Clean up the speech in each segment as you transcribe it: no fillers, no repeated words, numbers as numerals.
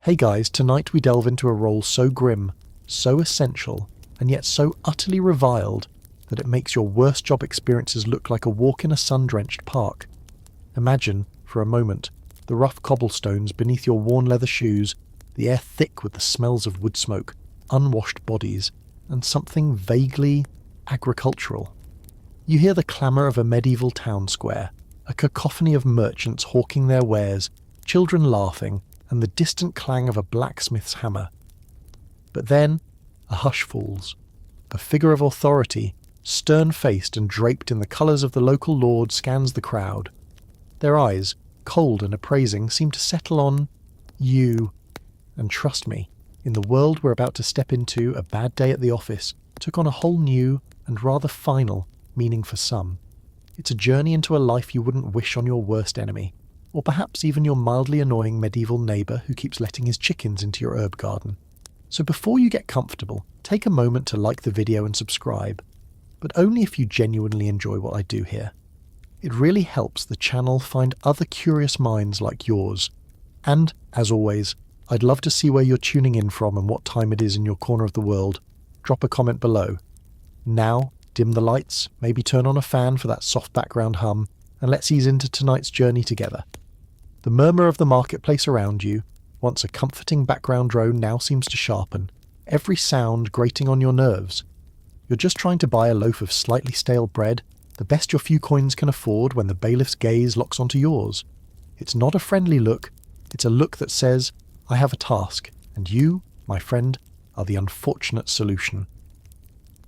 Hey guys, tonight we delve into a role so grim, so essential, and yet so utterly reviled that it makes your worst job experiences look like a walk in a sun-drenched park. Imagine, for a moment, the rough cobblestones beneath your worn leather shoes, the air thick with the smells of wood smoke, unwashed bodies, and something vaguely agricultural. You hear the clamour of a medieval town square, a cacophony of merchants hawking their wares, children laughing, and the distant clang of a blacksmith's hammer. But then, a hush falls. A figure of authority, stern-faced and draped in the colours of the local lord, scans the crowd. Their eyes, cold and appraising, seem to settle on you. And trust me, in the world we're about to step into, a bad day at the office took on a whole new and rather final meaning for some. It's a journey into a life you wouldn't wish on your worst enemy, or perhaps even your mildly annoying medieval neighbour who keeps letting his chickens into your herb garden. So before you get comfortable, take a moment to like the video and subscribe, but only if you genuinely enjoy what I do here. It really helps the channel find other curious minds like yours. And, as always, I'd love to see where you're tuning in from and what time it is in your corner of the world. Drop a comment below. Now, dim the lights, maybe turn on a fan for that soft background hum, and let's ease into tonight's journey together. The murmur of the marketplace around you, once a comforting background drone, now seems to sharpen, every sound grating on your nerves. You're just trying to buy a loaf of slightly stale bread, the best your few coins can afford, when the bailiff's gaze locks onto yours. It's not a friendly look, it's a look that says, I have a task, and you, my friend, are the unfortunate solution.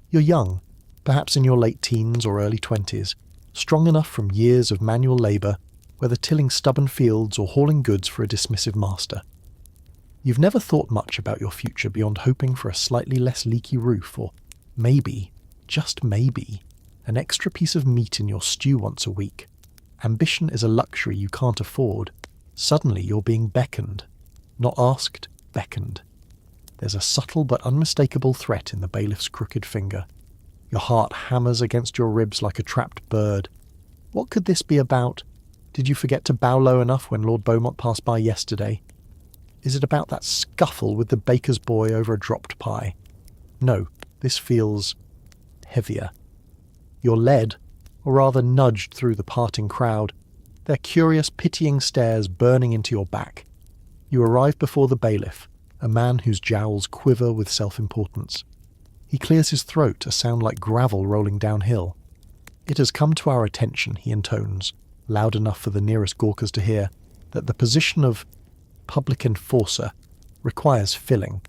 You're young, perhaps in your late teens or early 20s, strong enough from years of manual labour, whether tilling stubborn fields or hauling goods for a dismissive master. You've never thought much about your future beyond hoping for a slightly less leaky roof, or maybe, just maybe, an extra piece of meat in your stew once a week. Ambition is a luxury you can't afford. Suddenly you're being beckoned. Not asked, beckoned. There's a subtle but unmistakable threat in the bailiff's crooked finger. Your heart hammers against your ribs like a trapped bird. What could this be about? Did you forget to bow low enough when Lord Beaumont passed by yesterday? Is it about that scuffle with the baker's boy over a dropped pie? No, this feels heavier. You're led, or rather nudged through the parting crowd, their curious, pitying stares burning into your back. You arrive before the bailiff, a man whose jowls quiver with self-importance. He clears his throat, a sound like gravel rolling downhill. It has come to our attention, he intones, loud enough for the nearest Gawkers to hear, that the position of public enforcer requires filling.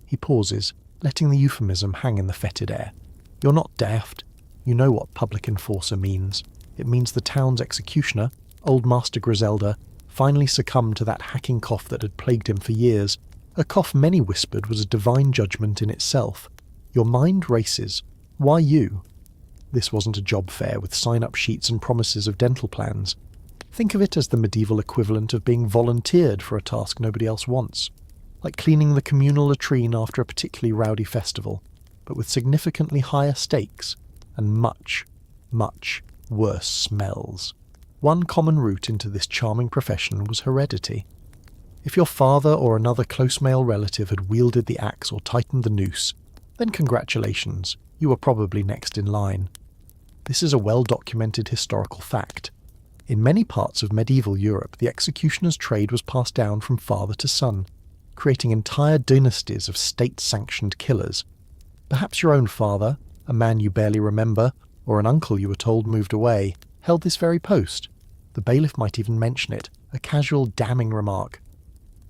He pauses, letting the euphemism hang in the fetid air. You're not daft. You know what public enforcer means. It means the town's executioner, old Master Griselda, finally succumbed to that hacking cough that had plagued him for years, a cough many whispered was a divine judgment in itself. Your mind races. Why you? This wasn't a job fair with sign-up sheets and promises of dental plans. Think of it as the medieval equivalent of being volunteered for a task nobody else wants, like cleaning the communal latrine after a particularly rowdy festival, but with significantly higher stakes and much, much worse smells. One common route into this charming profession was heredity. If your father or another close male relative had wielded the axe or tightened the noose, then congratulations, you were probably next in line. This is a well-documented historical fact. In many parts of medieval Europe, the executioner's trade was passed down from father to son, creating entire dynasties of state-sanctioned killers. Perhaps your own father, a man you barely remember, or an uncle you were told moved away, held this very post. The bailiff might even mention it, a casual damning remark.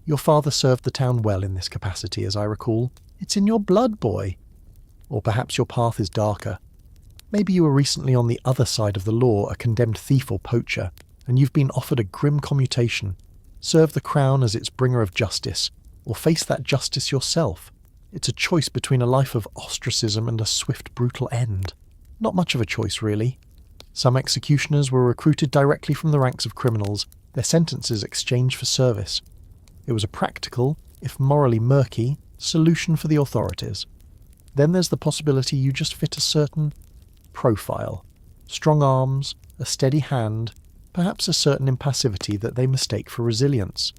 Your father served the town well in this capacity, as I recall. It's in your blood, boy. Or perhaps your path is darker. Maybe you were recently on the other side of the law, a condemned thief or poacher, and you've been offered a grim commutation. Serve the crown as its bringer of justice, or face that justice yourself. It's a choice between a life of ostracism and a swift, brutal end. Not much of a choice, really. Some executioners were recruited directly from the ranks of criminals, their sentences exchanged for service. It was a practical, if morally murky, solution for the authorities. Then there's the possibility you just fit a certain profile. Strong arms, a steady hand, perhaps a certain impassivity that they mistake for resilience.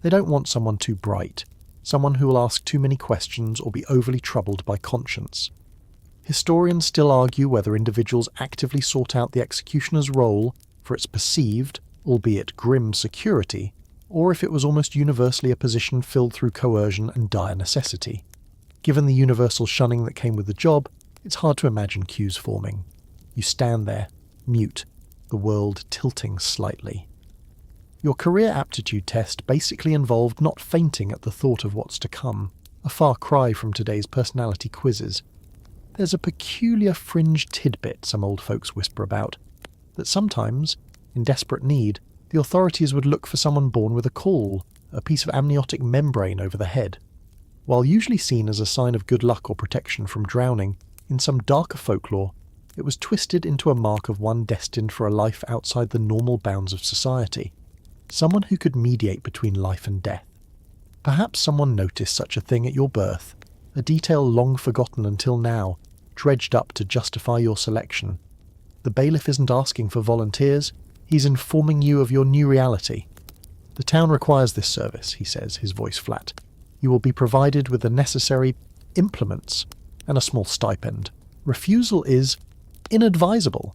They don't want someone too bright, someone who will ask too many questions or be overly troubled by conscience. Historians still argue whether individuals actively sought out the executioner's role for its perceived, albeit grim, security, or if it was almost universally a position filled through coercion and dire necessity. Given the universal shunning that came with the job, it's hard to imagine queues forming. You stand there, mute, the world tilting slightly. Your career aptitude test basically involved not fainting at the thought of what's to come, a far cry from today's personality quizzes. There's a peculiar fringe tidbit some old folks whisper about, that sometimes, in desperate need, the authorities would look for someone born with a caul, a piece of amniotic membrane over the head. While usually seen as a sign of good luck or protection from drowning, in some darker folklore, it was twisted into a mark of one destined for a life outside the normal bounds of society. Someone who could mediate between life and death. Perhaps someone noticed such a thing at your birth, a detail long forgotten until now, dredged up to justify your selection. The bailiff isn't asking for volunteers, he's informing you of your new reality. The town requires this service, he says, his voice flat. You will be provided with the necessary implements and a small stipend. Refusal is inadvisable.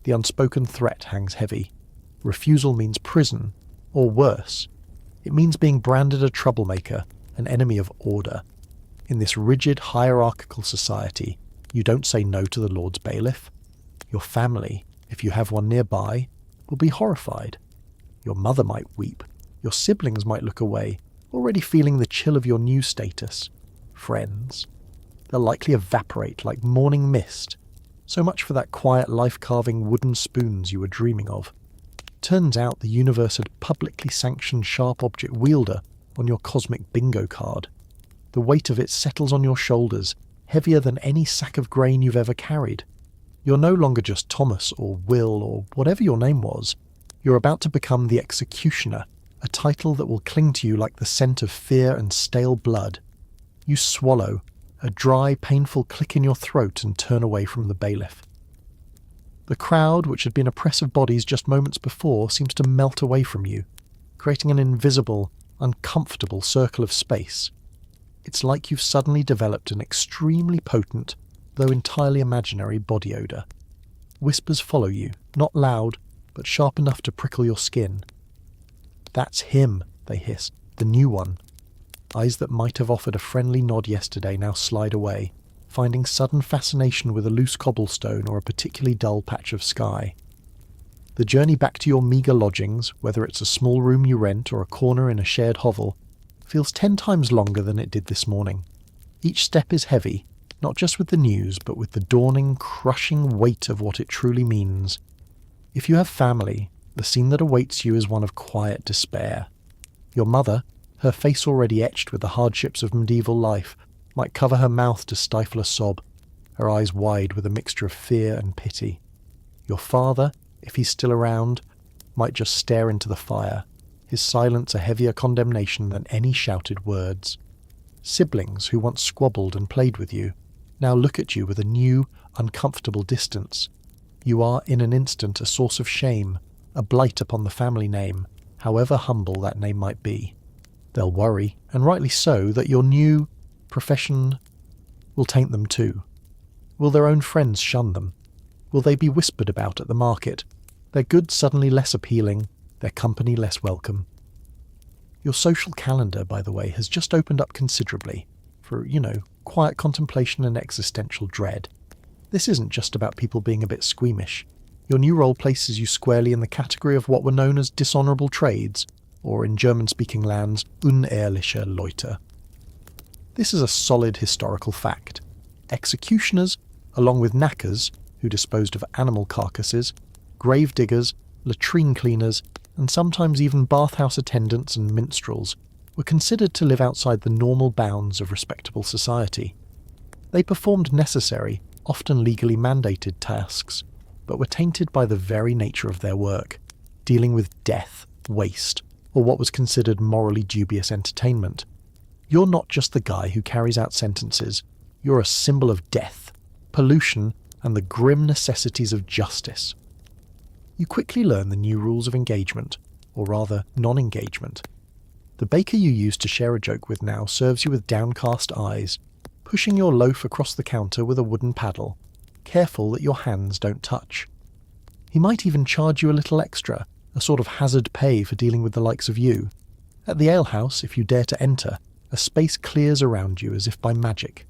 The unspoken threat hangs heavy. Refusal means prison, or worse. It means being branded a troublemaker, an enemy of order. In this rigid, hierarchical society, you don't say no to the Lord's bailiff. Your family, if you have one nearby, will be horrified. Your mother might weep. Your siblings might look away, already feeling the chill of your new status. Friends. They'll likely evaporate like morning mist. So much for that quiet life-carving wooden spoons you were dreaming of. Turns out the universe had publicly sanctioned sharp object wielder on your cosmic bingo card. The weight of it settles on your shoulders, heavier than any sack of grain you've ever carried. You're no longer just Thomas or Will or whatever your name was. You're about to become the Executioner, a title that will cling to you like the scent of fear and stale blood. You swallow, a dry, painful click in your throat, and turn away from the bailiff. The crowd, which had been a press of bodies just moments before, seems to melt away from you, creating an invisible, uncomfortable circle of space. It's like you've suddenly developed an extremely potent, though entirely imaginary, body odour. Whispers follow you, not loud, but sharp enough to prickle your skin. "That's him," they hiss, "the new one." Eyes that might have offered a friendly nod yesterday now slide away, finding sudden fascination with a loose cobblestone or a particularly dull patch of sky. The journey back to your meagre lodgings, whether it's a small room you rent or a corner in a shared hovel, feels 10 times longer than it did this morning. Each step is heavy, not just with the news, but with the dawning, crushing weight of what it truly means. If you have family, the scene that awaits you is one of quiet despair. Your mother, her face already etched with the hardships of medieval life, might cover her mouth to stifle a sob, her eyes wide with a mixture of fear and pity. Your father, if he's still around, might just stare into the fire, his silence a heavier condemnation than any shouted words. Siblings who once squabbled and played with you now look at you with a new, uncomfortable distance. You are in an instant a source of shame, a blight upon the family name, however humble that name might be. They'll worry, and rightly so, that your new profession will taint them too. Will their own friends shun them? Will they be whispered about at the market? Their goods suddenly less appealing, their company less welcome? Your social calendar, by the way, has just opened up considerably for, quiet contemplation and existential dread. This isn't just about people being a bit squeamish. Your new role places you squarely in the category of what were known as dishonourable trades, or in German-speaking lands, unehrliche Leute. This is a solid historical fact. Executioners, along with knackers, who disposed of animal carcasses, grave diggers, latrine cleaners, and sometimes even bathhouse attendants and minstrels, were considered to live outside the normal bounds of respectable society. They performed necessary, often legally mandated tasks, but were tainted by the very nature of their work, dealing with death, waste, or what was considered morally dubious entertainment. You're not just the guy who carries out sentences, you're a symbol of death, pollution, and the grim necessities of justice. You quickly learn the new rules of engagement, or rather non-engagement. The baker you used to share a joke with now serves you with downcast eyes, pushing your loaf across the counter with a wooden paddle, careful that your hands don't touch. He might even charge you a little extra, a sort of hazard pay for dealing with the likes of you. At the alehouse, if you dare to enter, a space clears around you as if by magic.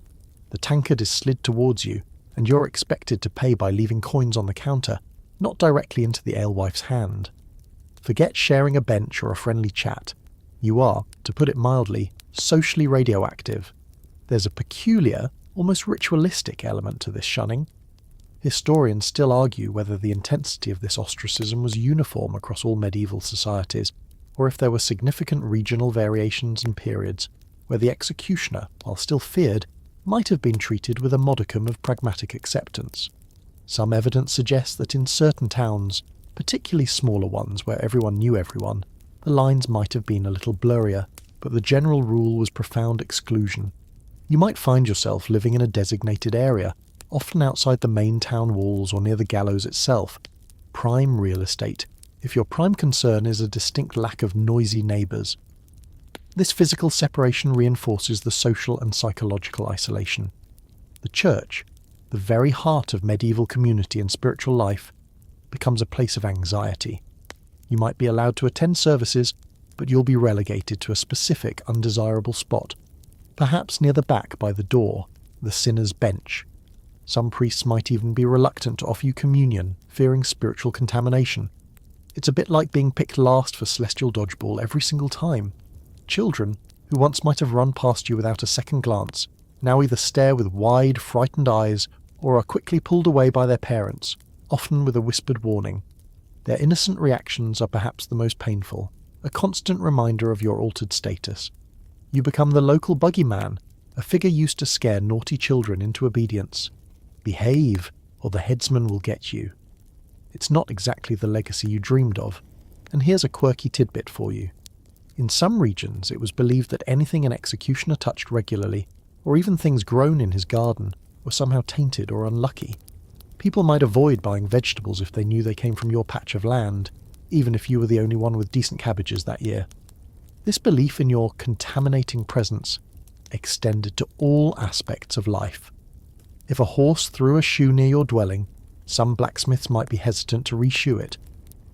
The tankard is slid towards you, and you're expected to pay by leaving coins on the counter, not directly into the alewife's hand. Forget sharing a bench or a friendly chat. You are, to put it mildly, socially radioactive. There's a peculiar, almost ritualistic element to this shunning. Historians still argue whether the intensity of this ostracism was uniform across all medieval societies, or if there were significant regional variations and periods where the executioner, while still feared, might have been treated with a modicum of pragmatic acceptance. Some evidence suggests that in certain towns, particularly smaller ones where everyone knew everyone, the lines might have been a little blurrier, but the general rule was profound exclusion. You might find yourself living in a designated area, often outside the main town walls or near the gallows itself. Prime real estate, if your prime concern is a distinct lack of noisy neighbours. This physical separation reinforces the social and psychological isolation. The church, the very heart of medieval community and spiritual life, becomes a place of anxiety. You might be allowed to attend services, but you'll be relegated to a specific undesirable spot, perhaps near the back by the door, the sinner's bench. Some priests might even be reluctant to offer you communion, fearing spiritual contamination. It's a bit like being picked last for celestial dodgeball every single time. Children, who once might have run past you without a second glance, now either stare with wide, frightened eyes or are quickly pulled away by their parents, often with a whispered warning. Their innocent reactions are perhaps the most painful, a constant reminder of your altered status. You become the local buggy man, a figure used to scare naughty children into obedience. Behave, or the headsman will get you. It's not exactly the legacy you dreamed of, and here's a quirky tidbit for you. In some regions, it was believed that anything an executioner touched regularly, or even things grown in his garden, were somehow tainted or unlucky. People might avoid buying vegetables if they knew they came from your patch of land, even if you were the only one with decent cabbages that year. This belief in your contaminating presence extended to all aspects of life. If a horse threw a shoe near your dwelling, some blacksmiths might be hesitant to reshoe it,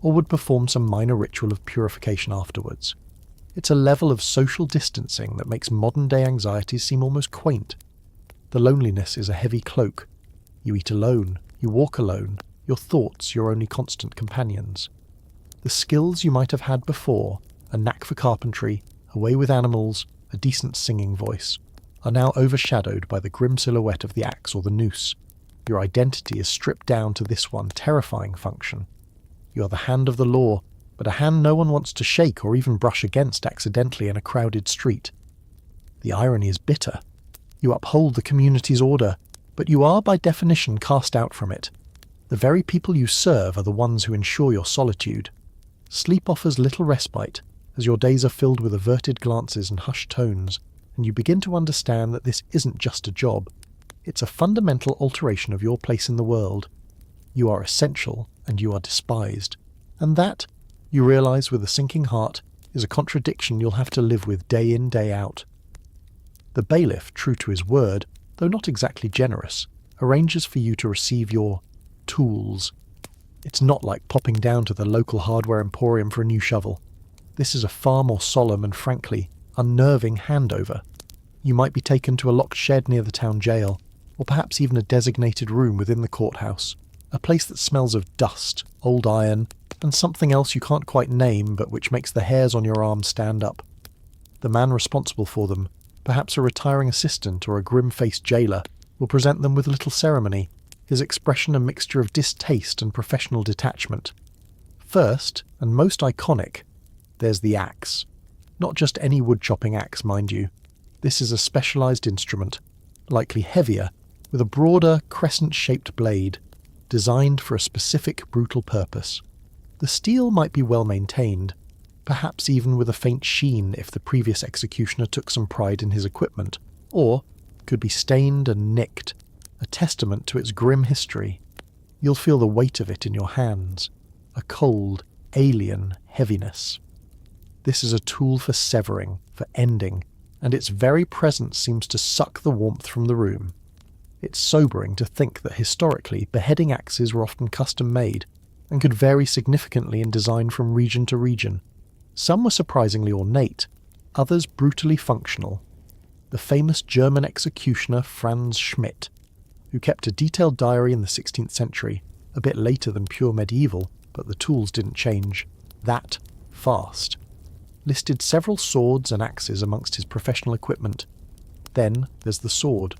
or would perform some minor ritual of purification afterwards. It's a level of social distancing that makes modern-day anxieties seem almost quaint. The loneliness is a heavy cloak. You eat alone, you walk alone, your thoughts your only constant companions. The skills you might have had before, a knack for carpentry, a way with animals, a decent singing voice, are now overshadowed by the grim silhouette of the axe or the noose. Your identity is stripped down to this one terrifying function. You are the hand of the law, but a hand no one wants to shake or even brush against accidentally in a crowded street. The irony is bitter. You uphold the community's order, but you are by definition cast out from it. The very people you serve are the ones who ensure your solitude. Sleep offers little respite, as your days are filled with averted glances and hushed tones, and you begin to understand that this isn't just a job. It's a fundamental alteration of your place in the world. You are essential, and you are despised. And that, you realise with a sinking heart, is a contradiction you'll have to live with day in, day out. The bailiff, true to his word, though not exactly generous, arranges for you to receive your tools. It's not like popping down to the local hardware emporium for a new shovel. This is a far more solemn and, frankly, unnerving handover. You might be taken to a locked shed near the town jail, or perhaps even a designated room within the courthouse, a place that smells of dust, old iron, and something else you can't quite name but which makes the hairs on your arms stand up. The man responsible for them, perhaps a retiring assistant or a grim-faced jailer, will present them with little ceremony, his expression a mixture of distaste and professional detachment. First, and most iconic, there's the axe. Not just any wood-chopping axe, mind you. This is a specialised instrument, likely heavier, with a broader, crescent-shaped blade, designed for a specific brutal purpose. The steel might be well maintained, perhaps even with a faint sheen if the previous executioner took some pride in his equipment, or could be stained and nicked, a testament to its grim history. You'll feel the weight of it in your hands, a cold, alien heaviness. This is a tool for severing, for ending, and its very presence seems to suck the warmth from the room. It's sobering to think that historically beheading axes were often custom-made and could vary significantly in design from region to region. Some were surprisingly ornate, others brutally functional. The famous German executioner Franz Schmidt, who kept a detailed diary in the 16th century, a bit later than pure medieval, but the tools didn't change that fast, listed several swords and axes amongst his professional equipment. Then there's the sword.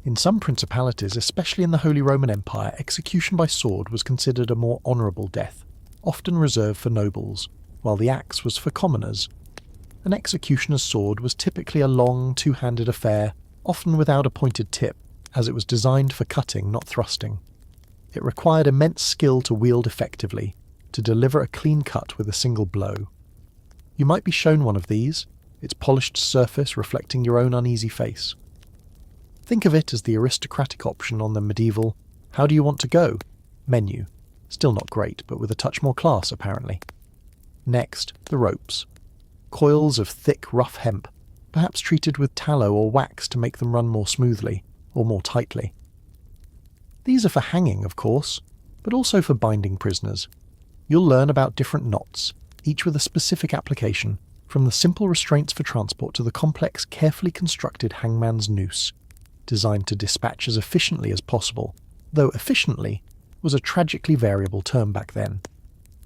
In some principalities, especially in the Holy Roman Empire, execution by sword was considered a more honourable death, often reserved for nobles, while the axe was for commoners. An executioner's sword was typically a long, two-handed affair, often without a pointed tip, as it was designed for cutting, not thrusting. It required immense skill to wield effectively, to deliver a clean cut with a single blow. You might be shown one of these, its polished surface reflecting your own uneasy face. Think of it as the aristocratic option on the medieval "how do you want to go?" menu. Still not great, but with a touch more class, apparently. Next, the ropes. Coils of thick, rough hemp, perhaps treated with tallow or wax to make them run more smoothly, or more tightly. These are for hanging, of course, but also for binding prisoners. You'll learn about different knots, each with a specific application, from the simple restraints for transport to the complex, carefully constructed hangman's noose, designed to dispatch as efficiently as possible, though efficiently was a tragically variable term back then.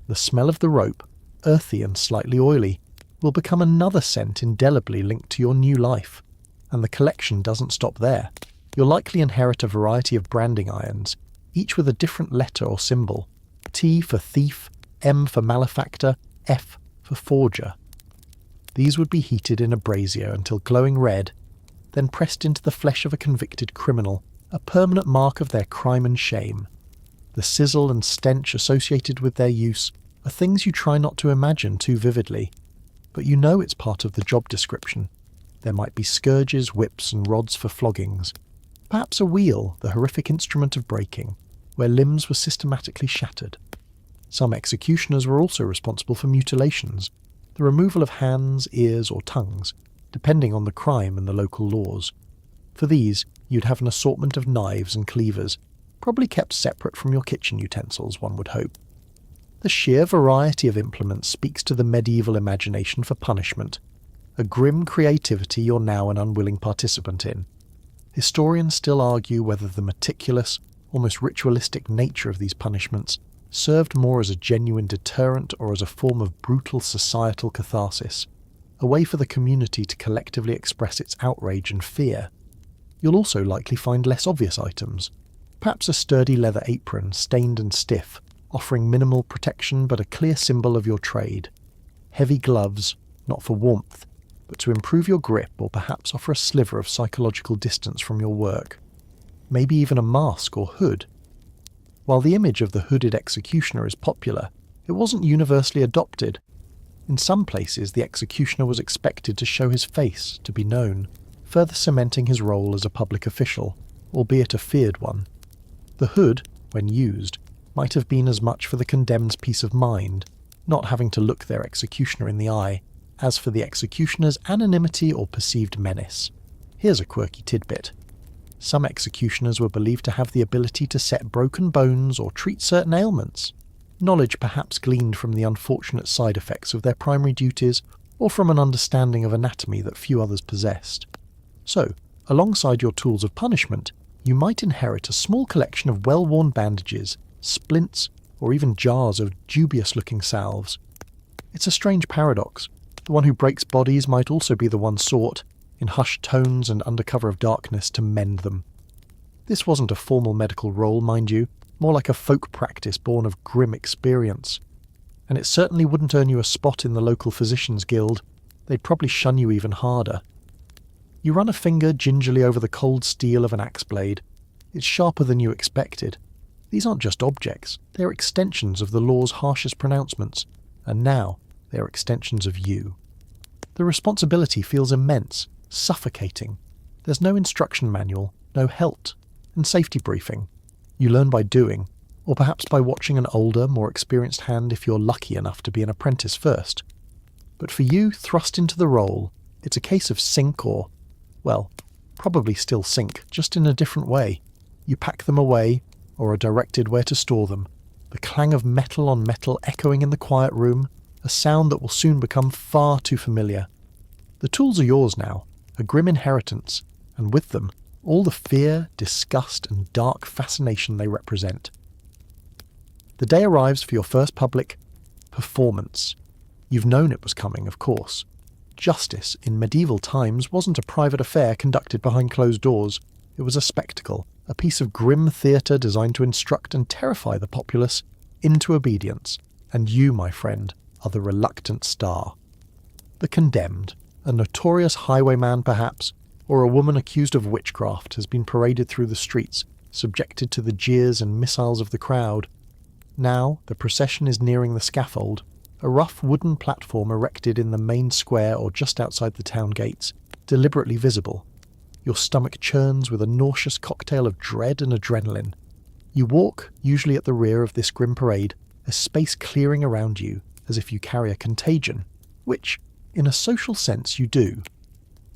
The smell of the rope, earthy and slightly oily, will become another scent indelibly linked to your new life. And the collection doesn't stop there. You'll likely inherit a variety of branding irons, each with a different letter or symbol. T for thief, M for malefactor, F for forger. These would be heated in a brazier until glowing red, then pressed into the flesh of a convicted criminal, a permanent mark of their crime and shame. The sizzle and stench associated with their use are things you try not to imagine too vividly, but you know it's part of the job description. There might be scourges, whips and rods for floggings. Perhaps a wheel, the horrific instrument of breaking, where limbs were systematically shattered. Some executioners were also responsible for mutilations, the removal of hands, ears or tongues, depending on the crime and the local laws. For these, you'd have an assortment of knives and cleavers, probably kept separate from your kitchen utensils, one would hope. The sheer variety of implements speaks to the medieval imagination for punishment, a grim creativity you're now an unwilling participant in. Historians still argue whether the meticulous, almost ritualistic nature of these punishments served more as a genuine deterrent or as a form of brutal societal catharsis, a way for the community to collectively express its outrage and fear. You'll also likely find less obvious items, perhaps a sturdy leather apron, stained and stiff, offering minimal protection but a clear symbol of your trade. Heavy gloves, not for warmth, but to improve your grip or perhaps offer a sliver of psychological distance from your work. Maybe even a mask or hood. While the image of the hooded executioner is popular, it wasn't universally adopted. In some places, the executioner was expected to show his face, to be known, further cementing his role as a public official, albeit a feared one. The hood, when used, might have been as much for the condemned's peace of mind, not having to look their executioner in the eye, as for the executioner's anonymity or perceived menace. Here's a quirky tidbit. Some executioners were believed to have the ability to set broken bones or treat certain ailments, knowledge perhaps gleaned from the unfortunate side effects of their primary duties or from an understanding of anatomy that few others possessed. So, alongside your tools of punishment, you might inherit a small collection of well-worn bandages, splints, or even jars of dubious-looking salves. It's a strange paradox. The one who breaks bodies might also be the one sought, in hushed tones and under cover of darkness, to mend them. This wasn't a formal medical role, mind you, more like a folk practice born of grim experience. And it certainly wouldn't earn you a spot in the local physicians' guild. They'd probably shun you even harder. You run a finger gingerly over the cold steel of an axe blade. It's sharper than you expected. These aren't just objects, they're extensions of the law's harshest pronouncements, and now they're extensions of you. The responsibility feels immense, suffocating. There's no instruction manual, no help, and safety briefing. You learn by doing, or perhaps by watching an older, more experienced hand if you're lucky enough to be an apprentice first. But for you, thrust into the role, it's a case of sink or, well, probably still sink, just in a different way. You pack them away, or are directed where to store them. The clang of metal on metal echoing in the quiet room, a sound that will soon become far too familiar. The tools are yours now, a grim inheritance, and with them, all the fear, disgust, and dark fascination they represent. The day arrives for your first public performance. You've known it was coming, of course. Justice in medieval times wasn't a private affair conducted behind closed doors. It was a spectacle, a piece of grim theatre designed to instruct and terrify the populace into obedience. And you, my friend, are the reluctant star. The condemned, a notorious highwayman perhaps, or a woman accused of witchcraft, has been paraded through the streets, subjected to the jeers and missiles of the crowd. Now the procession is nearing the scaffold, a rough wooden platform erected in the main square or just outside the town gates, deliberately visible. Your stomach churns with a nauseous cocktail of dread and adrenaline. You walk, usually at the rear of this grim parade, a space clearing around you as if you carry a contagion, which, in a social sense, you do.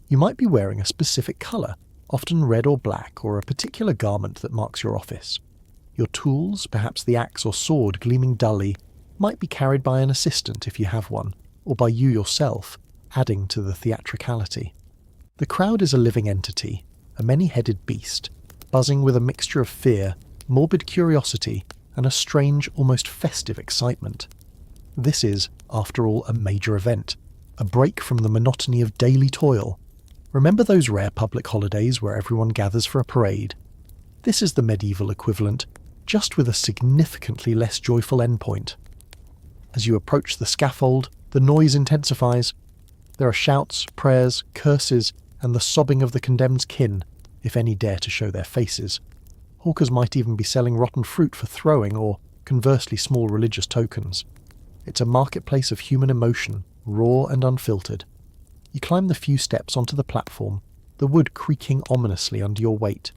You might be wearing a specific colour, often red or black, or a particular garment that marks your office. Your tools, perhaps the axe or sword gleaming dully, might be carried by an assistant if you have one, or by you yourself, adding to the theatricality. The crowd is a living entity, a many-headed beast, buzzing with a mixture of fear, morbid curiosity, and a strange, almost festive excitement. This is, after all, a major event, a break from the monotony of daily toil. Remember those rare public holidays where everyone gathers for a parade? This is the medieval equivalent, just with a significantly less joyful endpoint. As you approach the scaffold, the noise intensifies. There are shouts, prayers, curses, and the sobbing of the condemned's kin, if any dare to show their faces. Hawkers might even be selling rotten fruit for throwing, or, conversely, small religious tokens. It's a marketplace of human emotion, raw and unfiltered. You climb the few steps onto the platform, the wood creaking ominously under your weight.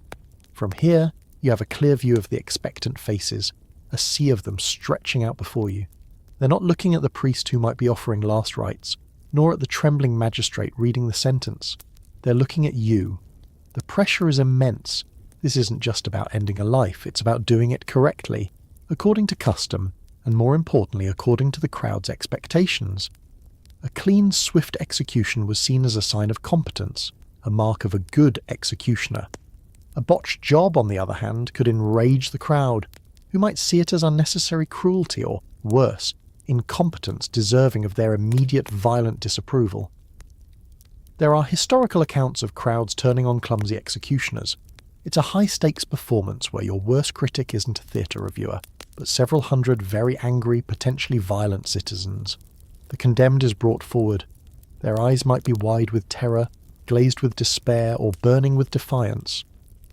From here, you have a clear view of the expectant faces, a sea of them stretching out before you. They're not looking at the priest who might be offering last rites, nor at the trembling magistrate reading the sentence. They're looking at you. The pressure is immense. This isn't just about ending a life, it's about doing it correctly, according to custom, and more importantly, according to the crowd's expectations. A clean, swift execution was seen as a sign of competence, a mark of a good executioner. A botched job, on the other hand, could enrage the crowd, who might see it as unnecessary cruelty or, worse, incompetence deserving of their immediate violent disapproval. There are historical accounts of crowds turning on clumsy executioners. It's a high-stakes performance where your worst critic isn't a theatre reviewer, but several hundred very angry, potentially violent citizens. The condemned is brought forward. Their eyes might be wide with terror, glazed with despair, or burning with defiance.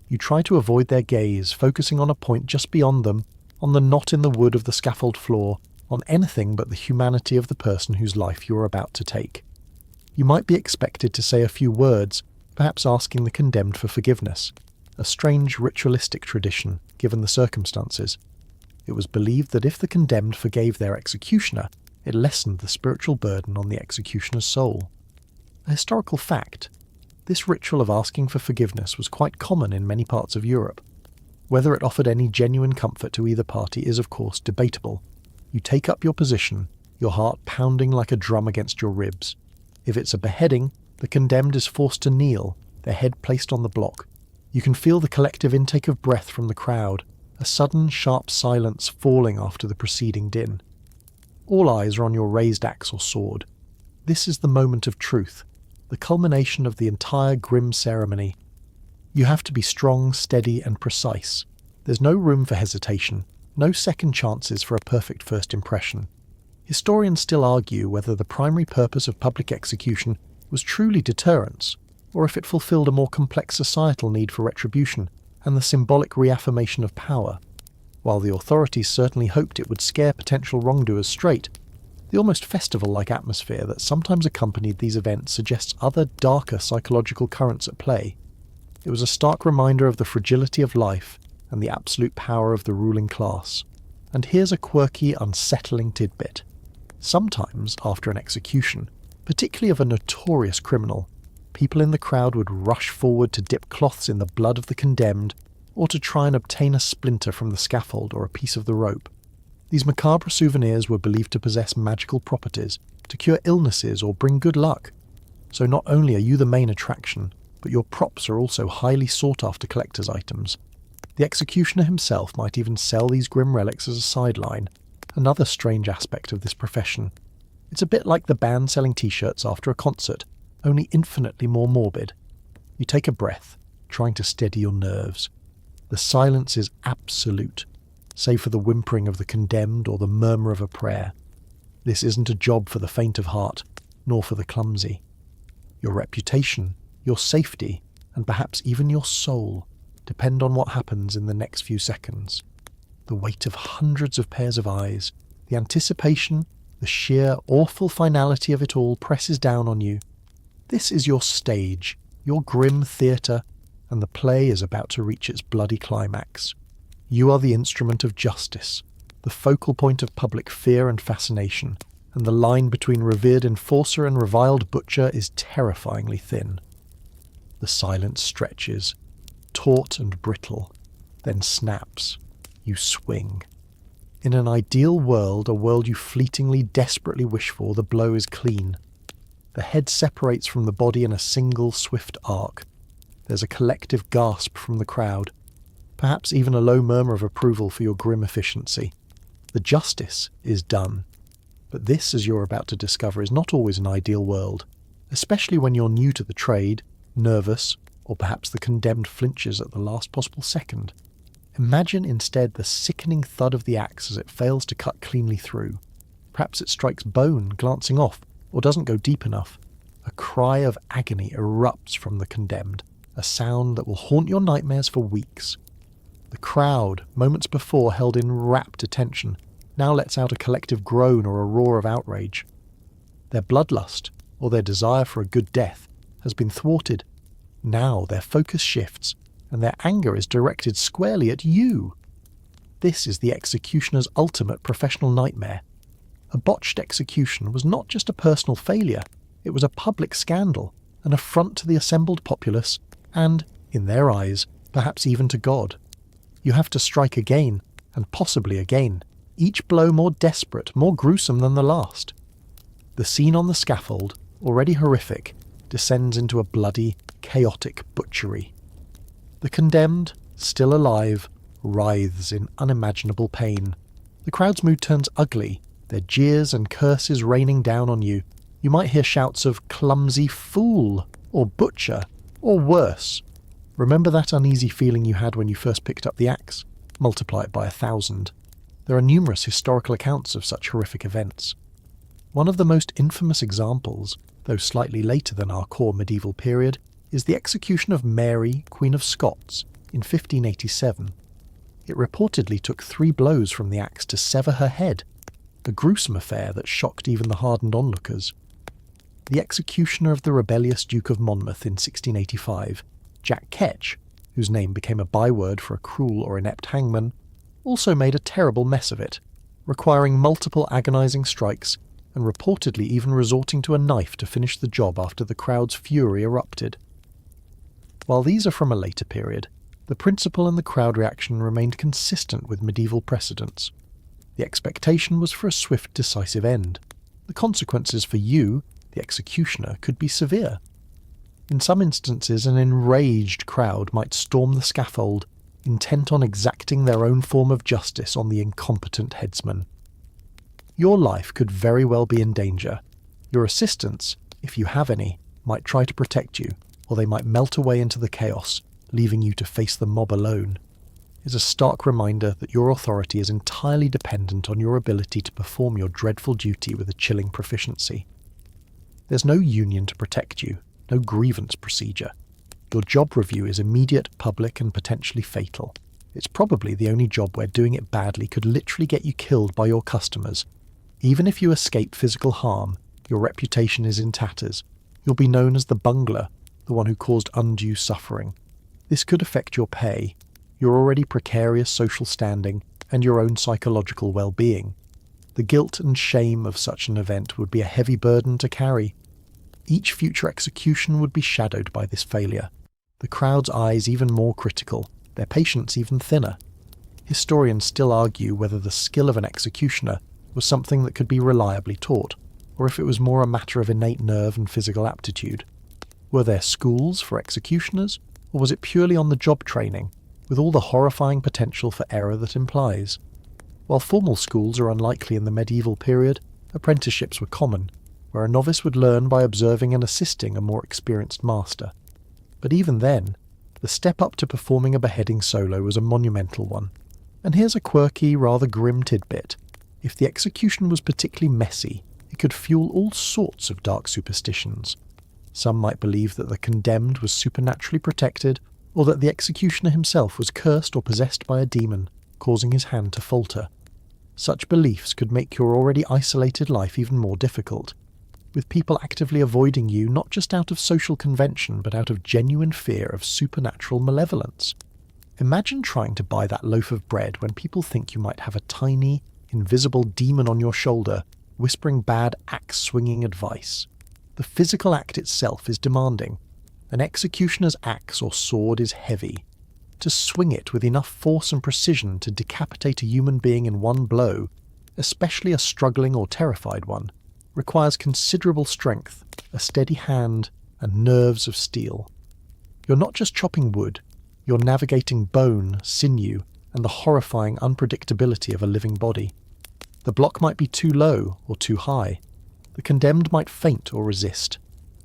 You try to avoid their gaze, focusing on a point just beyond them, on the knot in the wood of the scaffold floor, on anything but the humanity of the person whose life you are about to take. You might be expected to say a few words, perhaps asking the condemned for forgiveness, a strange ritualistic tradition, given the circumstances. It was believed that if the condemned forgave their executioner, it lessened the spiritual burden on the executioner's soul. A historical fact, this ritual of asking for forgiveness was quite common in many parts of Europe. Whether it offered any genuine comfort to either party is of course debatable. You take up your position, your heart pounding like a drum against your ribs. If it's a beheading, the condemned is forced to kneel, their head placed on the block. You can feel the collective intake of breath from the crowd, a sudden sharp silence falling after the preceding din. All eyes are on your raised axe or sword. This is the moment of truth, the culmination of the entire grim ceremony. You have to be strong, steady, and precise. There's no room for hesitation, no second chances for a perfect first impression. Historians still argue whether the primary purpose of public execution was truly deterrence, or if it fulfilled a more complex societal need for retribution and the symbolic reaffirmation of power. While the authorities certainly hoped it would scare potential wrongdoers straight, the almost festival-like atmosphere that sometimes accompanied these events suggests other, darker psychological currents at play. It was a stark reminder of the fragility of life and the absolute power of the ruling class. And here's a quirky, unsettling tidbit. Sometimes, after an execution, particularly of a notorious criminal. People in the crowd would rush forward to dip cloths in the blood of the condemned, or to try and obtain a splinter from the scaffold or a piece of the rope. These macabre souvenirs were believed to possess magical properties, to cure illnesses or bring good luck. So not only are you the main attraction, but your props are also highly sought-after collector's items. The executioner himself might even sell these grim relics as a sideline, another strange aspect of this profession. It's a bit like the band selling t-shirts after a concert, only infinitely more morbid. You take a breath, trying to steady your nerves. The silence is absolute, save for the whimpering of the condemned or the murmur of a prayer. This isn't a job for the faint of heart, nor for the clumsy. Your reputation, your safety, and perhaps even your soul depend on what happens in the next few seconds. The weight of hundreds of pairs of eyes, the anticipation, the sheer awful finality of it all presses down on you. This is your stage, your grim theatre, and the play is about to reach its bloody climax. You are the instrument of justice, the focal point of public fear and fascination, and the line between revered enforcer and reviled butcher is terrifyingly thin. The silence stretches, taut and brittle, then snaps. You swing. In an ideal world, a world you fleetingly, desperately wish for, the blow is clean. The head separates from the body in a single, swift arc. There's a collective gasp from the crowd, perhaps even a low murmur of approval for your grim efficiency. The justice is done. But this, as you're about to discover, is not always an ideal world, especially when you're new to the trade, nervous, or perhaps the condemned flinches at the last possible second. Imagine instead the sickening thud of the axe as it fails to cut cleanly through. Perhaps it strikes bone, glancing off, or doesn't go deep enough. A cry of agony erupts from the condemned, a sound that will haunt your nightmares for weeks. The crowd, moments before held in rapt attention, now lets out a collective groan or a roar of outrage. Their bloodlust, or their desire for a good death, has been thwarted. Now their focus shifts, and their anger is directed squarely at you. This is the executioner's ultimate professional nightmare. A botched execution was not just a personal failure, it was a public scandal, an affront to the assembled populace, and, in their eyes, perhaps even to God. You have to strike again, and possibly again, each blow more desperate, more gruesome than the last. The scene on the scaffold, already horrific, descends into a bloody, chaotic butchery. The condemned, still alive, writhes in unimaginable pain. The crowd's mood turns ugly, their jeers and curses raining down on you. You might hear shouts of "clumsy fool," or "butcher," or worse. Remember that uneasy feeling you had when you first picked up the axe? Multiply it by 1,000. There are numerous historical accounts of such horrific events. One of the most infamous examples, though slightly later than our core medieval period, is the execution of Mary, Queen of Scots, in 1587. It reportedly took 3 blows from the axe to sever her head, a gruesome affair that shocked even the hardened onlookers. The executioner of the rebellious Duke of Monmouth in 1685, Jack Ketch, whose name became a byword for a cruel or inept hangman, also made a terrible mess of it, requiring multiple agonizing strikes and reportedly even resorting to a knife to finish the job after the crowd's fury erupted. While these are from a later period, the principle and the crowd reaction remained consistent with medieval precedents. The expectation was for a swift, decisive end. The consequences for you, the executioner, could be severe. In some instances, an enraged crowd might storm the scaffold, intent on exacting their own form of justice on the incompetent headsman. Your life could very well be in danger. Your assistants, if you have any, might try to protect you, or they might melt away into the chaos, leaving you to face the mob alone. It's a stark reminder that your authority is entirely dependent on your ability to perform your dreadful duty with a chilling proficiency. There's no union to protect you, no grievance procedure. Your job review is immediate, public, and potentially fatal. It's probably the only job where doing it badly could literally get you killed by your customers. Even if you escape physical harm, your reputation is in tatters. You'll be known as the bungler, the one who caused undue suffering. This could affect your pay, your already precarious social standing, and your own psychological well-being. The guilt and shame of such an event would be a heavy burden to carry, Each future execution would be shadowed by this failure, the crowd's eyes even more critical, their patience even thinner. Historians still argue whether the skill of an executioner was something that could be reliably taught, or if it was more a matter of innate nerve and physical aptitude. Were there schools for executioners, or was it purely on-the-job training, with all the horrifying potential for error that implies? While formal schools are unlikely in the medieval period, apprenticeships were common, where a novice would learn by observing and assisting a more experienced master. But even then, the step up to performing a beheading solo was a monumental one. And here's a quirky, rather grim tidbit. If the execution was particularly messy, it could fuel all sorts of dark superstitions. Some might believe that the condemned was supernaturally protected, or that the executioner himself was cursed or possessed by a demon, causing his hand to falter. Such beliefs could make your already isolated life even more difficult, with people actively avoiding you not just out of social convention but out of genuine fear of supernatural malevolence. Imagine trying to buy that loaf of bread when people think you might have a tiny, invisible demon on your shoulder, whispering bad axe-swinging advice. The physical act itself is demanding. An executioner's axe or sword is heavy. To swing it with enough force and precision to decapitate a human being in one blow, especially a struggling or terrified one, requires considerable strength, a steady hand, and nerves of steel. You're not just chopping wood, you're navigating bone, sinew, and the horrifying unpredictability of a living body. The block might be too low or too high. The condemned might faint or resist.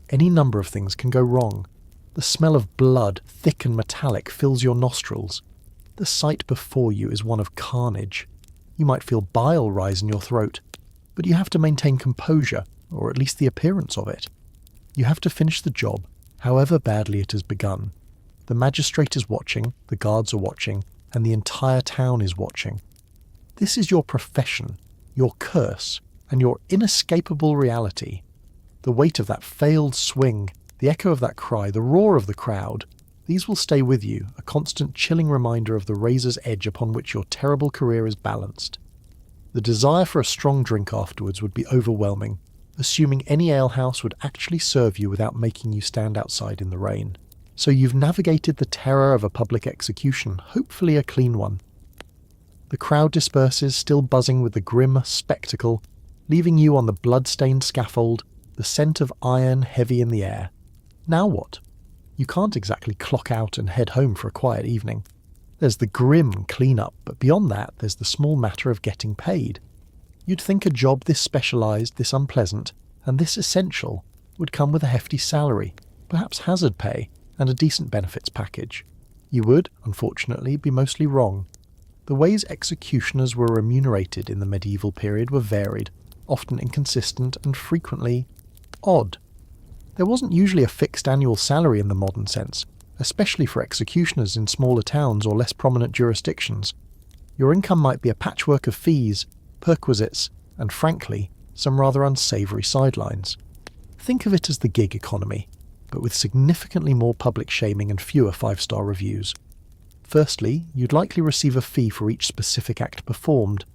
Any number of things can go wrong. The smell of blood, thick and metallic, fills your nostrils. The sight before you is one of carnage. You might feel bile rise in your throat, but you have to maintain composure, or at least the appearance of it. You have to finish the job, however badly it has begun. The magistrate is watching, the guards are watching, and the entire town is watching. This is your profession, your curse, and your inescapable reality. The weight of that failed swing, the echo of that cry, the roar of the crowd, these will stay with you, a constant chilling reminder of the razor's edge upon which your terrible career is balanced. The desire for a strong drink afterwards would be overwhelming, assuming any alehouse would actually serve you without making you stand outside in the rain. So you've navigated the terror of a public execution, hopefully a clean one. The crowd disperses, still buzzing with the grim spectacle, leaving you on the blood-stained scaffold, the scent of iron heavy in the air. Now what? You can't exactly clock out and head home for a quiet evening. There's the grim clean-up, but beyond that there's the small matter of getting paid. You'd think a job this specialised, this unpleasant, and this essential would come with a hefty salary, perhaps hazard pay, and a decent benefits package. You would, unfortunately, be mostly wrong. The ways executioners were remunerated in the medieval period were varied, often inconsistent, and frequently odd. There wasn't usually a fixed annual salary in the modern sense, especially for executioners in smaller towns or less prominent jurisdictions. Your income might be a patchwork of fees, perquisites, and frankly, some rather unsavoury sidelines. Think of it as the gig economy, but with significantly more public shaming and fewer 5-star reviews. Firstly, you'd likely receive a fee for each specific act performed,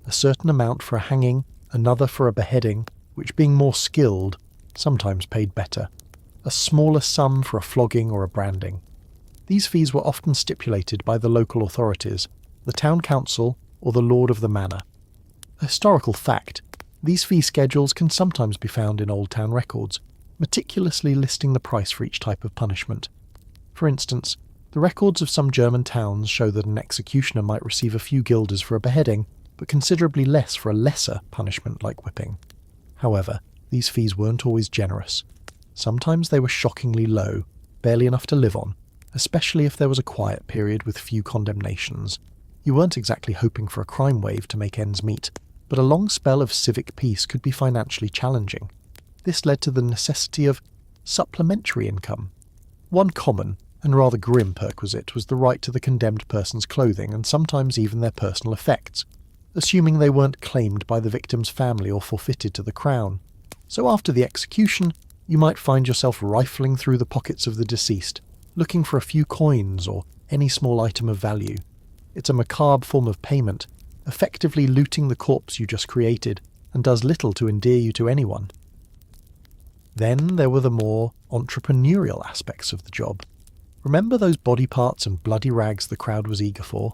a certain amount for a hanging, another for a beheading, which being more skilled, sometimes paid better, a smaller sum for a flogging or a branding. These fees were often stipulated by the local authorities, the town council, or the lord of the manor. A historical fact, these fee schedules can sometimes be found in old town records, meticulously listing the price for each type of punishment. For instance, the records of some German towns show that an executioner might receive a few guilders for a beheading, but considerably less for a lesser punishment like whipping. However, these fees weren't always generous. Sometimes they were shockingly low, barely enough to live on, especially if there was a quiet period with few condemnations. You weren't exactly hoping for a crime wave to make ends meet, but a long spell of civic peace could be financially challenging. This led to the necessity of supplementary income. One common, and rather grim perquisite was the right to the condemned person's clothing and sometimes even their personal effects, assuming they weren't claimed by the victim's family or forfeited to the crown. So after the execution, you might find yourself rifling through the pockets of the deceased, looking for a few coins or any small item of value. It's a macabre form of payment, effectively looting the corpse you just created, and does little to endear you to anyone. Then there were the more entrepreneurial aspects of the job. Remember those body parts and bloody rags the crowd was eager for?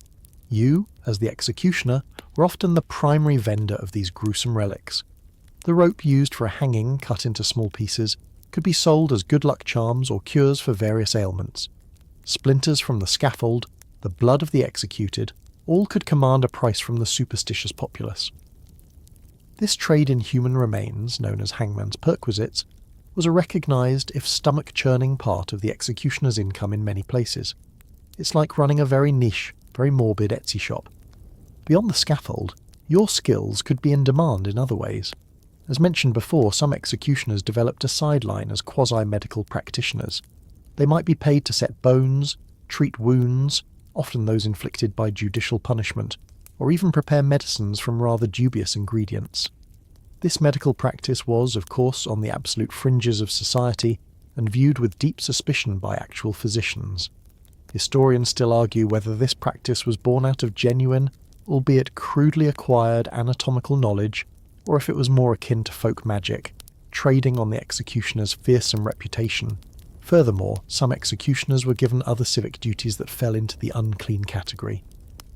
You, as the executioner, were often the primary vendor of these gruesome relics. The rope used for a hanging, cut into small pieces, could be sold as good luck charms or cures for various ailments. Splinters from the scaffold, the blood of the executed, all could command a price from the superstitious populace. This trade in human remains, known as hangman's perquisites, was a recognised, if stomach-churning part of the executioner's income in many places. It's like running a very niche, very morbid Etsy shop. Beyond the scaffold, your skills could be in demand in other ways. As mentioned before, some executioners developed a sideline as quasi-medical practitioners. They might be paid to set bones, treat wounds, often those inflicted by judicial punishment, or even prepare medicines from rather dubious ingredients. This medical practice was, of course, on the absolute fringes of society and viewed with deep suspicion by actual physicians. Historians still argue whether this practice was born out of genuine, albeit crudely acquired anatomical knowledge, or if it was more akin to folk magic, trading on the executioner's fearsome reputation. Furthermore, some executioners were given other civic duties that fell into the unclean category.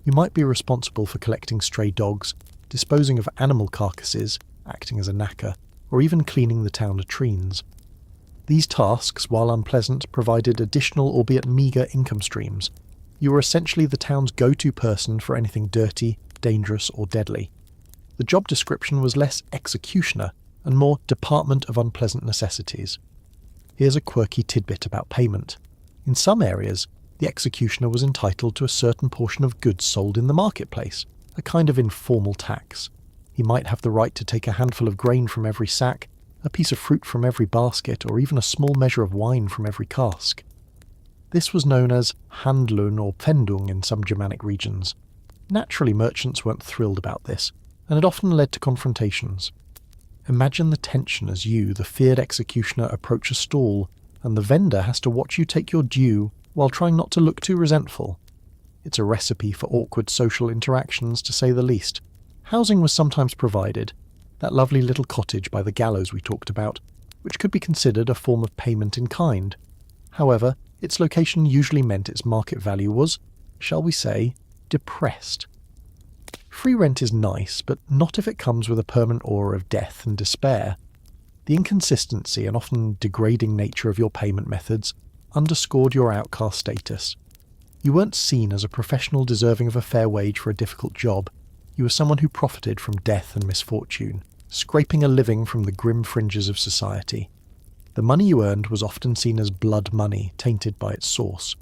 You might be responsible for collecting stray dogs, disposing of animal carcasses, acting as a knacker, or even cleaning the town latrines. These tasks, while unpleasant, provided additional, albeit meagre, income streams. You were essentially the town's go-to person for anything dirty, dangerous, or deadly. The job description was less executioner and more department of unpleasant necessities. Here's a quirky tidbit about payment. In some areas, the executioner was entitled to a certain portion of goods sold in the marketplace, a kind of informal tax. He might have the right to take a handful of grain from every sack, a piece of fruit from every basket, or even a small measure of wine from every cask. This was known as Handlun or Pfändung in some Germanic regions. Naturally, merchants weren't thrilled about this, and it often led to confrontations. Imagine the tension as you, the feared executioner, approach a stall, and the vendor has to watch you take your due while trying not to look too resentful. It's a recipe for awkward social interactions, to say the least. Housing was sometimes provided, that lovely little cottage by the gallows we talked about, which could be considered a form of payment in kind. However, its location usually meant its market value was, shall we say, depressed. Free rent is nice, but not if it comes with a permanent aura of death and despair. The inconsistency and often degrading nature of your payment methods underscored your outcast status. You weren't seen as a professional deserving of a fair wage for a difficult job. You were someone who profited from death and misfortune, scraping a living from the grim fringes of society. The money you earned was often seen as blood money, tainted by its source.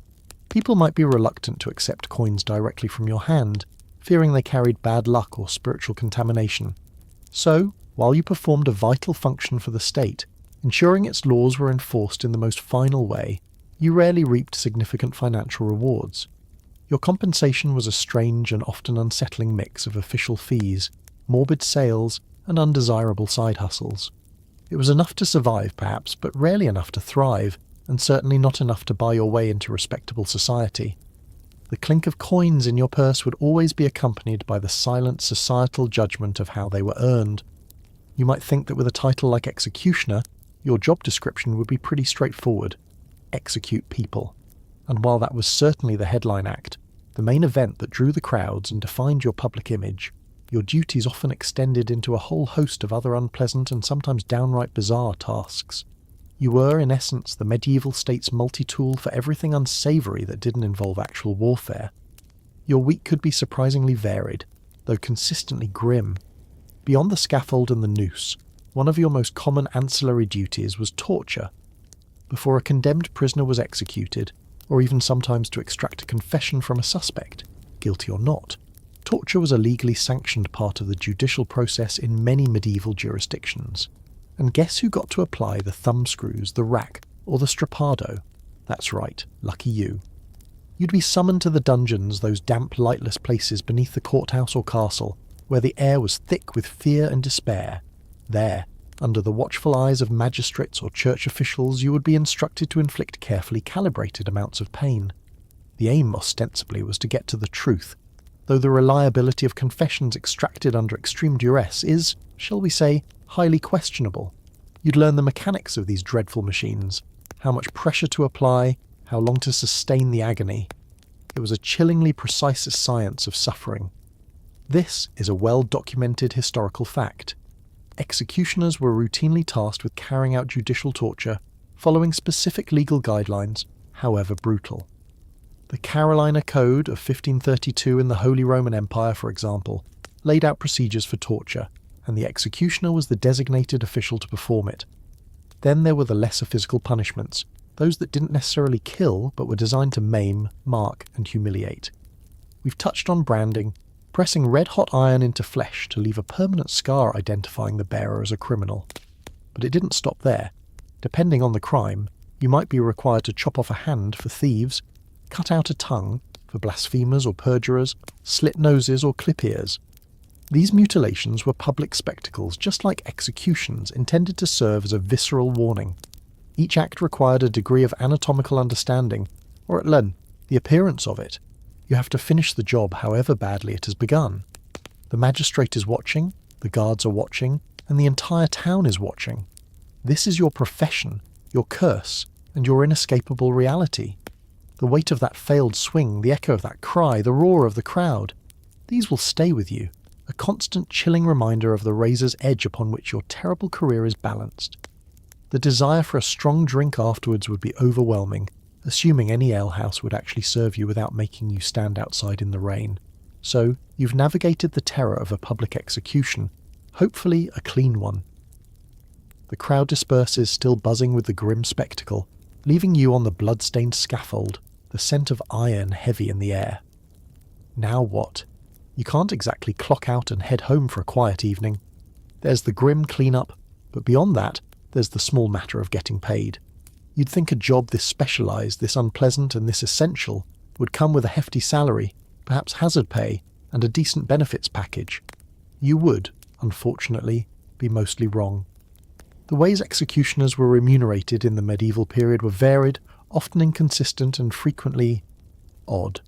People might be reluctant to accept coins directly from your hand, fearing they carried bad luck or spiritual contamination. So, while you performed a vital function for the state, ensuring its laws were enforced in the most final way, you rarely reaped significant financial rewards. Your compensation was a strange and often unsettling mix of official fees, morbid sales, and undesirable side hustles. It was enough to survive, perhaps, but rarely enough to thrive, and certainly not enough to buy your way into respectable society. The clink of coins in your purse would always be accompanied by the silent societal judgment of how they were earned. You might think that with a title like executioner, your job description would be pretty straightforward. Execute people. And while that was certainly the headline act, the main event that drew the crowds and defined your public image, your duties often extended into a whole host of other unpleasant and sometimes downright bizarre tasks. You were, in essence, the medieval state's multi-tool for everything unsavoury that didn't involve actual warfare. Your week could be surprisingly varied, though consistently grim. Beyond the scaffold and the noose, one of your most common ancillary duties was torture. Before a condemned prisoner was executed, or even sometimes to extract a confession from a suspect, guilty or not, torture was a legally sanctioned part of the judicial process in many medieval jurisdictions. And guess who got to apply the thumbscrews, the rack, or the strappado? That's right, lucky you. You'd be summoned to the dungeons, those damp, lightless places beneath the courthouse or castle, where the air was thick with fear and despair. There, under the watchful eyes of magistrates or church officials, you would be instructed to inflict carefully calibrated amounts of pain. The aim, ostensibly, was to get to the truth, though the reliability of confessions extracted under extreme duress is, shall we say, highly questionable. You'd learn the mechanics of these dreadful machines, how much pressure to apply, how long to sustain the agony. It was a chillingly precise science of suffering. This is a well-documented historical fact. Executioners were routinely tasked with carrying out judicial torture, following specific legal guidelines, however brutal. The Carolina Code of 1532 in the Holy Roman Empire, for example, laid out procedures for torture, and the executioner was the designated official to perform it. Then there were the lesser physical punishments, those that didn't necessarily kill but were designed to maim, mark, and humiliate. We've touched on branding, pressing red-hot iron into flesh to leave a permanent scar identifying the bearer as a criminal. But it didn't stop there. Depending on the crime, you might be required to chop off a hand for thieves, cut out a tongue for blasphemers or perjurers, slit noses or clip ears. These mutilations were public spectacles, just like executions, intended to serve as a visceral warning. Each act required a degree of anatomical understanding, or at least the appearance of it. You have to finish the job however badly it has begun. The magistrate is watching, the guards are watching, and the entire town is watching. This is your profession, your curse, and your inescapable reality. The weight of that failed swing, the echo of that cry, the roar of the crowd, these will stay with you, a constant chilling reminder of the razor's edge upon which your terrible career is balanced. The desire for a strong drink afterwards would be overwhelming, assuming any alehouse would actually serve you without making you stand outside in the rain. So, you've navigated the terror of a public execution, hopefully a clean one. The crowd disperses, still buzzing with the grim spectacle, leaving you on the blood-stained scaffold, the scent of iron heavy in the air. Now what? You can't exactly clock out and head home for a quiet evening. There's the grim clean-up, but beyond that, there's the small matter of getting paid. You'd think a job this specialised, this unpleasant and this essential would come with a hefty salary, perhaps hazard pay, and a decent benefits package. You would, unfortunately, be mostly wrong. The ways executioners were remunerated in the medieval period were varied, often inconsistent and frequently odd.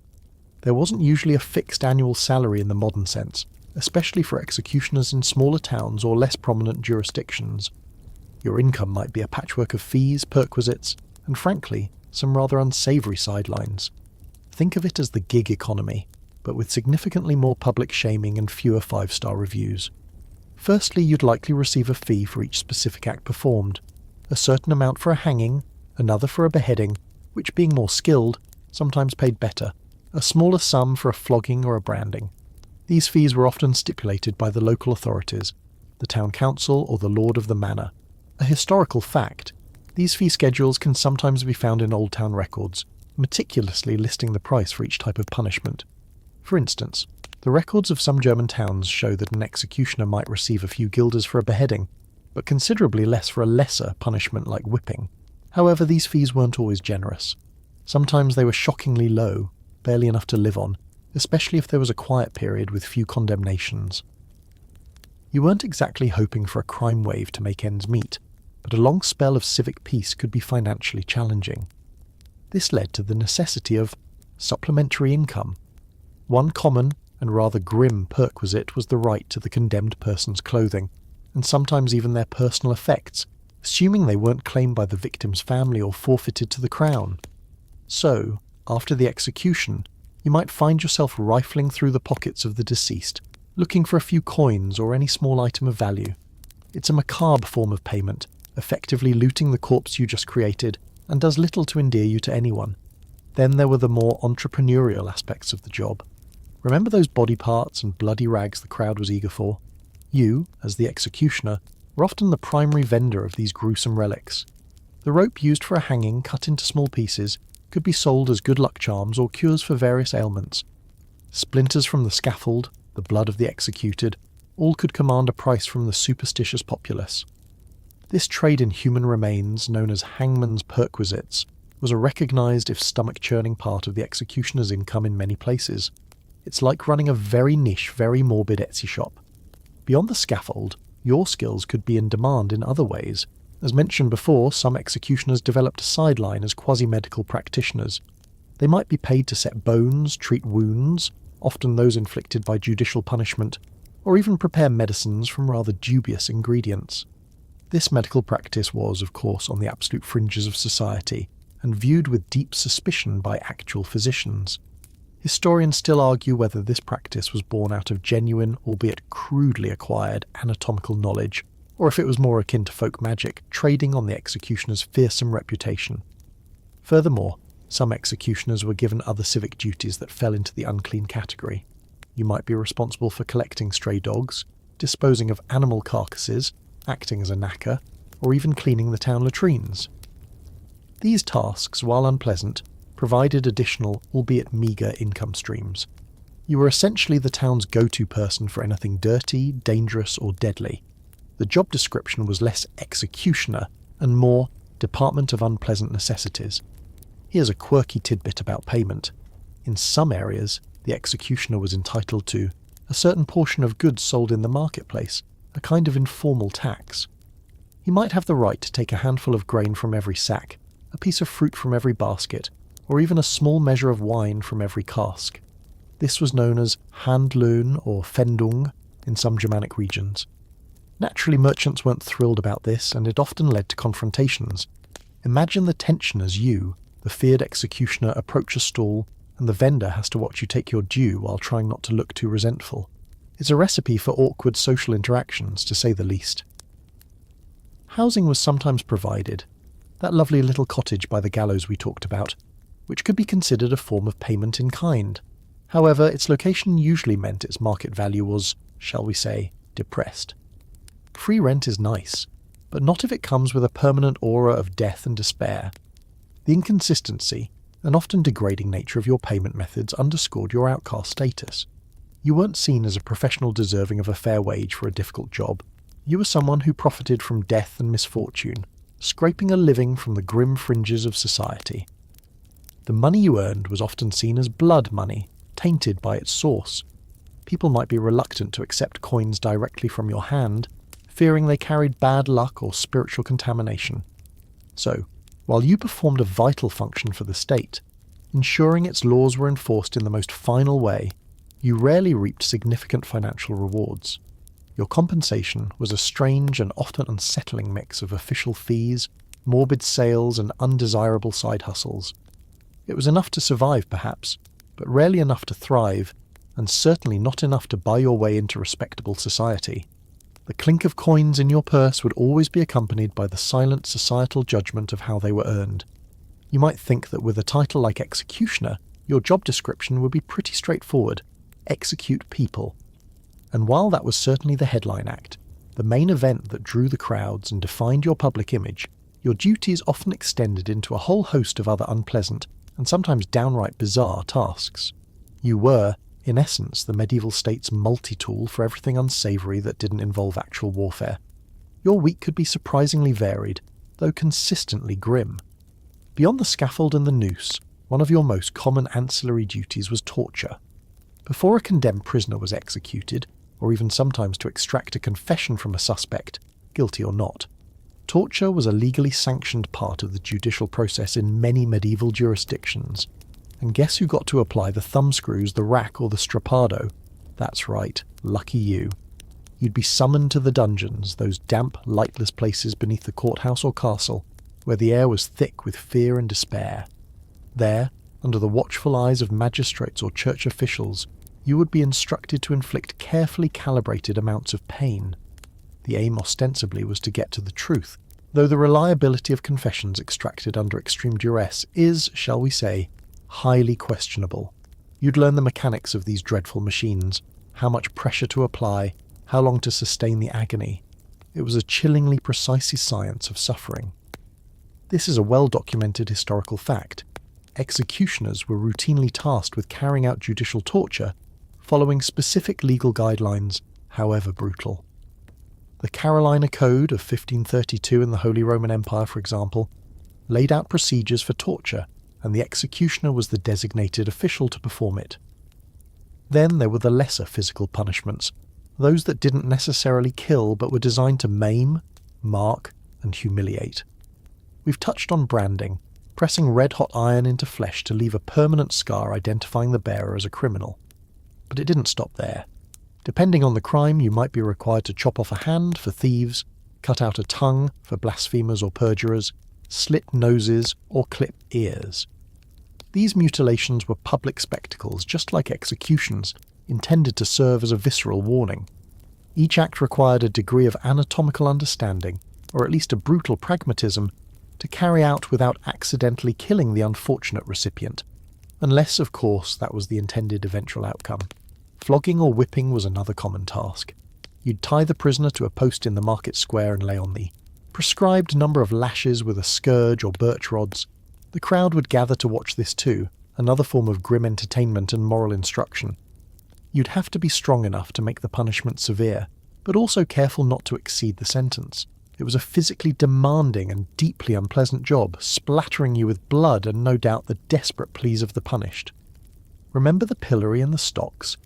There wasn't usually a fixed annual salary in the modern sense, especially for executioners in smaller towns or less prominent jurisdictions. Your income might be a patchwork of fees, perquisites, and frankly, some rather unsavoury sidelines. Think of it as the gig economy, but with significantly more public shaming and fewer 5-star reviews. Firstly, you'd likely receive a fee for each specific act performed, a certain amount for a hanging, another for a beheading, which being more skilled, sometimes paid better, a smaller sum for a flogging or a branding. These fees were often stipulated by the local authorities, the town council or the lord of the manor. A historical fact, these fee schedules can sometimes be found in Old Town records, meticulously listing the price for each type of punishment. For instance, the records of some German towns show that an executioner might receive a few guilders for a beheading, but considerably less for a lesser punishment like whipping. However, these fees weren't always generous. Sometimes they were shockingly low, barely enough to live on, especially if there was a quiet period with few condemnations. You weren't exactly hoping for a crime wave to make ends meet, but a long spell of civic peace could be financially challenging. This led to the necessity of supplementary income. One common and rather grim perquisite was the right to the condemned person's clothing, and sometimes even their personal effects, assuming they weren't claimed by the victim's family or forfeited to the crown. So, after the execution, you might find yourself rifling through the pockets of the deceased, looking for a few coins or any small item of value. It's a macabre form of payment, effectively looting the corpse you just created, and does little to endear you to anyone. Then there were the more entrepreneurial aspects of the job. Remember those body parts and bloody rags the crowd was eager for? You, as the executioner, were often the primary vendor of these gruesome relics. The rope used for a hanging, cut into small pieces, could be sold as good luck charms or cures for various ailments. Splinters from the scaffold, the blood of the executed, all could command a price from the superstitious populace. This trade in human remains, known as hangman's perquisites, was a recognised if stomach-churning part of the executioner's income in many places. It's like running a very niche, very morbid Etsy shop. Beyond the scaffold, your skills could be in demand in other ways. As mentioned before, some executioners developed a sideline as quasi-medical practitioners. They might be paid to set bones, treat wounds, often those inflicted by judicial punishment, or even prepare medicines from rather dubious ingredients. This medical practice was, of course, on the absolute fringes of society and viewed with deep suspicion by actual physicians. Historians still argue whether this practice was born out of genuine, albeit crudely acquired, anatomical knowledge, or if it was more akin to folk magic, trading on the executioner's fearsome reputation. Furthermore, some executioners were given other civic duties that fell into the unclean category. You might be responsible for collecting stray dogs, disposing of animal carcasses, acting as a knacker, or even cleaning the town latrines. These tasks, while unpleasant, provided additional, albeit meagre, income streams. You were essentially the town's go-to person for anything dirty, dangerous, or deadly. The job description was less executioner and more Department of Unpleasant Necessities. Here's a quirky tidbit about payment. In some areas, the executioner was entitled to a certain portion of goods sold in the marketplace, a kind of informal tax. He might have the right to take a handful of grain from every sack, a piece of fruit from every basket, or even a small measure of wine from every cask. This was known as Handlohn or Pfändung in some Germanic regions. Naturally, merchants weren't thrilled about this, and it often led to confrontations. Imagine the tension as you, the feared executioner, approach a stall, and the vendor has to watch you take your due while trying not to look too resentful. It's a recipe for awkward social interactions, to say the least. Housing was sometimes provided, that lovely little cottage by the gallows we talked about, which could be considered a form of payment in kind. However, its location usually meant its market value was, shall we say, depressed. Free rent is nice, but not if it comes with a permanent aura of death and despair. The inconsistency and often degrading nature of your payment methods underscored your outcast status. You weren't seen as a professional deserving of a fair wage for a difficult job. You were someone who profited from death and misfortune, scraping a living from the grim fringes of society. The money you earned was often seen as blood money, tainted by its source. People might be reluctant to accept coins directly from your hand, fearing they carried bad luck or spiritual contamination. So, while you performed a vital function for the state, ensuring its laws were enforced in the most final way, you rarely reaped significant financial rewards. Your compensation was a strange and often unsettling mix of official fees, morbid sales, and undesirable side hustles. It was enough to survive, perhaps, but rarely enough to thrive, and certainly not enough to buy your way into respectable society. The clink of coins in your purse would always be accompanied by the silent societal judgment of how they were earned. You might think that with a title like executioner, your job description would be pretty straightforward: execute people. And while that was certainly the headline act, the main event that drew the crowds and defined your public image, your duties often extended into a whole host of other unpleasant and sometimes downright bizarre tasks. You were, in essence, the medieval state's multi-tool for everything unsavoury that didn't involve actual warfare. Your week could be surprisingly varied, though consistently grim. Beyond the scaffold and the noose, one of your most common ancillary duties was torture. Before a condemned prisoner was executed, or even sometimes to extract a confession from a suspect, guilty or not, torture was a legally sanctioned part of the judicial process in many medieval jurisdictions. And guess who got to apply the thumbscrews, the rack, or the strappado? That's right, lucky you. You'd be summoned to the dungeons, those damp, lightless places beneath the courthouse or castle, where the air was thick with fear and despair. There, under the watchful eyes of magistrates or church officials, you would be instructed to inflict carefully calibrated amounts of pain. The aim ostensibly was to get to the truth, though the reliability of confessions extracted under extreme duress is, shall we say, highly questionable. You'd learn the mechanics of these dreadful machines, how much pressure to apply, how long to sustain the agony. It was a chillingly precise science of suffering. This is a well-documented historical fact. Executioners were routinely tasked with carrying out judicial torture, following specific legal guidelines, however brutal. The Carolina Code of 1532 in the Holy Roman Empire, for example, laid out procedures for torture, and the executioner was the designated official to perform it. Then there were the lesser physical punishments, those that didn't necessarily kill but were designed to maim, mark, and humiliate. We've touched on branding, pressing red-hot iron into flesh to leave a permanent scar identifying the bearer as a criminal. But it didn't stop there. Depending on the crime, you might be required to chop off a hand for thieves, cut out a tongue for blasphemers or perjurers, slit noses, or clip ears. These mutilations were public spectacles, just like executions, intended to serve as a visceral warning. Each act required a degree of anatomical understanding, or at least a brutal pragmatism, to carry out without accidentally killing the unfortunate recipient, unless, of course, that was the intended eventual outcome. Flogging or whipping was another common task. You'd tie the prisoner to a post in the market square and lay on the prescribed number of lashes with a scourge or birch rods. The crowd would gather to watch this too, another form of grim entertainment and moral instruction. You'd have to be strong enough to make the punishment severe, but also careful not to exceed the sentence. It was a physically demanding and deeply unpleasant job, splattering you with blood and no doubt the desperate pleas of the punished. Remember the pillory and the stocks?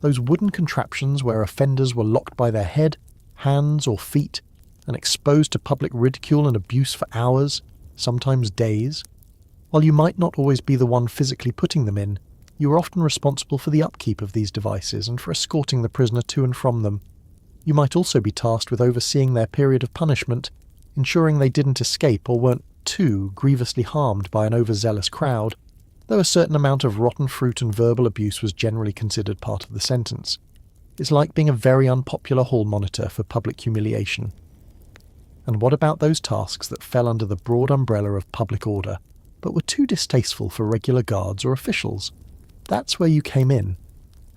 Those wooden contraptions where offenders were locked by their head, hands or feet, and exposed to public ridicule and abuse for hours, sometimes days. While you might not always be the one physically putting them in, you were often responsible for the upkeep of these devices and for escorting the prisoner to and from them. You might also be tasked with overseeing their period of punishment, ensuring they didn't escape or weren't too grievously harmed by an overzealous crowd, though a certain amount of rotten fruit and verbal abuse was generally considered part of the sentence. It's like being a very unpopular hall monitor for public humiliation. And what about those tasks that fell under the broad umbrella of public order, but were too distasteful for regular guards or officials? That's where you came in.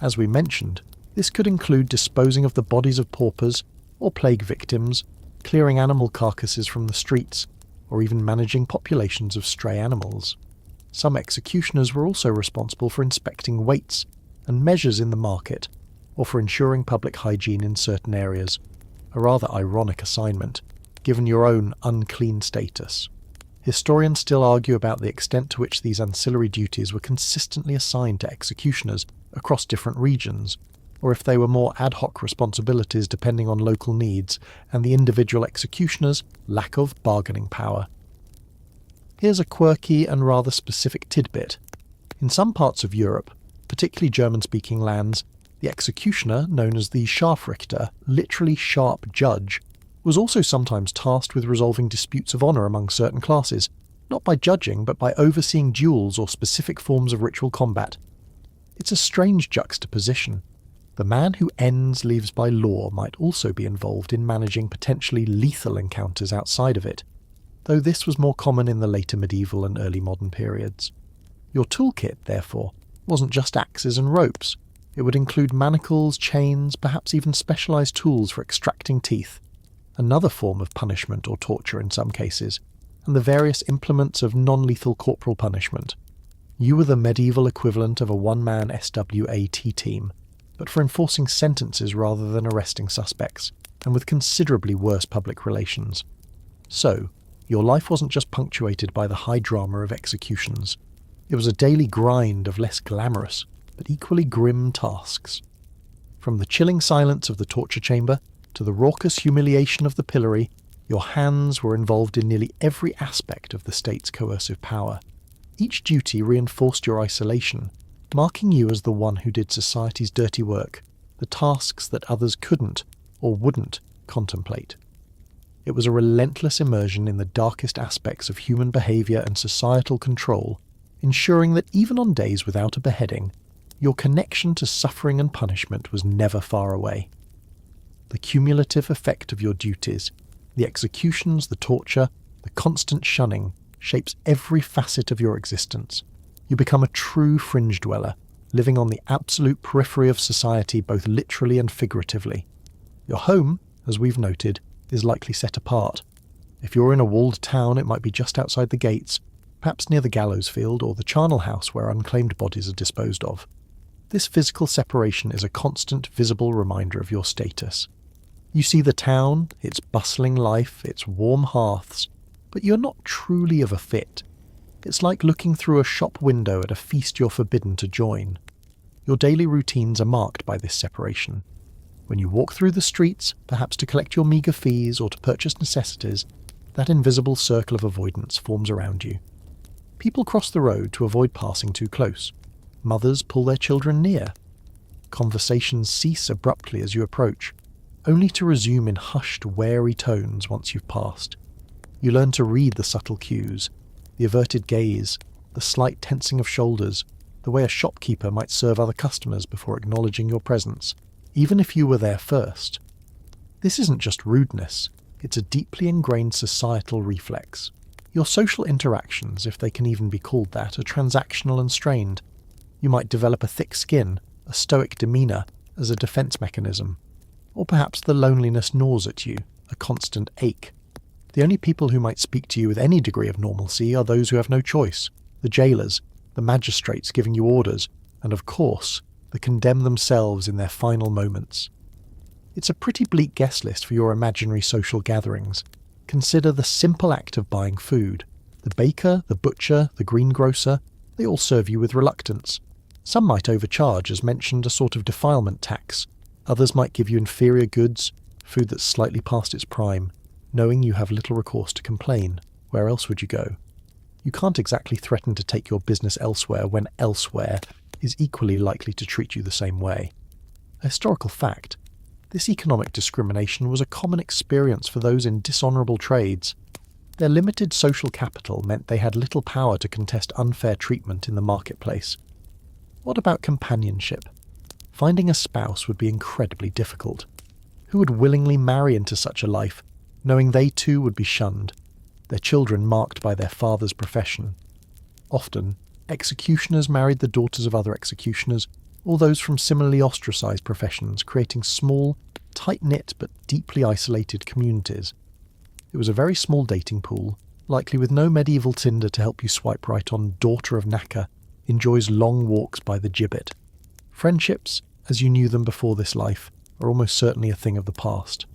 As we mentioned, this could include disposing of the bodies of paupers or plague victims, clearing animal carcasses from the streets, or even managing populations of stray animals. Some executioners were also responsible for inspecting weights and measures in the market, or for ensuring public hygiene in certain areas, a rather ironic assignment, given your own unclean status. Historians still argue about the extent to which these ancillary duties were consistently assigned to executioners across different regions, or if they were more ad hoc responsibilities depending on local needs and the individual executioner's lack of bargaining power. Here's a quirky and rather specific tidbit. In some parts of Europe, particularly German-speaking lands, the executioner, known as the Scharfrichter, literally sharp judge, was also sometimes tasked with resolving disputes of honour among certain classes, not by judging but by overseeing duels or specific forms of ritual combat. It's a strange juxtaposition. The man who ends leaves by law might also be involved in managing potentially lethal encounters outside of it, though this was more common in the later medieval and early modern periods. Your toolkit, therefore, wasn't just axes and ropes. It would include manacles, chains, perhaps even specialised tools for extracting teeth, another form of punishment or torture in some cases, and the various implements of non-lethal corporal punishment. You were the medieval equivalent of a one-man SWAT team, but for enforcing sentences rather than arresting suspects, and with considerably worse public relations. So, your life wasn't just punctuated by the high drama of executions. It was a daily grind of less glamorous, but equally grim tasks. From the chilling silence of the torture chamber to the raucous humiliation of the pillory, your hands were involved in nearly every aspect of the state's coercive power. Each duty reinforced your isolation, marking you as the one who did society's dirty work, the tasks that others couldn't or wouldn't contemplate. It was a relentless immersion in the darkest aspects of human behaviour and societal control, ensuring that even on days without a beheading, your connection to suffering and punishment was never far away. The cumulative effect of your duties, the executions, the torture, the constant shunning, shapes every facet of your existence. You become a true fringe dweller, living on the absolute periphery of society both literally and figuratively. Your home, as we've noted, is likely set apart. If you're in a walled town, it might be just outside the gates, perhaps near the gallows field or the charnel house where unclaimed bodies are disposed of. This physical separation is a constant, visible reminder of your status. You see the town, its bustling life, its warm hearths, but you're not truly of a fit. It's like looking through a shop window at a feast you're forbidden to join. Your daily routines are marked by this separation. When you walk through the streets, perhaps to collect your meagre fees or to purchase necessities, that invisible circle of avoidance forms around you. People cross the road to avoid passing too close. Mothers pull their children near. Conversations cease abruptly as you approach. only to resume in hushed, wary tones once you've passed. You learn to read the subtle cues, the averted gaze, the slight tensing of shoulders, the way a shopkeeper might serve other customers before acknowledging your presence, even if you were there first. This isn't just rudeness, it's a deeply ingrained societal reflex. Your social interactions, if they can even be called that, are transactional and strained. You might develop a thick skin, a stoic demeanour, as a defence mechanism. Or perhaps the loneliness gnaws at you, a constant ache. The only people who might speak to you with any degree of normalcy are those who have no choice, the jailers, the magistrates giving you orders, and of course, the condemned themselves in their final moments. It's a pretty bleak guest list for your imaginary social gatherings. Consider the simple act of buying food. The baker, the butcher, the greengrocer, they all serve you with reluctance. Some might overcharge, as mentioned, a sort of defilement tax. Others might give you inferior goods, food that's slightly past its prime, knowing you have little recourse to complain. Where else would you go? You can't exactly threaten to take your business elsewhere when elsewhere is equally likely to treat you the same way. A historical fact. This economic discrimination was a common experience for those in dishonourable trades. Their limited social capital meant they had little power to contest unfair treatment in the marketplace. What about companionship? Finding a spouse would be incredibly difficult. Who would willingly marry into such a life, knowing they too would be shunned, their children marked by their father's profession? Often, executioners married the daughters of other executioners, or those from similarly ostracised professions, creating small, tight-knit but deeply isolated communities. It was a very small dating pool, likely with no medieval Tinder to help you swipe right on daughter of Naka, enjoys long walks by the gibbet. Friendships, as you knew them before this life, are almost certainly a thing of the past.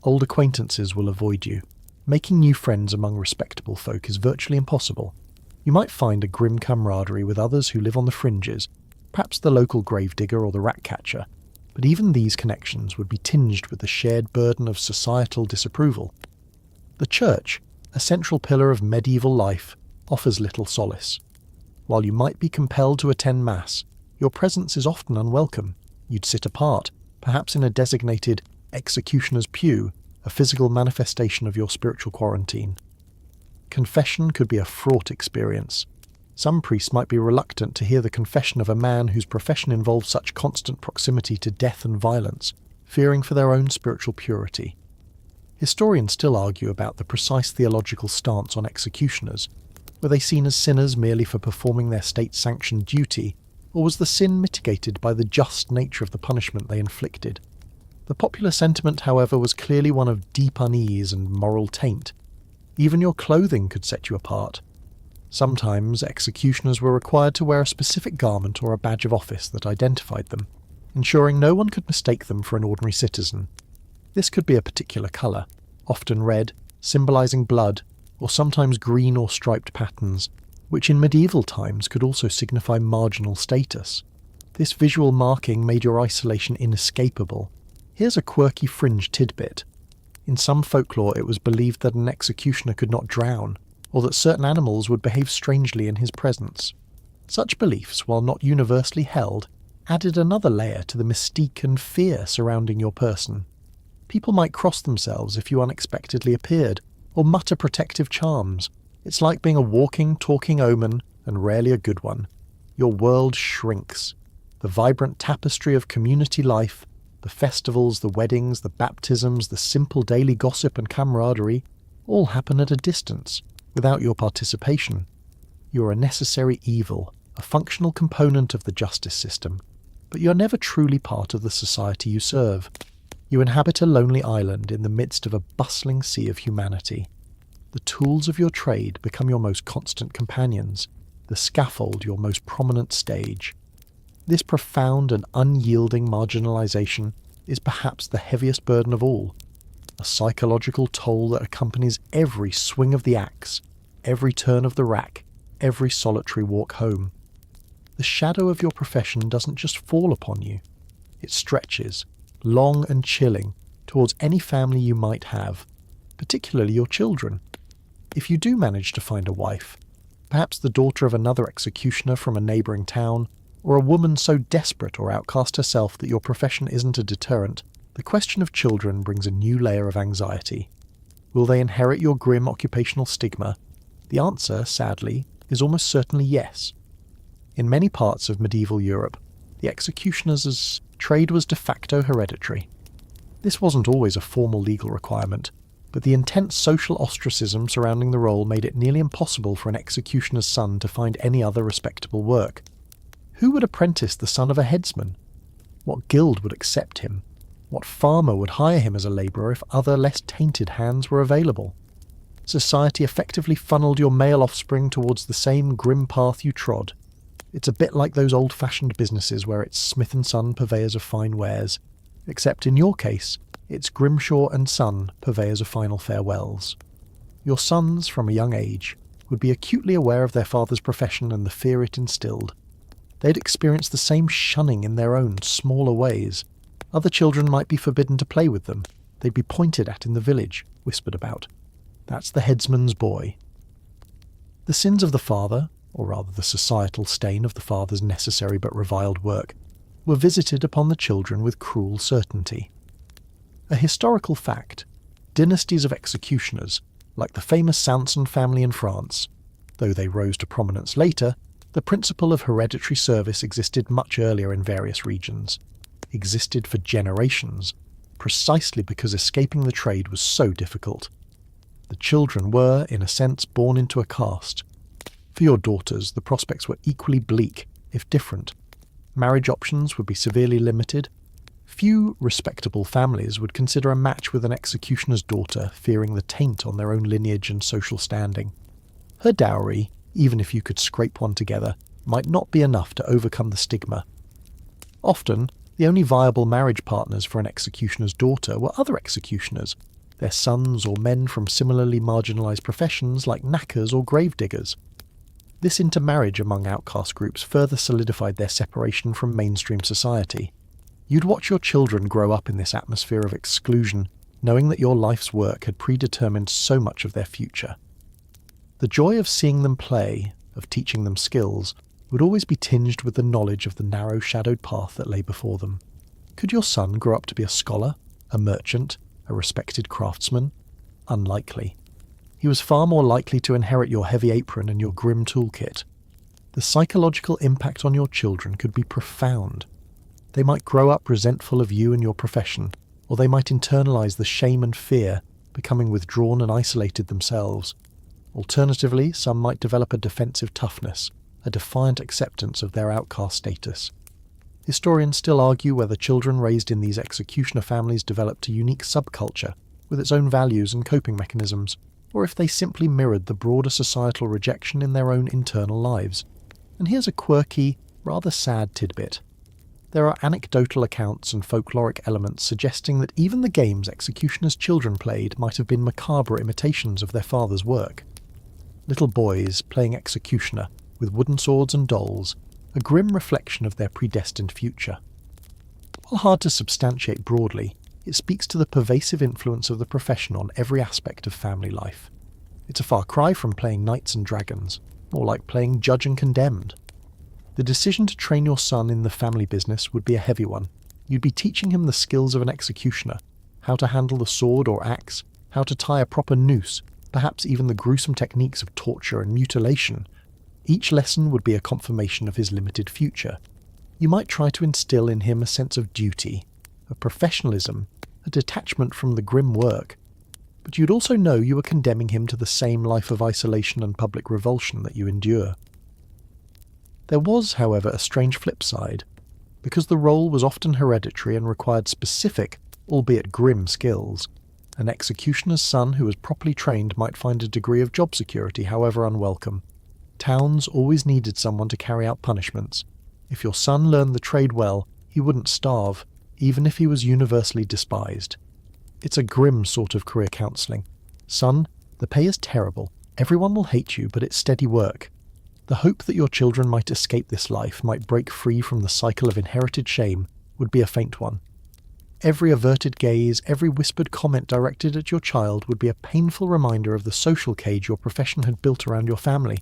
Old acquaintances will avoid you. Making new friends among respectable folk is virtually impossible. You might find a grim camaraderie with others who live on the fringes, perhaps the local gravedigger or the rat-catcher, but even these connections would be tinged with the shared burden of societal disapproval. The church, a central pillar of medieval life, offers little solace. While you might be compelled to attend Mass, your presence is often unwelcome. You'd sit apart, perhaps in a designated executioner's pew, a physical manifestation of your spiritual quarantine. Confession could be a fraught experience. Some priests might be reluctant to hear the confession of a man whose profession involves such constant proximity to death and violence, fearing for their own spiritual purity. Historians still argue about the precise theological stance on executioners. Were they seen as sinners merely for performing their state-sanctioned duty, or was the sin mitigated by the just nature of the punishment they inflicted? The popular sentiment, however, was clearly one of deep unease and moral taint. Even your clothing could set you apart. Sometimes executioners were required to wear a specific garment or a badge of office that identified them, ensuring no one could mistake them for an ordinary citizen. This could be a particular colour, often red, symbolising blood, or sometimes green or striped patterns, which in medieval times could also signify marginal status. This visual marking made your isolation inescapable. Here's a quirky fringe tidbit. In some folklore it was believed that an executioner could not drown, or that certain animals would behave strangely in his presence. Such beliefs, while not universally held, added another layer to the mystique and fear surrounding your person. People might cross themselves if you unexpectedly appeared, or mutter protective charms. It's like being a walking, talking omen, and rarely a good one. Your world shrinks. The vibrant tapestry of community life, the festivals, the weddings, the baptisms, the simple daily gossip and camaraderie, all happen at a distance, without your participation. You're a necessary evil, a functional component of the justice system, but you're never truly part of the society you serve. You inhabit a lonely island in the midst of a bustling sea of humanity. The tools of your trade become your most constant companions, the scaffold your most prominent stage. This profound and unyielding marginalisation is perhaps the heaviest burden of all, a psychological toll that accompanies every swing of the axe, every turn of the rack, every solitary walk home. The shadow of your profession doesn't just fall upon you, it stretches, long and chilling, towards any family you might have, particularly your children. If you do manage to find a wife, perhaps the daughter of another executioner from a neighbouring town, or a woman so desperate or outcast herself that your profession isn't a deterrent, the question of children brings a new layer of anxiety. Will they inherit your grim occupational stigma? The answer, sadly, is almost certainly yes. In many parts of medieval Europe, the executioner's trade was de facto hereditary. This wasn't always a formal legal requirement, but the intense social ostracism surrounding the role made it nearly impossible for an executioner's son to find any other respectable work. Who would apprentice the son of a headsman? What guild would accept him? What farmer would hire him as a labourer if other less tainted hands were available? Society effectively funneled your male offspring towards the same grim path you trod. It's a bit like those old-fashioned businesses where it's Smith & Son, purveyors of fine wares, except in your case, it's Grimshaw & Son, purveyors of final farewells. Your sons, from a young age, would be acutely aware of their father's profession and the fear it instilled. They'd experience the same shunning in their own, smaller ways. Other children might be forbidden to play with them. They'd be pointed at in the village, whispered about. That's the headsman's boy. The sins of the father, or rather the societal stain of the father's necessary but reviled work, were visited upon the children with cruel certainty. A historical fact, dynasties of executioners, like the famous Sanson family in France, though they rose to prominence later, the principle of hereditary service existed much earlier in various regions, existed for generations, precisely because escaping the trade was so difficult. The children were, in a sense, born into a caste. For your daughters, the prospects were equally bleak, if different. Marriage options would be severely limited. Few respectable families would consider a match with an executioner's daughter, fearing the taint on their own lineage and social standing. Her dowry, even if you could scrape one together, might not be enough to overcome the stigma. Often, the only viable marriage partners for an executioner's daughter were other executioners, their sons or men from similarly marginalised professions like knackers or gravediggers. This intermarriage among outcast groups further solidified their separation from mainstream society. You'd watch your children grow up in this atmosphere of exclusion, knowing that your life's work had predetermined so much of their future. The joy of seeing them play, of teaching them skills, would always be tinged with the knowledge of the narrow-shadowed path that lay before them. Could your son grow up to be a scholar, a merchant, a respected craftsman? Unlikely. He was far more likely to inherit your heavy apron and your grim toolkit. The psychological impact on your children could be profound. They might grow up resentful of you and your profession, or they might internalise the shame and fear, becoming withdrawn and isolated themselves. Alternatively, some might develop a defensive toughness, a defiant acceptance of their outcast status. Historians still argue whether children raised in these executioner families developed a unique subculture with its own values and coping mechanisms, or if they simply mirrored the broader societal rejection in their own internal lives. And here's a quirky, rather sad tidbit. There are anecdotal accounts and folkloric elements suggesting that even the games executioners' children played might have been macabre imitations of their father's work. Little boys playing executioner with wooden swords and dolls, a grim reflection of their predestined future. While hard to substantiate broadly, it speaks to the pervasive influence of the profession on every aspect of family life. It's a far cry from playing knights and dragons, more like playing judge and condemned. The decision to train your son in the family business would be a heavy one. You'd be teaching him the skills of an executioner, how to handle the sword or axe, how to tie a proper noose, perhaps even the gruesome techniques of torture and mutilation. Each lesson would be a confirmation of his limited future. You might try to instill in him a sense of duty, of professionalism, a detachment from the grim work, but you'd also know you were condemning him to the same life of isolation and public revulsion that you endure. There was, however, a strange flip side. Because the role was often hereditary and required specific, albeit grim, skills, an executioner's son who was properly trained might find a degree of job security, however unwelcome. Towns always needed someone to carry out punishments. If your son learned the trade well, he wouldn't starve, even if he was universally despised. It's a grim sort of career counselling. Son, the pay is terrible. Everyone will hate you, but it's steady work. The hope that your children might escape this life, might break free from the cycle of inherited shame, would be a faint one. Every averted gaze, every whispered comment directed at your child would be a painful reminder of the social cage your profession had built around your family.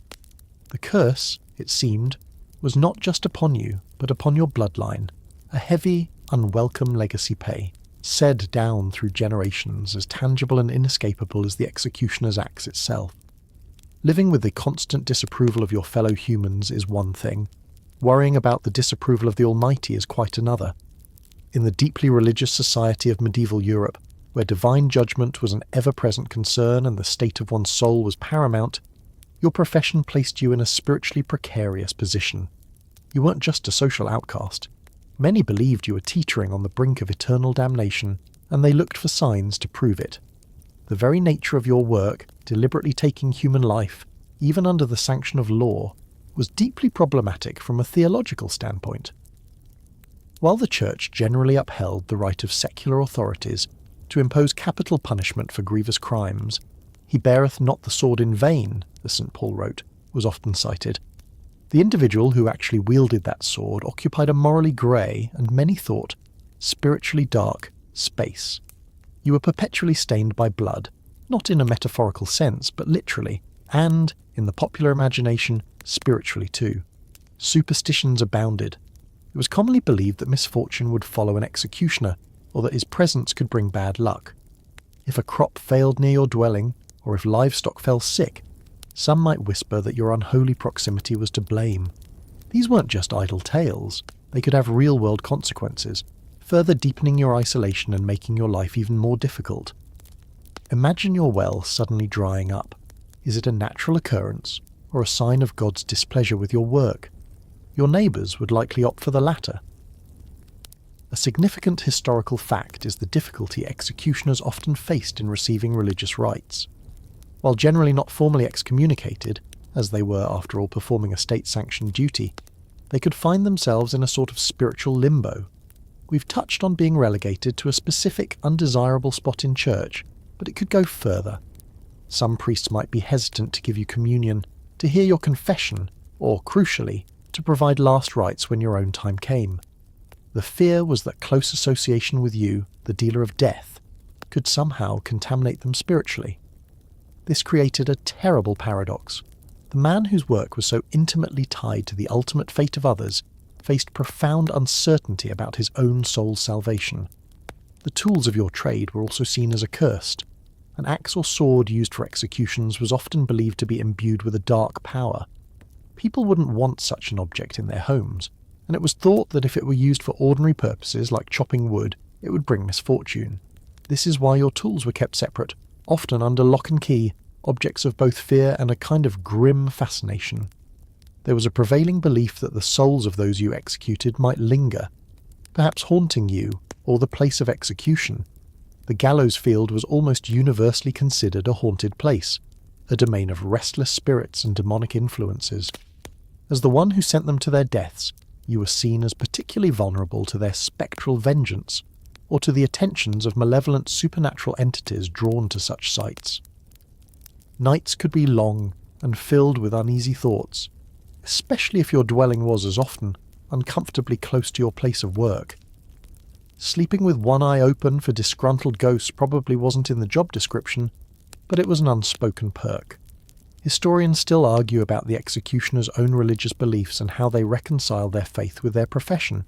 The curse, it seemed, was not just upon you, but upon your bloodline, a heavy, unwelcome legacy pay, said down through generations as tangible and inescapable as the executioner's axe itself. Living with the constant disapproval of your fellow humans is one thing. Worrying about the disapproval of the Almighty is quite another. In the deeply religious society of medieval Europe, where divine judgment was an ever-present concern and the state of one's soul was paramount, your profession placed you in a spiritually precarious position. You weren't just a social outcast. Many believed you were teetering on the brink of eternal damnation, and they looked for signs to prove it. The very nature of your work, deliberately taking human life, even under the sanction of law, was deeply problematic from a theological standpoint. While the Church generally upheld the right of secular authorities to impose capital punishment for grievous crimes, "He beareth not the sword in vain," as St. Paul wrote, was often cited. The individual who actually wielded that sword occupied a morally grey, and many thought, spiritually dark space. You were perpetually stained by blood, not in a metaphorical sense, but literally, and, in the popular imagination, spiritually too. Superstitions abounded. It was commonly believed that misfortune would follow an executioner, or that his presence could bring bad luck. If a crop failed near your dwelling, or if livestock fell sick, some might whisper that your unholy proximity was to blame. These weren't just idle tales. They could have real-world consequences, further deepening your isolation and making your life even more difficult. Imagine your well suddenly drying up. Is it a natural occurrence, or a sign of God's displeasure with your work? Your neighbours would likely opt for the latter. A significant historical fact is the difficulty executioners often faced in receiving religious rites. While generally not formally excommunicated, as they were after all performing a state-sanctioned duty, they could find themselves in a sort of spiritual limbo. We've touched on being relegated to a specific undesirable spot in church, but it could go further. Some priests might be hesitant to give you communion, to hear your confession, or, crucially, to provide last rites when your own time came. The fear was that close association with you, the dealer of death, could somehow contaminate them spiritually. This created a terrible paradox. The man whose work was so intimately tied to the ultimate fate of others faced profound uncertainty about his own soul's salvation. The tools of your trade were also seen as accursed. An axe or sword used for executions was often believed to be imbued with a dark power. People wouldn't want such an object in their homes, and it was thought that if it were used for ordinary purposes like chopping wood, it would bring misfortune. This is why your tools were kept separate, often under lock and key, objects of both fear and a kind of grim fascination. There was a prevailing belief that the souls of those you executed might linger, perhaps haunting you or the place of execution. The gallows field was almost universally considered a haunted place, a domain of restless spirits and demonic influences. As the one who sent them to their deaths, you were seen as particularly vulnerable to their spectral vengeance, or to the attentions of malevolent supernatural entities drawn to such sites. Nights could be long and filled with uneasy thoughts, especially if your dwelling was, as often, uncomfortably close to your place of work. Sleeping with one eye open for disgruntled ghosts probably wasn't in the job description, but it was an unspoken perk. Historians still argue about the executioner's own religious beliefs and how they reconcile their faith with their profession.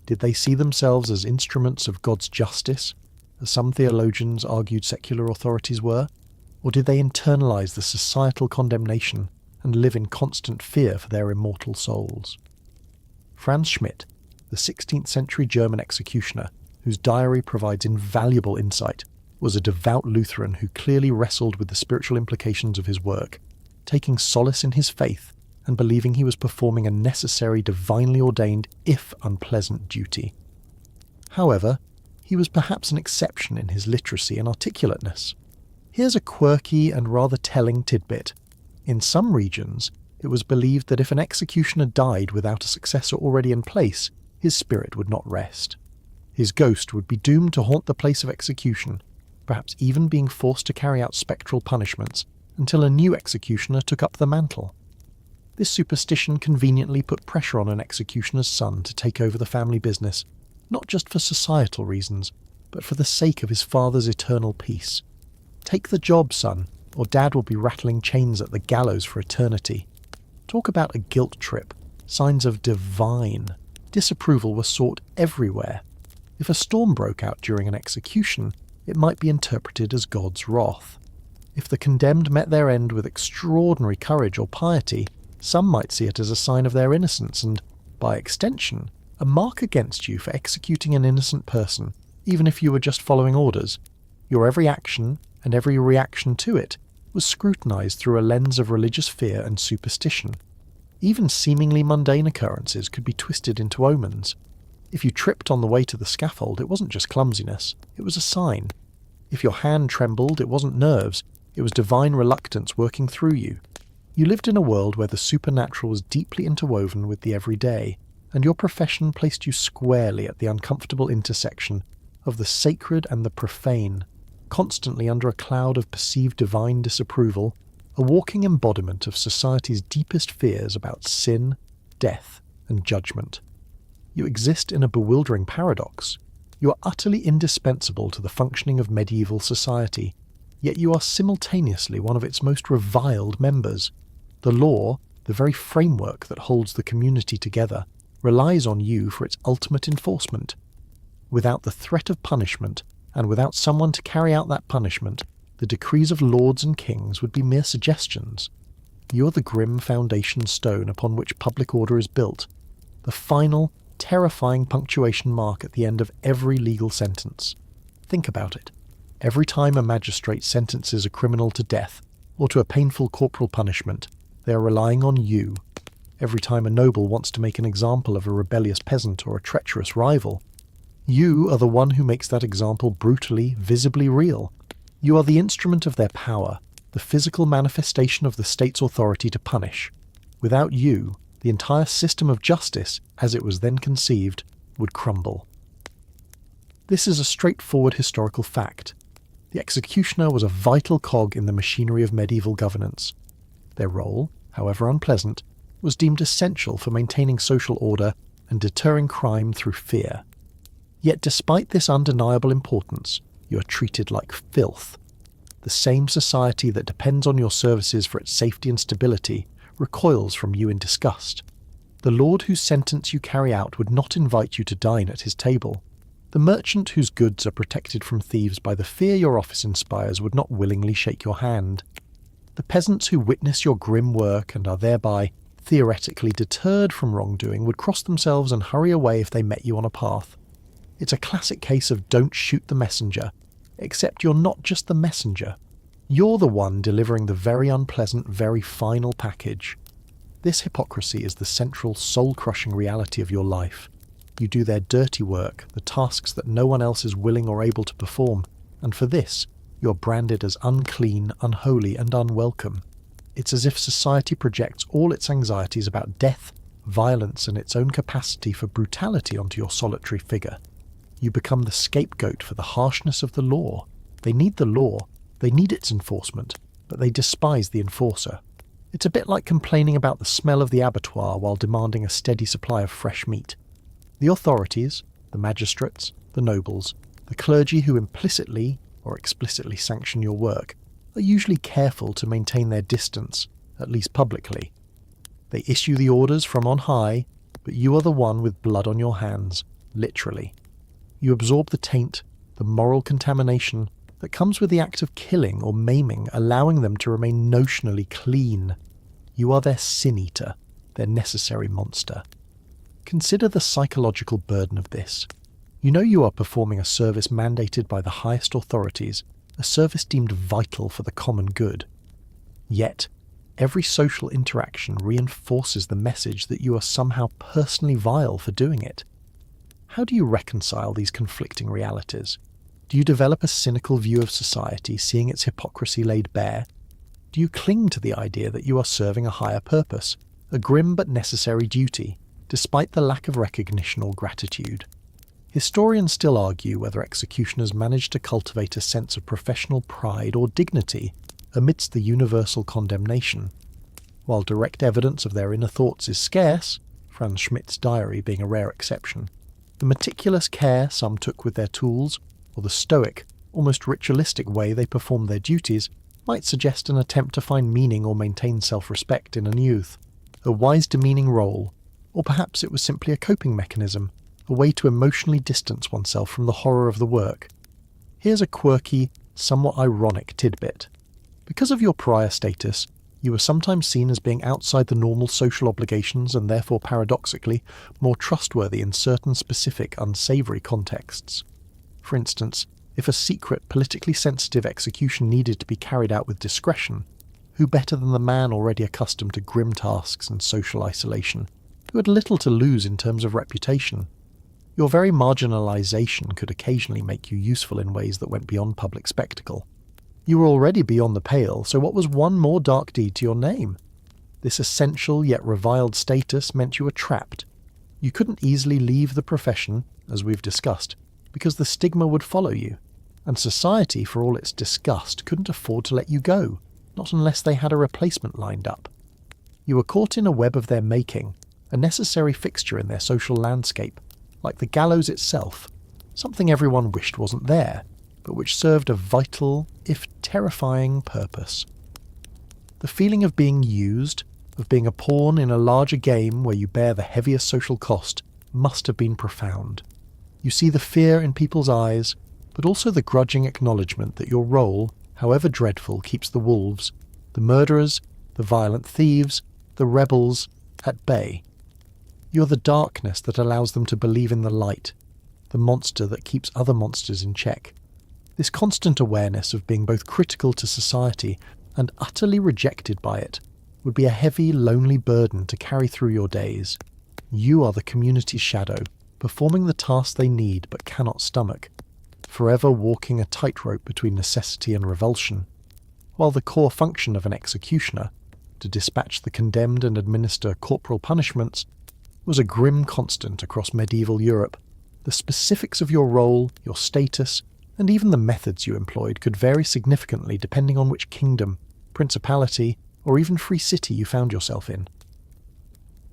Did they see themselves as instruments of God's justice, as some theologians argued secular authorities were? Or did they internalize the societal condemnation and live in constant fear for their immortal souls? Franz Schmidt, the 16th century German executioner, whose diary provides invaluable insight, was a devout Lutheran who clearly wrestled with the spiritual implications of his work, taking solace in his faith and believing he was performing a necessary, divinely ordained, if unpleasant, duty. However, he was perhaps an exception in his literacy and articulateness. Here's a quirky and rather telling tidbit. In some regions, it was believed that if an executioner died without a successor already in place, his spirit would not rest. His ghost would be doomed to haunt the place of execution, perhaps even being forced to carry out spectral punishments until a new executioner took up the mantle. This superstition conveniently put pressure on an executioner's son to take over the family business, not just for societal reasons, but for the sake of his father's eternal peace. Take the job, son, or Dad will be rattling chains at the gallows for eternity. Talk about a guilt trip. Signs of divine disapproval were sought everywhere. If a storm broke out during an execution, it might be interpreted as God's wrath. If the condemned met their end with extraordinary courage or piety, some might see it as a sign of their innocence and, by extension, a mark against you for executing an innocent person, even if you were just following orders. Your every action, and every reaction to it, was scrutinized through a lens of religious fear and superstition. Even seemingly mundane occurrences could be twisted into omens. If you tripped on the way to the scaffold, it wasn't just clumsiness, it was a sign. If your hand trembled, it wasn't nerves, it was divine reluctance working through you. You lived in a world where the supernatural was deeply interwoven with the everyday, and your profession placed you squarely at the uncomfortable intersection of the sacred and the profane, constantly under a cloud of perceived divine disapproval, a walking embodiment of society's deepest fears about sin, death, and judgment. You exist in a bewildering paradox. You are utterly indispensable to the functioning of medieval society, yet you are simultaneously one of its most reviled members. The law, the very framework that holds the community together, relies on you for its ultimate enforcement. Without the threat of punishment, and without someone to carry out that punishment, the decrees of lords and kings would be mere suggestions. You are the grim foundation stone upon which public order is built, the final, terrifying punctuation mark at the end of every legal sentence. Think about it. Every time a magistrate sentences a criminal to death, or to a painful corporal punishment, they are relying on you. Every time a noble wants to make an example of a rebellious peasant or a treacherous rival, you are the one who makes that example brutally, visibly real. You are the instrument of their power, the physical manifestation of the state's authority to punish. Without you, the entire system of justice, as it was then conceived, would crumble. This is a straightforward historical fact. The executioner was a vital cog in the machinery of medieval governance. Their role, however unpleasant, was deemed essential for maintaining social order and deterring crime through fear. Yet despite this undeniable importance, you are treated like filth. The same society that depends on your services for its safety and stability recoils from you in disgust. The lord whose sentence you carry out would not invite you to dine at his table. The merchant whose goods are protected from thieves by the fear your office inspires would not willingly shake your hand. The peasants who witness your grim work and are thereby theoretically deterred from wrongdoing would cross themselves and hurry away if they met you on a path. It's a classic case of don't shoot the messenger, except you're not just the messenger. You're the one delivering the very unpleasant, very final package. This hypocrisy is the central, soul-crushing reality of your life. You do their dirty work, the tasks that no one else is willing or able to perform, and for this, you're branded as unclean, unholy, and unwelcome. It's as if society projects all its anxieties about death, violence, and its own capacity for brutality onto your solitary figure. You become the scapegoat for the harshness of the law. They need the law, they need its enforcement, but they despise the enforcer. It's a bit like complaining about the smell of the abattoir while demanding a steady supply of fresh meat. The authorities, the magistrates, the nobles, the clergy who implicitly or explicitly sanction your work, are usually careful to maintain their distance, at least publicly. They issue the orders from on high, but you are the one with blood on your hands, literally. You absorb the taint, the moral contamination that comes with the act of killing or maiming, allowing them to remain notionally clean. You are their sin-eater, their necessary monster. Consider the psychological burden of this. You know you are performing a service mandated by the highest authorities, a service deemed vital for the common good. Yet, every social interaction reinforces the message that you are somehow personally vile for doing it. How do you reconcile these conflicting realities? Do you develop a cynical view of society, seeing its hypocrisy laid bare? Do you cling to the idea that you are serving a higher purpose, a grim but necessary duty, despite the lack of recognition or gratitude? Historians still argue whether executioners managed to cultivate a sense of professional pride or dignity amidst the universal condemnation. While direct evidence of their inner thoughts is scarce, Franz Schmidt's diary being a rare exception, the meticulous care some took with their tools, or the stoic, almost ritualistic way they performed their duties, might suggest an attempt to find meaning or maintain self-respect in an youth, a wise demeaning role, or perhaps it was simply a coping mechanism, a way to emotionally distance oneself from the horror of the work. Here's a quirky, somewhat ironic tidbit. Because of your pariah status, you were sometimes seen as being outside the normal social obligations and therefore paradoxically more trustworthy in certain specific unsavoury contexts. For instance, if a secret, politically sensitive execution needed to be carried out with discretion, who better than the man already accustomed to grim tasks and social isolation, who had little to lose in terms of reputation? Your very marginalisation could occasionally make you useful in ways that went beyond public spectacle. You were already beyond the pale, so what was one more dark deed to your name? This essential yet reviled status meant you were trapped. You couldn't easily leave the profession, as we've discussed, because the stigma would follow you, and society, for all its disgust, couldn't afford to let you go, not unless they had a replacement lined up. You were caught in a web of their making, a necessary fixture in their social landscape, like the gallows itself, something everyone wished wasn't there, but which served a vital, if terrifying, purpose. The feeling of being used, of being a pawn in a larger game where you bear the heaviest social cost, must have been profound. You see the fear in people's eyes, but also the grudging acknowledgement that your role, however dreadful, keeps the wolves, the murderers, the violent thieves, the rebels, at bay. You're the darkness that allows them to believe in the light, the monster that keeps other monsters in check. This constant awareness of being both critical to society and utterly rejected by it would be a heavy, lonely burden to carry through your days. You are the community's shadow, performing the tasks they need but cannot stomach, forever walking a tightrope between necessity and revulsion, while the core function of an executioner, to dispatch the condemned and administer corporal punishments, was a grim constant across medieval Europe. The specifics of your role, your status, and even the methods you employed could vary significantly depending on which kingdom, principality, or even free city you found yourself in.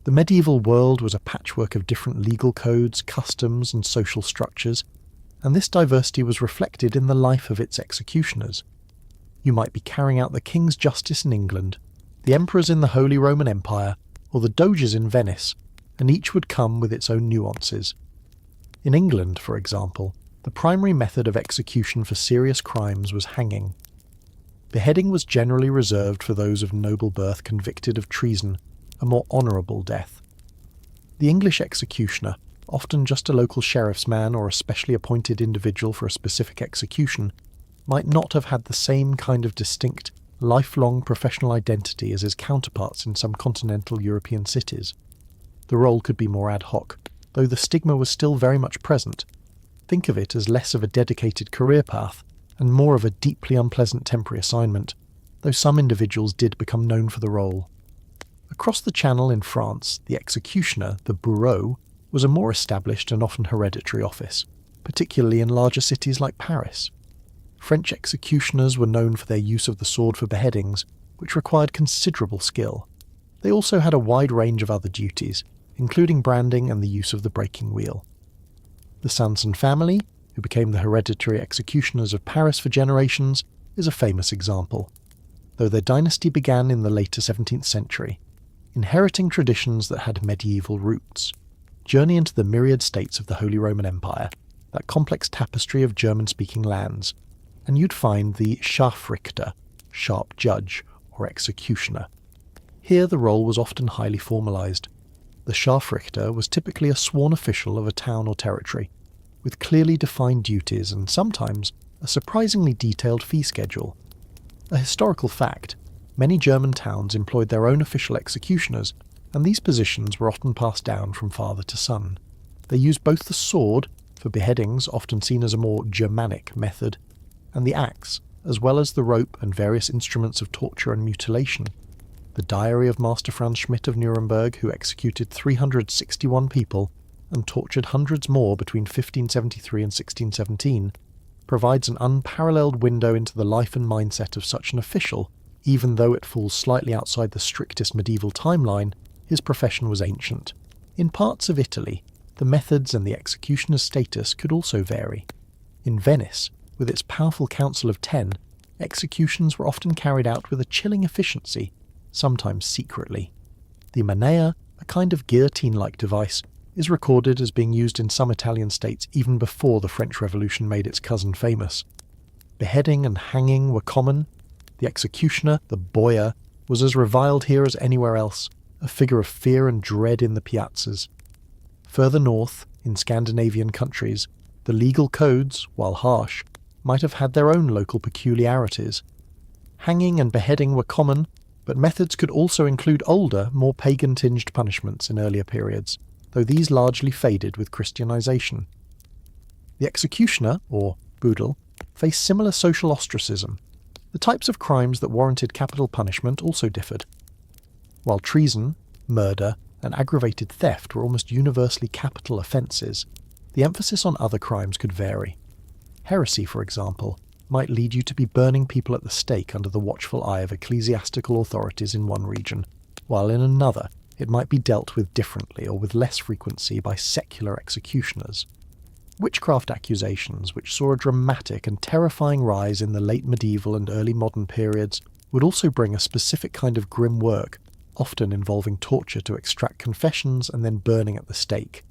The medieval world was a patchwork of different legal codes, customs, and social structures, and this diversity was reflected in the life of its executioners. You might be carrying out the king's justice in England, the emperors in the Holy Roman Empire, or the doges in Venice, and each would come with its own nuances. In England, for example, the primary method of execution for serious crimes was hanging. Beheading was generally reserved for those of noble birth convicted of treason, a more honourable death. The English executioner, often just a local sheriff's man or a specially appointed individual for a specific execution, might not have had the same kind of distinct, lifelong professional identity as his counterparts in some continental European cities. The role could be more ad hoc, though the stigma was still very much present. Think of it as less of a dedicated career path and more of a deeply unpleasant temporary assignment, though some individuals did become known for the role. Across the Channel in France, the executioner, the bourreau, was a more established and often hereditary office, particularly in larger cities like Paris. French executioners were known for their use of the sword for beheadings, which required considerable skill. They also had a wide range of other duties, including branding and the use of the breaking wheel. The Sanson family, who became the hereditary executioners of Paris for generations, is a famous example, though their dynasty began in the later 17th century. Inheriting traditions that had medieval roots. Journey into the myriad states of the Holy Roman Empire, that complex tapestry of German-speaking lands, and you'd find the Scharfrichter, sharp judge, or executioner. Here the role was often highly formalised. The Scharfrichter was typically a sworn official of a town or territory, with clearly defined duties and sometimes a surprisingly detailed fee schedule. A historical fact, many German towns employed their own official executioners, and these positions were often passed down from father to son. They used both the sword, for beheadings often seen as a more Germanic method, and the axe, as well as the rope and various instruments of torture and mutilation. The diary of Master Franz Schmidt of Nuremberg, who executed 361 people and tortured hundreds more between 1573 and 1617, provides an unparalleled window into the life and mindset of such an official. Even though it falls slightly outside the strictest medieval timeline, his profession was ancient. In parts of Italy, the methods and the executioner's status could also vary. In Venice, with its powerful council of 10, executions were often carried out with a chilling efficiency, sometimes secretly. The manea, a kind of guillotine-like device, is recorded as being used in some Italian states even before the French Revolution made its cousin famous. Beheading and hanging were common. The executioner, the boia, was as reviled here as anywhere else, a figure of fear and dread in the piazzas. Further north, in Scandinavian countries, the legal codes, while harsh, might have had their own local peculiarities. Hanging and beheading were common, but methods could also include older, more pagan-tinged punishments in earlier periods, though these largely faded with Christianization. The executioner, or boedel, faced similar social ostracism. The types of crimes that warranted capital punishment also differed. While treason, murder, and aggravated theft were almost universally capital offences, the emphasis on other crimes could vary. Heresy, for example, might lead you to be burning people at the stake under the watchful eye of ecclesiastical authorities in one region, while in another it might be dealt with differently or with less frequency by secular executioners. Witchcraft accusations, which saw a dramatic and terrifying rise in the late medieval and early modern periods, would also bring a specific kind of grim work, often involving torture to extract confessions and then burning at the stake.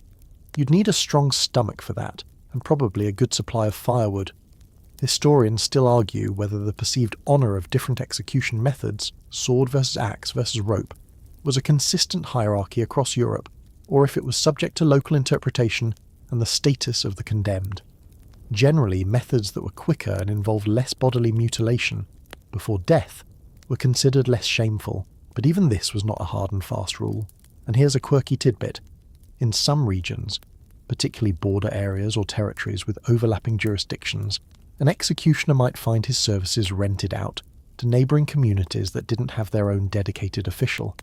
You'd need a strong stomach for that, and probably a good supply of firewood. Historians still argue whether the perceived honour of different execution methods, sword versus axe versus rope, was a consistent hierarchy across Europe, or if it was subject to local interpretation and the status of the condemned. Generally, methods that were quicker and involved less bodily mutilation, before death, were considered less shameful, but even this was not a hard and fast rule. And here's a quirky tidbit. In some regions, particularly border areas or territories with overlapping jurisdictions, an executioner might find his services rented out to neighbouring communities that didn't have their own dedicated official.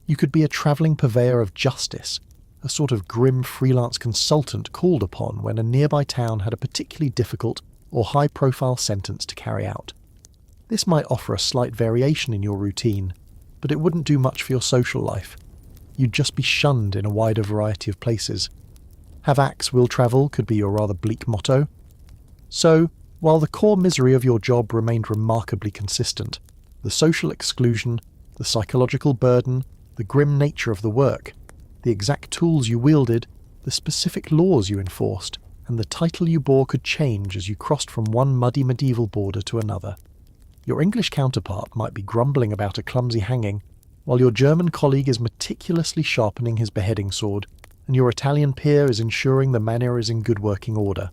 You could be a travelling purveyor of justice, a sort of grim freelance consultant called upon when a nearby town had a particularly difficult or high-profile sentence to carry out. This might offer a slight variation in your routine, but it wouldn't do much for your social life. You'd just be shunned in a wider variety of places. Have axe will travel could be your rather bleak motto. So, while the core misery of your job remained remarkably consistent, the social exclusion, the psychological burden, the grim nature of the work, the exact tools you wielded, the specific laws you enforced, and the title you bore could change as you crossed from one muddy medieval border to another. Your English counterpart might be grumbling about a clumsy hanging, while your German colleague is meticulously sharpening his beheading sword, and your Italian peer is ensuring the manor is in good working order.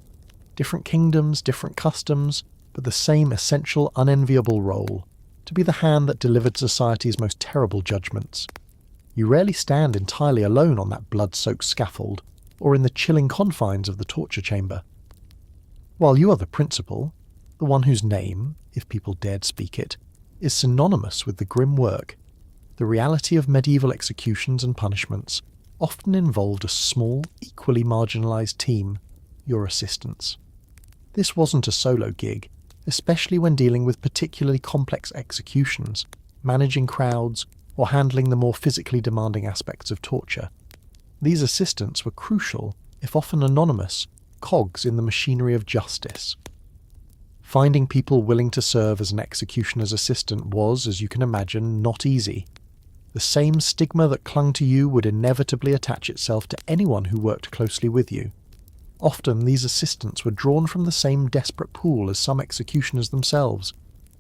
Different kingdoms, different customs, but the same essential, unenviable role, to be the hand that delivered society's most terrible judgments. You rarely stand entirely alone on that blood-soaked scaffold, or in the chilling confines of the torture chamber. While you are the principal, the one whose name, if people dared speak it, is synonymous with the grim work, the reality of medieval executions and punishments often involved a small, equally marginalised team, your assistants. This wasn't a solo gig, especially when dealing with particularly complex executions, managing crowds, or handling the more physically demanding aspects of torture. These assistants were crucial, if often anonymous, cogs in the machinery of justice. Finding people willing to serve as an executioner's assistant was, as you can imagine, not easy. The same stigma that clung to you would inevitably attach itself to anyone who worked closely with you. Often these assistants were drawn from the same desperate pool as some executioners themselves.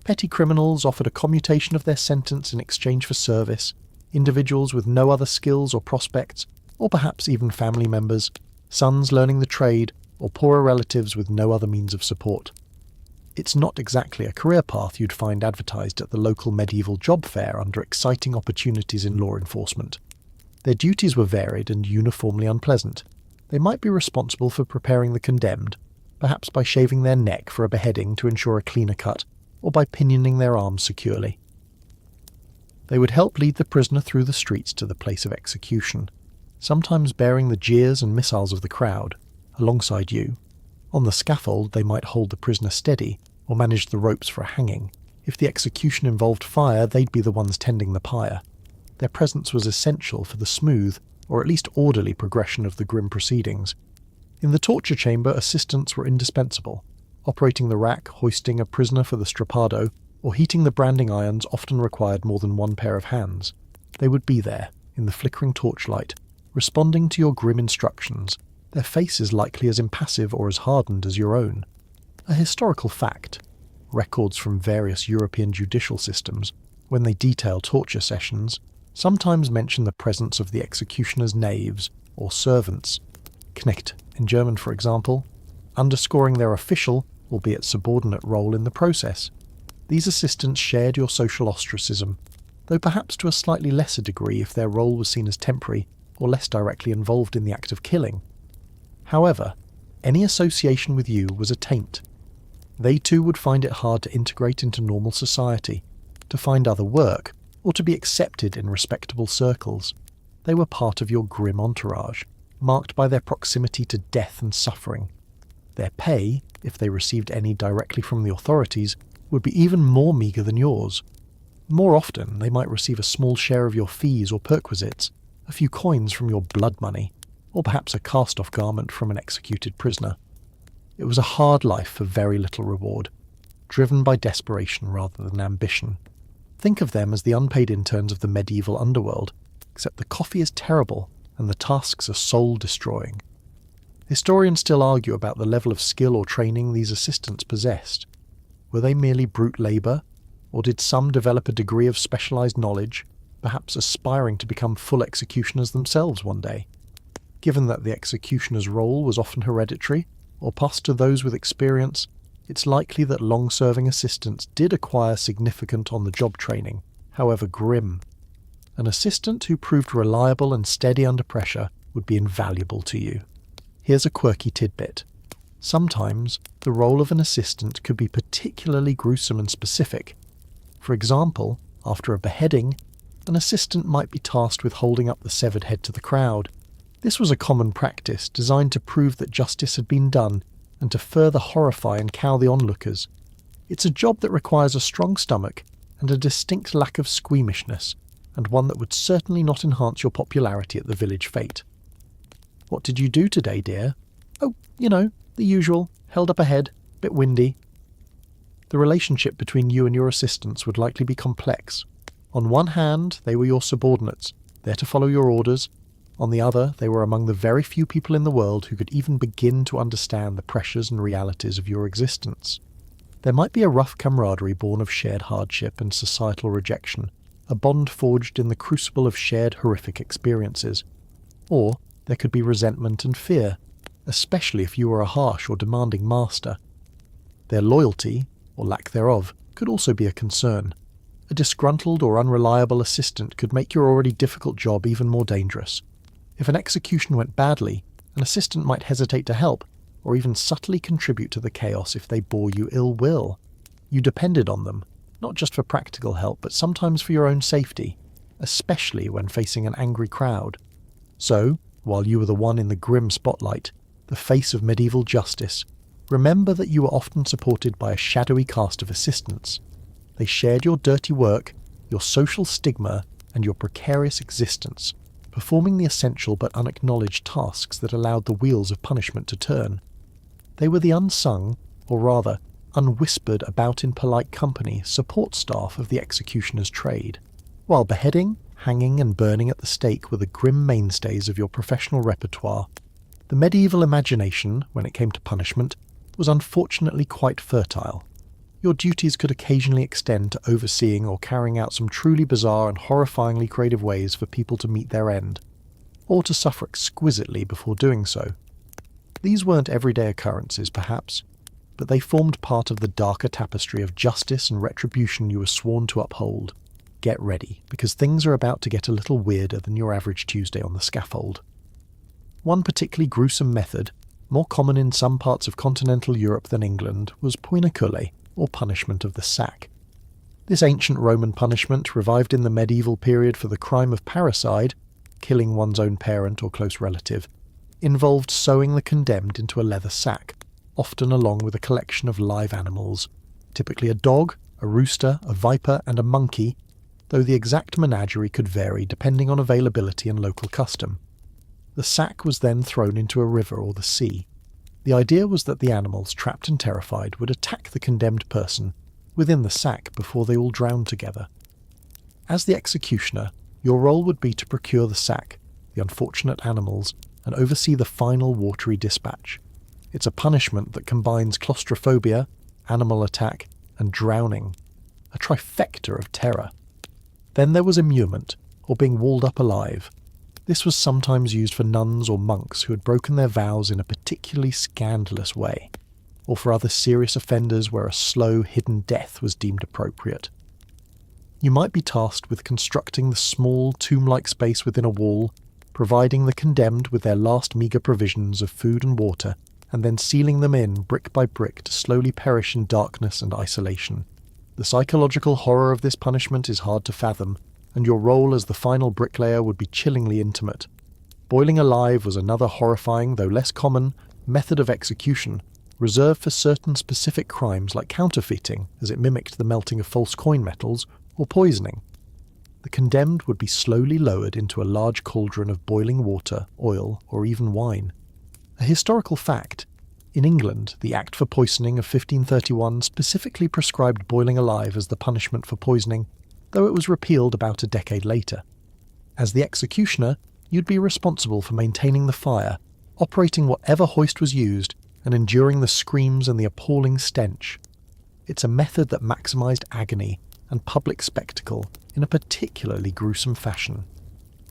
Petty criminals offered a commutation of their sentence in exchange for service, individuals with no other skills or prospects, or perhaps even family members, sons learning the trade, or poorer relatives with no other means of support. It's not exactly a career path you'd find advertised at the local medieval job fair under exciting opportunities in law enforcement. Their duties were varied and uniformly unpleasant. They might be responsible for preparing the condemned, perhaps by shaving their neck for a beheading to ensure a cleaner cut, or by pinioning their arms securely. They would help lead the prisoner through the streets to the place of execution, sometimes bearing the jeers and missiles of the crowd, alongside you. On the scaffold they might hold the prisoner steady, or manage the ropes for a hanging. If the execution involved fire, they'd be the ones tending the pyre. Their presence was essential for the smooth, or at least orderly progression of the grim proceedings. In the torture chamber, assistants were indispensable. Operating the rack, hoisting a prisoner for the strappado, or heating the branding irons often required more than one pair of hands. They would be there, in the flickering torchlight, responding to your grim instructions, their face is likely as impassive or as hardened as your own. A historical fact. Records from various European judicial systems, when they detail torture sessions, sometimes mention the presence of the executioner's knaves, or servants, Knecht in German for example, underscoring their official, albeit subordinate role in the process. These assistants shared your social ostracism, though perhaps to a slightly lesser degree if their role was seen as temporary or less directly involved in the act of killing. However, any association with you was a taint. They too would find it hard to integrate into normal society, to find other work, or to be accepted in respectable circles. They were part of your grim entourage, marked by their proximity to death and suffering. Their pay, if they received any directly from the authorities, would be even more meagre than yours. More often, they might receive a small share of your fees or perquisites, a few coins from your blood money, or perhaps a cast-off garment from an executed prisoner. It was a hard life for very little reward, driven by desperation rather than ambition. Think of them as the unpaid interns of the medieval underworld, except the coffee is terrible and the tasks are soul-destroying. Historians still argue about the level of skill or training these assistants possessed. Were they merely brute labour, or did some develop a degree of specialised knowledge, perhaps aspiring to become full executioners themselves one day? Given that the executioner's role was often hereditary, or passed to those with experience, it's likely that long-serving assistants did acquire significant on-the-job training, however grim. An assistant who proved reliable and steady under pressure would be invaluable to you. Here's a quirky tidbit. Sometimes, the role of an assistant could be particularly gruesome and specific. For example, after a beheading, an assistant might be tasked with holding up the severed head to the crowd. This was a common practice designed to prove that justice had been done and to further horrify and cow the onlookers. It's a job that requires a strong stomach and a distinct lack of squeamishness, and one that would certainly not enhance your popularity at the village fete. What did you do today, dear? Oh, the usual, held up a head, bit windy. The relationship between you and your assistants would likely be complex. On one hand, they were your subordinates, there to follow your orders. On the other, they were among the very few people in the world who could even begin to understand the pressures and realities of your existence. There might be a rough camaraderie born of shared hardship and societal rejection, a bond forged in the crucible of shared horrific experiences. Or there could be resentment and fear, especially if you were a harsh or demanding master. Their loyalty, or lack thereof, could also be a concern. A disgruntled or unreliable assistant could make your already difficult job even more dangerous. If an execution went badly, an assistant might hesitate to help, or even subtly contribute to the chaos if they bore you ill will. You depended on them, not just for practical help, but sometimes for your own safety, especially when facing an angry crowd. So, while you were the one in the grim spotlight, the face of medieval justice, remember that you were often supported by a shadowy cast of assistants. They shared your dirty work, your social stigma, and your precarious existence, performing the essential but unacknowledged tasks that allowed the wheels of punishment to turn. They were the unsung, or rather, unwhispered about in polite company support staff of the executioner's trade. While beheading, hanging and burning at the stake were the grim mainstays of your professional repertoire, the medieval imagination, when it came to punishment, was unfortunately quite fertile. Your duties could occasionally extend to overseeing or carrying out some truly bizarre and horrifyingly creative ways for people to meet their end, or to suffer exquisitely before doing so. These weren't everyday occurrences, perhaps, but they formed part of the darker tapestry of justice and retribution you were sworn to uphold. Get ready, because things are about to get a little weirder than your average Tuesday on the scaffold. One particularly gruesome method, more common in some parts of continental Europe than England, was poenicule, or punishment of the sack. This ancient Roman punishment, revived in the medieval period for the crime of parricide, killing one's own parent or close relative, involved sewing the condemned into a leather sack, often along with a collection of live animals, typically a dog, a rooster, a viper, and a monkey, though the exact menagerie could vary depending on availability and local custom. The sack was then thrown into a river or the sea. The idea was that the animals, trapped and terrified, would attack the condemned person within the sack before they all drowned together. As the executioner, your role would be to procure the sack, the unfortunate animals, and oversee the final watery dispatch. It's a punishment that combines claustrophobia, animal attack, and drowning, a trifecta of terror. Then there was immurement, or being walled up alive. This was sometimes used for nuns or monks who had broken their vows in a particularly scandalous way, or for other serious offenders where a slow, hidden death was deemed appropriate. You might be tasked with constructing the small, tomb-like space within a wall, providing the condemned with their last meagre provisions of food and water, and then sealing them in brick by brick to slowly perish in darkness and isolation. The psychological horror of this punishment is hard to fathom, and your role as the final bricklayer would be chillingly intimate. Boiling alive was another horrifying, though less common, method of execution, reserved for certain specific crimes like counterfeiting, as it mimicked the melting of false coin metals, or poisoning. The condemned would be slowly lowered into a large cauldron of boiling water, oil, or even wine. A historical fact: in England, the Act for Poisoning of 1531 specifically prescribed boiling alive as the punishment for poisoning, though it was repealed about a decade later. As the executioner, you'd be responsible for maintaining the fire, operating whatever hoist was used, and enduring the screams and the appalling stench. It's a method that maximised agony and public spectacle in a particularly gruesome fashion.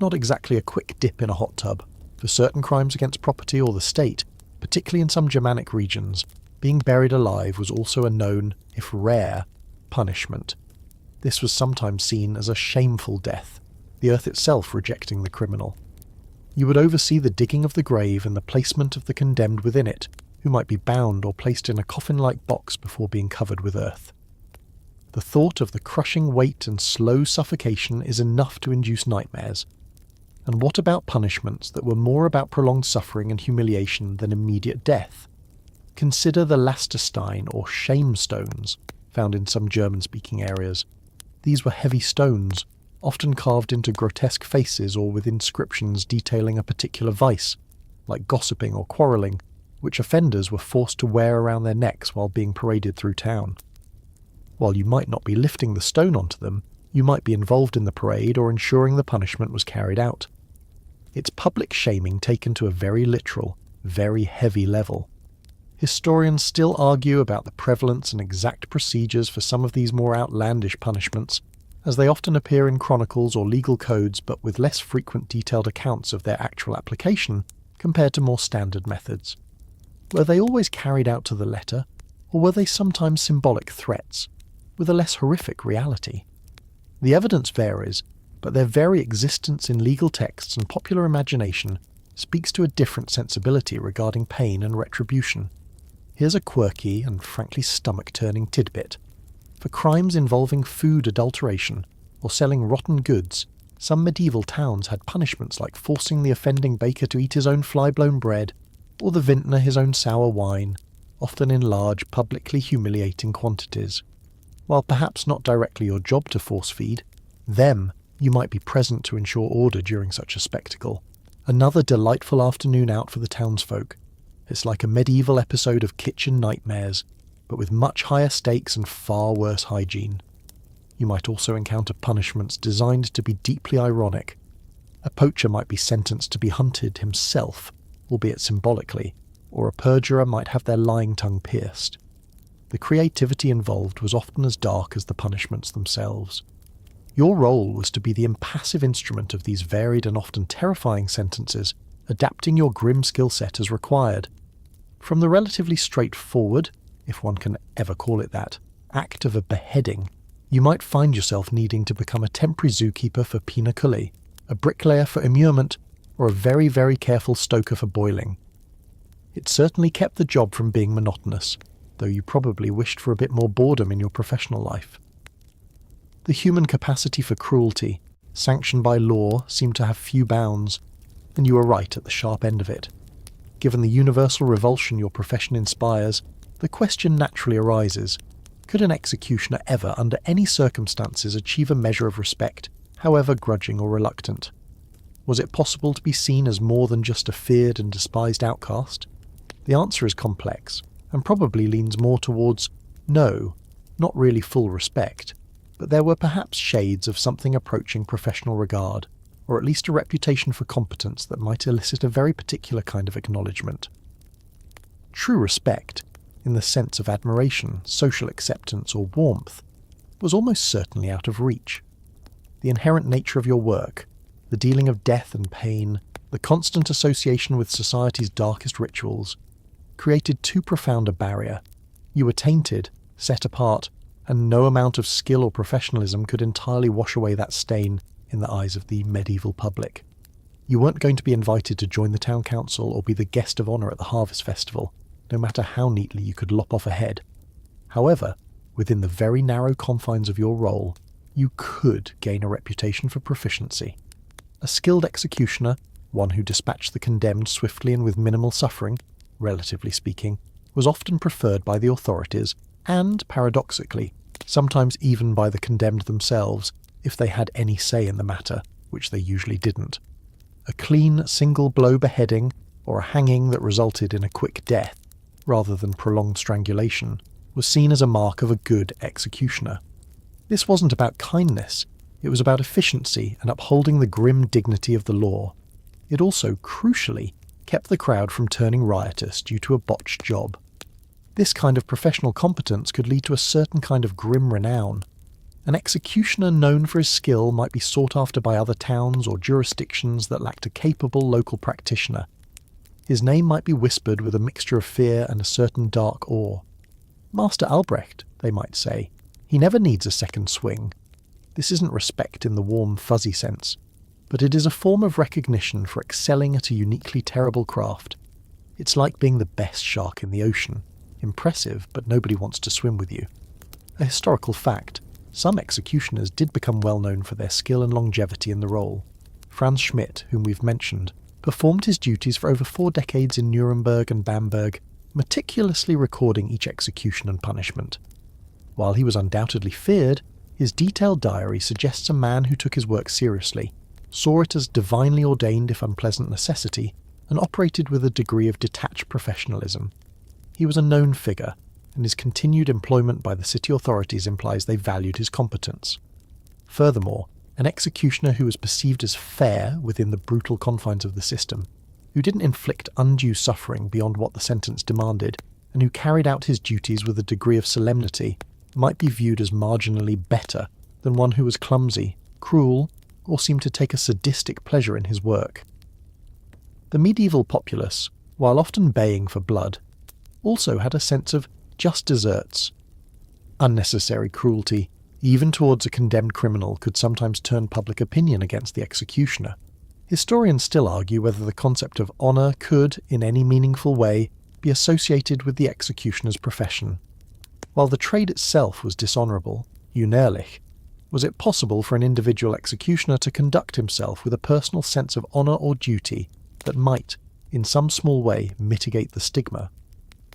Not exactly a quick dip in a hot tub. For certain crimes against property or the state, particularly in some Germanic regions, being buried alive was also a known, if rare, punishment. This was sometimes seen as a shameful death, the earth itself rejecting the criminal. You would oversee the digging of the grave and the placement of the condemned within it, who might be bound or placed in a coffin-like box before being covered with earth. The thought of the crushing weight and slow suffocation is enough to induce nightmares. And what about punishments that were more about prolonged suffering and humiliation than immediate death? Consider the Lasterstein or shame stones, found in some German-speaking areas. These were heavy stones, often carved into grotesque faces or with inscriptions detailing a particular vice, like gossiping or quarrelling, which offenders were forced to wear around their necks while being paraded through town. While you might not be lifting the stone onto them, you might be involved in the parade or ensuring the punishment was carried out. It's public shaming taken to a very literal, very heavy level. Historians still argue about the prevalence and exact procedures for some of these more outlandish punishments, as they often appear in chronicles or legal codes but with less frequent detailed accounts of their actual application compared to more standard methods. Were they always carried out to the letter, or were they sometimes symbolic threats, with a less horrific reality? The evidence varies, but their very existence in legal texts and popular imagination speaks to a different sensibility regarding pain and retribution. Here's a quirky and frankly stomach-turning tidbit. For crimes involving food adulteration or selling rotten goods, some medieval towns had punishments like forcing the offending baker to eat his own fly-blown bread, or the vintner his own sour wine, often in large, publicly humiliating quantities. While perhaps not directly your job to force-feed, you might be present to ensure order during such a spectacle. Another delightful afternoon out for the townsfolk. It's like a medieval episode of Kitchen Nightmares, but with much higher stakes and far worse hygiene. You might also encounter punishments designed to be deeply ironic. A poacher might be sentenced to be hunted himself, albeit symbolically, or a perjurer might have their lying tongue pierced. The creativity involved was often as dark as the punishments themselves. Your role was to be the impassive instrument of these varied and often terrifying sentences, adapting your grim skill set as required. From the relatively straightforward, if one can ever call it that, act of a beheading, you might find yourself needing to become a temporary zookeeper for pinoculi, a bricklayer for immurement, or a very, very careful stoker for boiling. It certainly kept the job from being monotonous, though you probably wished for a bit more boredom in your professional life. The human capacity for cruelty, sanctioned by law, seemed to have few bounds, and you were right at the sharp end of it. Given the universal revulsion your profession inspires, the question naturally arises, could an executioner ever, under any circumstances, achieve a measure of respect, however grudging or reluctant? Was it possible to be seen as more than just a feared and despised outcast? The answer is complex, and probably leans more towards no, not really full respect, but there were perhaps shades of something approaching professional regard. or at least a reputation for competence that might elicit a very particular kind of acknowledgement. True respect, in the sense of admiration, social acceptance, or warmth, was almost certainly out of reach. The inherent nature of your work, the dealing of death and pain, the constant association with society's darkest rituals, created too profound a barrier. You were tainted, set apart, and no amount of skill or professionalism could entirely wash away that stain in the eyes of the medieval public. You weren't going to be invited to join the town council or be the guest of honour at the harvest festival, no matter how neatly you could lop off a head. However, within the very narrow confines of your role, you could gain a reputation for proficiency. A skilled executioner, one who dispatched the condemned swiftly and with minimal suffering, relatively speaking, was often preferred by the authorities and, paradoxically, sometimes even by the condemned themselves if they had any say in the matter, which they usually didn't. A clean single-blow beheading or a hanging that resulted in a quick death, rather than prolonged strangulation, was seen as a mark of a good executioner. This wasn't about kindness, it was about efficiency and upholding the grim dignity of the law. It also, crucially, kept the crowd from turning riotous due to a botched job. This kind of professional competence could lead to a certain kind of grim renown. An executioner known for his skill might be sought after by other towns or jurisdictions that lacked a capable local practitioner. His name might be whispered with a mixture of fear and a certain dark awe. Master Albrecht, they might say. He never needs a second swing. This isn't respect in the warm, fuzzy sense, but it is a form of recognition for excelling at a uniquely terrible craft. It's like being the best shark in the ocean. Impressive, but nobody wants to swim with you. A historical fact, some executioners did become well known for their skill and longevity in the role. Franz Schmidt, whom we've mentioned, performed his duties for over 4 decades in Nuremberg and Bamberg, meticulously recording each execution and punishment. While he was undoubtedly feared, his detailed diary suggests a man who took his work seriously, saw it as divinely ordained if unpleasant necessity, and operated with a degree of detached professionalism. He was a known figure, and his continued employment by the city authorities implies they valued his competence. Furthermore, an executioner who was perceived as fair within the brutal confines of the system, who didn't inflict undue suffering beyond what the sentence demanded, and who carried out his duties with a degree of solemnity, might be viewed as marginally better than one who was clumsy, cruel, or seemed to take a sadistic pleasure in his work. The medieval populace, while often baying for blood, also had a sense of just deserts. Unnecessary cruelty, even towards a condemned criminal, could sometimes turn public opinion against the executioner. Historians still argue whether the concept of honour could, in any meaningful way, be associated with the executioner's profession. While the trade itself was dishonourable, unehrlich, was it possible for an individual executioner to conduct himself with a personal sense of honour or duty that might, in some small way, mitigate the stigma?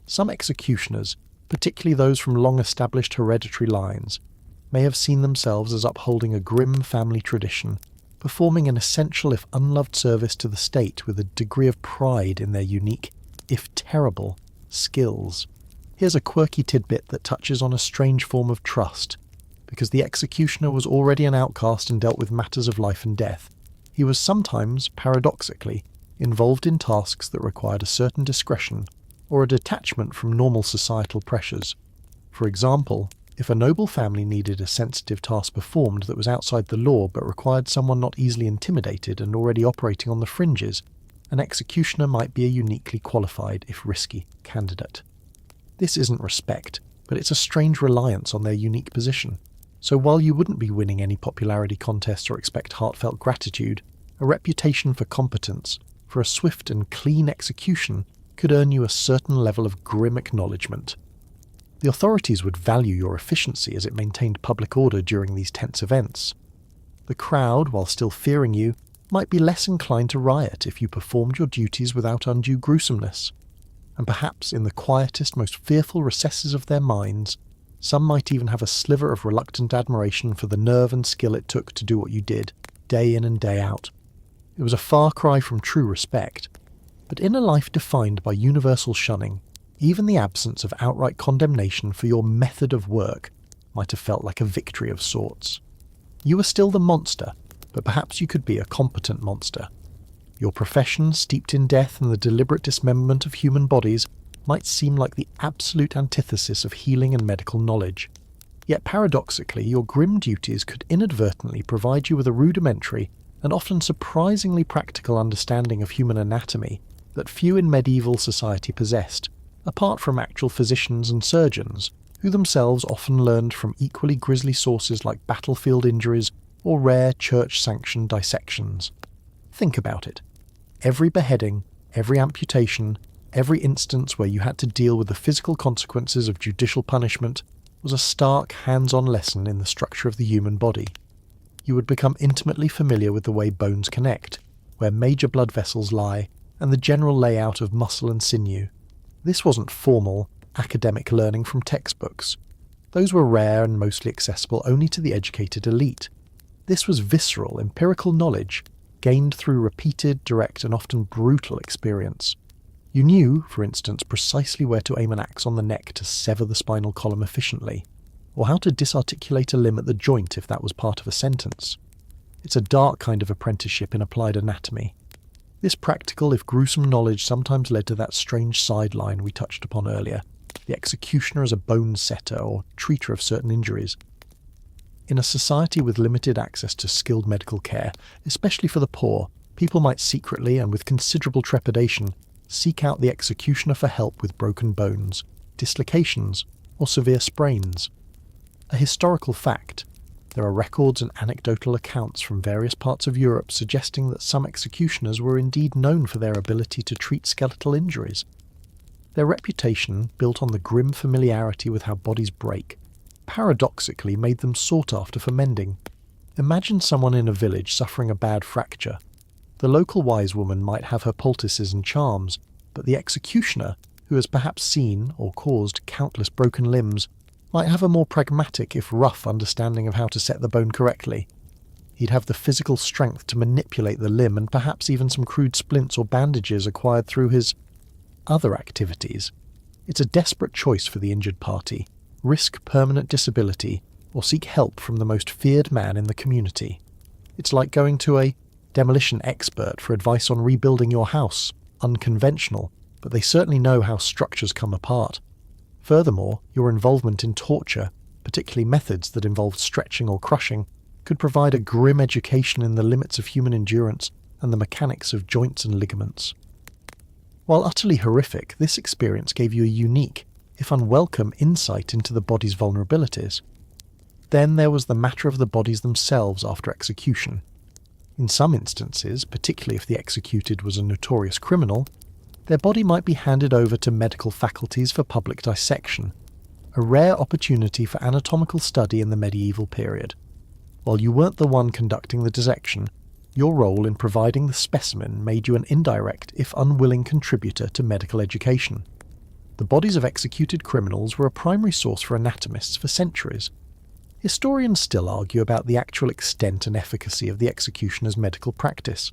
Some executioners, particularly those from long-established hereditary lines, may have seen themselves as upholding a grim family tradition, performing an essential if unloved service to the state with a degree of pride in their unique, if terrible, skills. Here's a quirky tidbit that touches on a strange form of trust. Because the executioner was already an outcast and dealt with matters of life and death, he was sometimes, paradoxically, involved in tasks that required a certain discretion or a detachment from normal societal pressures. For example, if a noble family needed a sensitive task performed that was outside the law but required someone not easily intimidated and already operating on the fringes, an executioner might be a uniquely qualified, if risky, candidate. This isn't respect, but it's a strange reliance on their unique position. So while you wouldn't be winning any popularity contests or expect heartfelt gratitude, a reputation for competence, for a swift and clean execution, could earn you a certain level of grim acknowledgement. The authorities would value your efficiency as it maintained public order during these tense events. The crowd, while still fearing you, might be less inclined to riot if you performed your duties without undue gruesomeness. And perhaps in the quietest, most fearful recesses of their minds, some might even have a sliver of reluctant admiration for the nerve and skill it took to do what you did, day in and day out. It was a far cry from true respect, but in a life defined by universal shunning, even the absence of outright condemnation for your method of work might have felt like a victory of sorts. You were still the monster, but perhaps you could be a competent monster. Your profession, steeped in death and the deliberate dismemberment of human bodies, might seem like the absolute antithesis of healing and medical knowledge. Yet paradoxically, your grim duties could inadvertently provide you with a rudimentary and often surprisingly practical understanding of human anatomy that few in medieval society possessed, apart from actual physicians and surgeons, who themselves often learned from equally grisly sources like battlefield injuries or rare church-sanctioned dissections. Think about it. Every beheading, every amputation, every instance where you had to deal with the physical consequences of judicial punishment was a stark, hands-on lesson in the structure of the human body. You would become intimately familiar with the way bones connect, where major blood vessels lie, and the general layout of muscle and sinew. This wasn't formal, academic learning from textbooks. Those were rare and mostly accessible only to the educated elite. This was visceral, empirical knowledge, gained through repeated, direct, and often brutal experience. You knew, for instance, precisely where to aim an axe on the neck to sever the spinal column efficiently, or how to disarticulate a limb at the joint if that was part of a sentence. It's a dark kind of apprenticeship in applied anatomy. This practical, if gruesome knowledge sometimes led to that strange sideline we touched upon earlier, the executioner as a bone setter or treater of certain injuries. In a society with limited access to skilled medical care, especially for the poor, people might secretly and with considerable trepidation seek out the executioner for help with broken bones, dislocations, or severe sprains. A historical fact, there are records and anecdotal accounts from various parts of Europe suggesting that some executioners were indeed known for their ability to treat skeletal injuries. Their reputation, built on the grim familiarity with how bodies break, paradoxically made them sought after for mending. Imagine someone in a village suffering a bad fracture. The local wise woman might have her poultices and charms, but the executioner, who has perhaps seen or caused countless broken limbs, might have a more pragmatic if rough understanding of how to set the bone correctly. He'd have the physical strength to manipulate the limb and perhaps even some crude splints or bandages acquired through his other activities. It's a desperate choice for the injured party: risk permanent disability or seek help from the most feared man in the community. It's like going to a demolition expert for advice on rebuilding your house. Unconventional, but they certainly know how structures come apart. Furthermore, your involvement in torture, particularly methods that involve stretching or crushing, could provide a grim education in the limits of human endurance and the mechanics of joints and ligaments. While utterly horrific, this experience gave you a unique, if unwelcome, insight into the body's vulnerabilities. Then there was the matter of the bodies themselves after execution. In some instances, particularly if the executed was a notorious criminal, their body might be handed over to medical faculties for public dissection, a rare opportunity for anatomical study in the medieval period. While you weren't the one conducting the dissection, your role in providing the specimen made you an indirect, if unwilling, contributor to medical education. The bodies of executed criminals were a primary source for anatomists for centuries. Historians still argue about the actual extent and efficacy of the executioner's medical practice.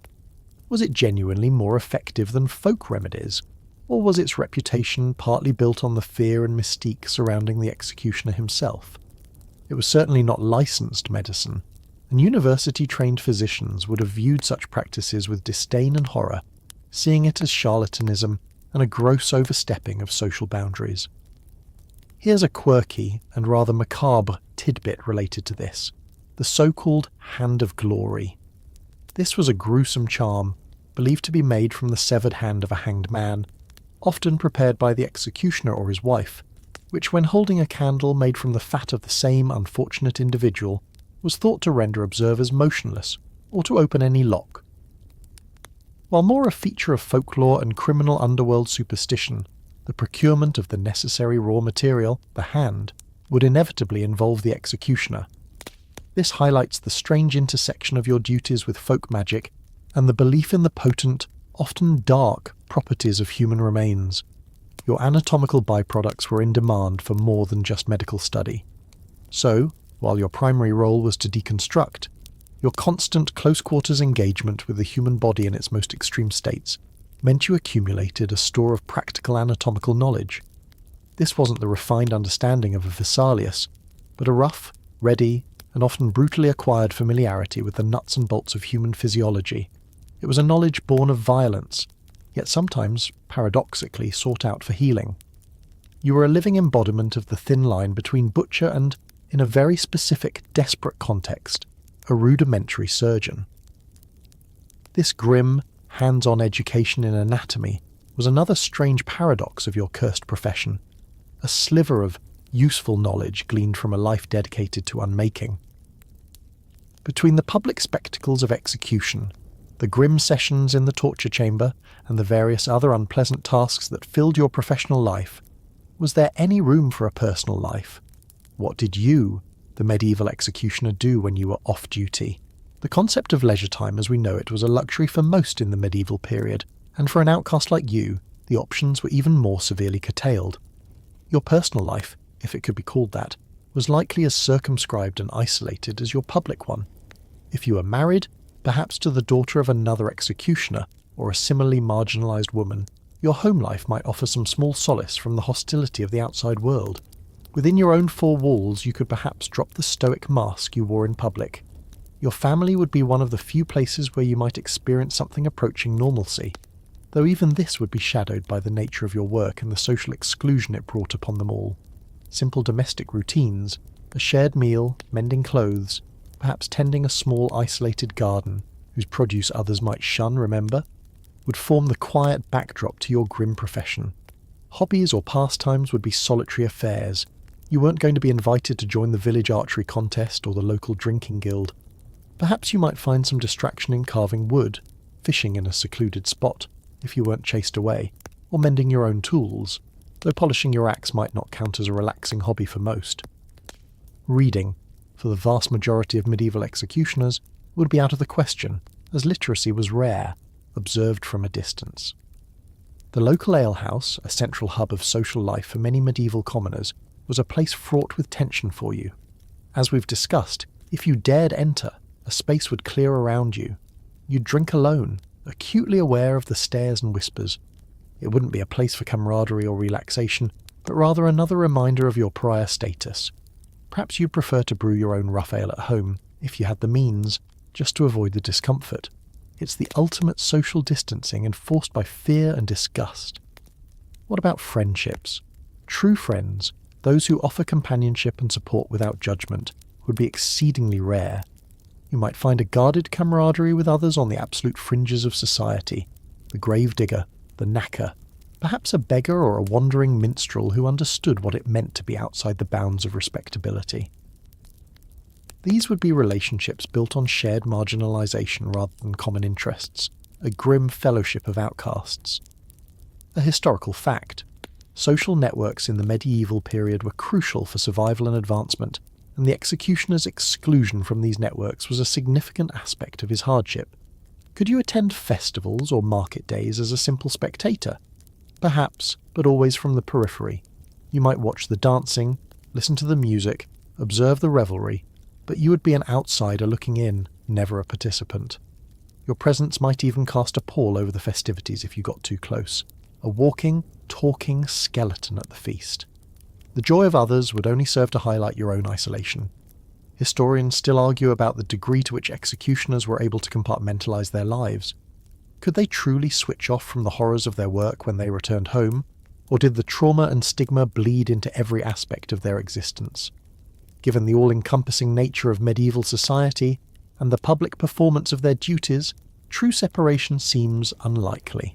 Was it genuinely more effective than folk remedies, or was its reputation partly built on the fear and mystique surrounding the executioner himself? It was certainly not licensed medicine, and university-trained physicians would have viewed such practices with disdain and horror, seeing it as charlatanism and a gross overstepping of social boundaries. Here's a quirky and rather macabre tidbit related to this: the so-called Hand of Glory. This was a gruesome charm, believed to be made from the severed hand of a hanged man, often prepared by the executioner or his wife, which, when holding a candle made from the fat of the same unfortunate individual, was thought to render observers motionless, or to open any lock. While more a feature of folklore and criminal underworld superstition, the procurement of the necessary raw material, the hand, would inevitably involve the executioner. This highlights the strange intersection of your duties with folk magic and the belief in the potent, often dark, properties of human remains. Your anatomical byproducts were in demand for more than just medical study. So, while your primary role was to deconstruct, your constant close-quarters engagement with the human body in its most extreme states meant you accumulated a store of practical anatomical knowledge. This wasn't the refined understanding of a Vesalius, but a rough, ready, an often brutally acquired familiarity with the nuts and bolts of human physiology. It was a knowledge born of violence, yet sometimes, paradoxically, sought out for healing. You were a living embodiment of the thin line between butcher and, in a very specific, desperate context, a rudimentary surgeon. This grim, hands-on education in anatomy was another strange paradox of your cursed profession, a sliver of useful knowledge gleaned from a life dedicated to unmaking. Between the public spectacles of execution, the grim sessions in the torture chamber, and the various other unpleasant tasks that filled your professional life, was there any room for a personal life? What did you, the medieval executioner, do when you were off duty? The concept of leisure time as we know it was a luxury for most in the medieval period, and for an outcast like you, the options were even more severely curtailed. Your personal life, if it could be called that, was likely as circumscribed and isolated as your public one. If you were married, perhaps to the daughter of another executioner or a similarly marginalised woman, your home life might offer some small solace from the hostility of the outside world. Within your own four walls you could perhaps drop the stoic mask you wore in public. Your family would be one of the few places where you might experience something approaching normalcy, though even this would be shadowed by the nature of your work and the social exclusion it brought upon them all. Simple domestic routines, a shared meal, mending clothes, perhaps tending a small isolated garden, whose produce others might shun, remember, would form the quiet backdrop to your grim profession. Hobbies or pastimes would be solitary affairs. You weren't going to be invited to join the village archery contest or the local drinking guild. Perhaps you might find some distraction in carving wood, fishing in a secluded spot, if you weren't chased away, or mending your own tools, though polishing your axe might not count as a relaxing hobby for most. Reading, for the vast majority of medieval executioners, would be out of the question, as literacy was rare, observed from a distance. The local alehouse, a central hub of social life for many medieval commoners, was a place fraught with tension for you. As we've discussed, if you dared enter, a space would clear around you. You'd drink alone, acutely aware of the stares and whispers. It wouldn't be a place for camaraderie or relaxation, but rather another reminder of your prior status. Perhaps you'd prefer to brew your own rough ale at home, if you had the means, just to avoid the discomfort. It's the ultimate social distancing enforced by fear and disgust. What about friendships? True friends, those who offer companionship and support without judgment, would be exceedingly rare. You might find a guarded camaraderie with others on the absolute fringes of society, the grave digger, the knacker, perhaps a beggar or a wandering minstrel who understood what it meant to be outside the bounds of respectability. These would be relationships built on shared marginalisation rather than common interests, a grim fellowship of outcasts. A historical fact. Social networks in the medieval period were crucial for survival and advancement, and the executioner's exclusion from these networks was a significant aspect of his hardship. Could you attend festivals or market days as a simple spectator? Perhaps, but always from the periphery. You might watch the dancing, listen to the music, observe the revelry, but you would be an outsider looking in, never a participant. Your presence might even cast a pall over the festivities if you got too close. A walking, talking skeleton at the feast. The joy of others would only serve to highlight your own isolation. Historians still argue about the degree to which executioners were able to compartmentalise their lives. Could they truly switch off from the horrors of their work when they returned home, or did the trauma and stigma bleed into every aspect of their existence? Given the all-encompassing nature of medieval society and the public performance of their duties, true separation seems unlikely.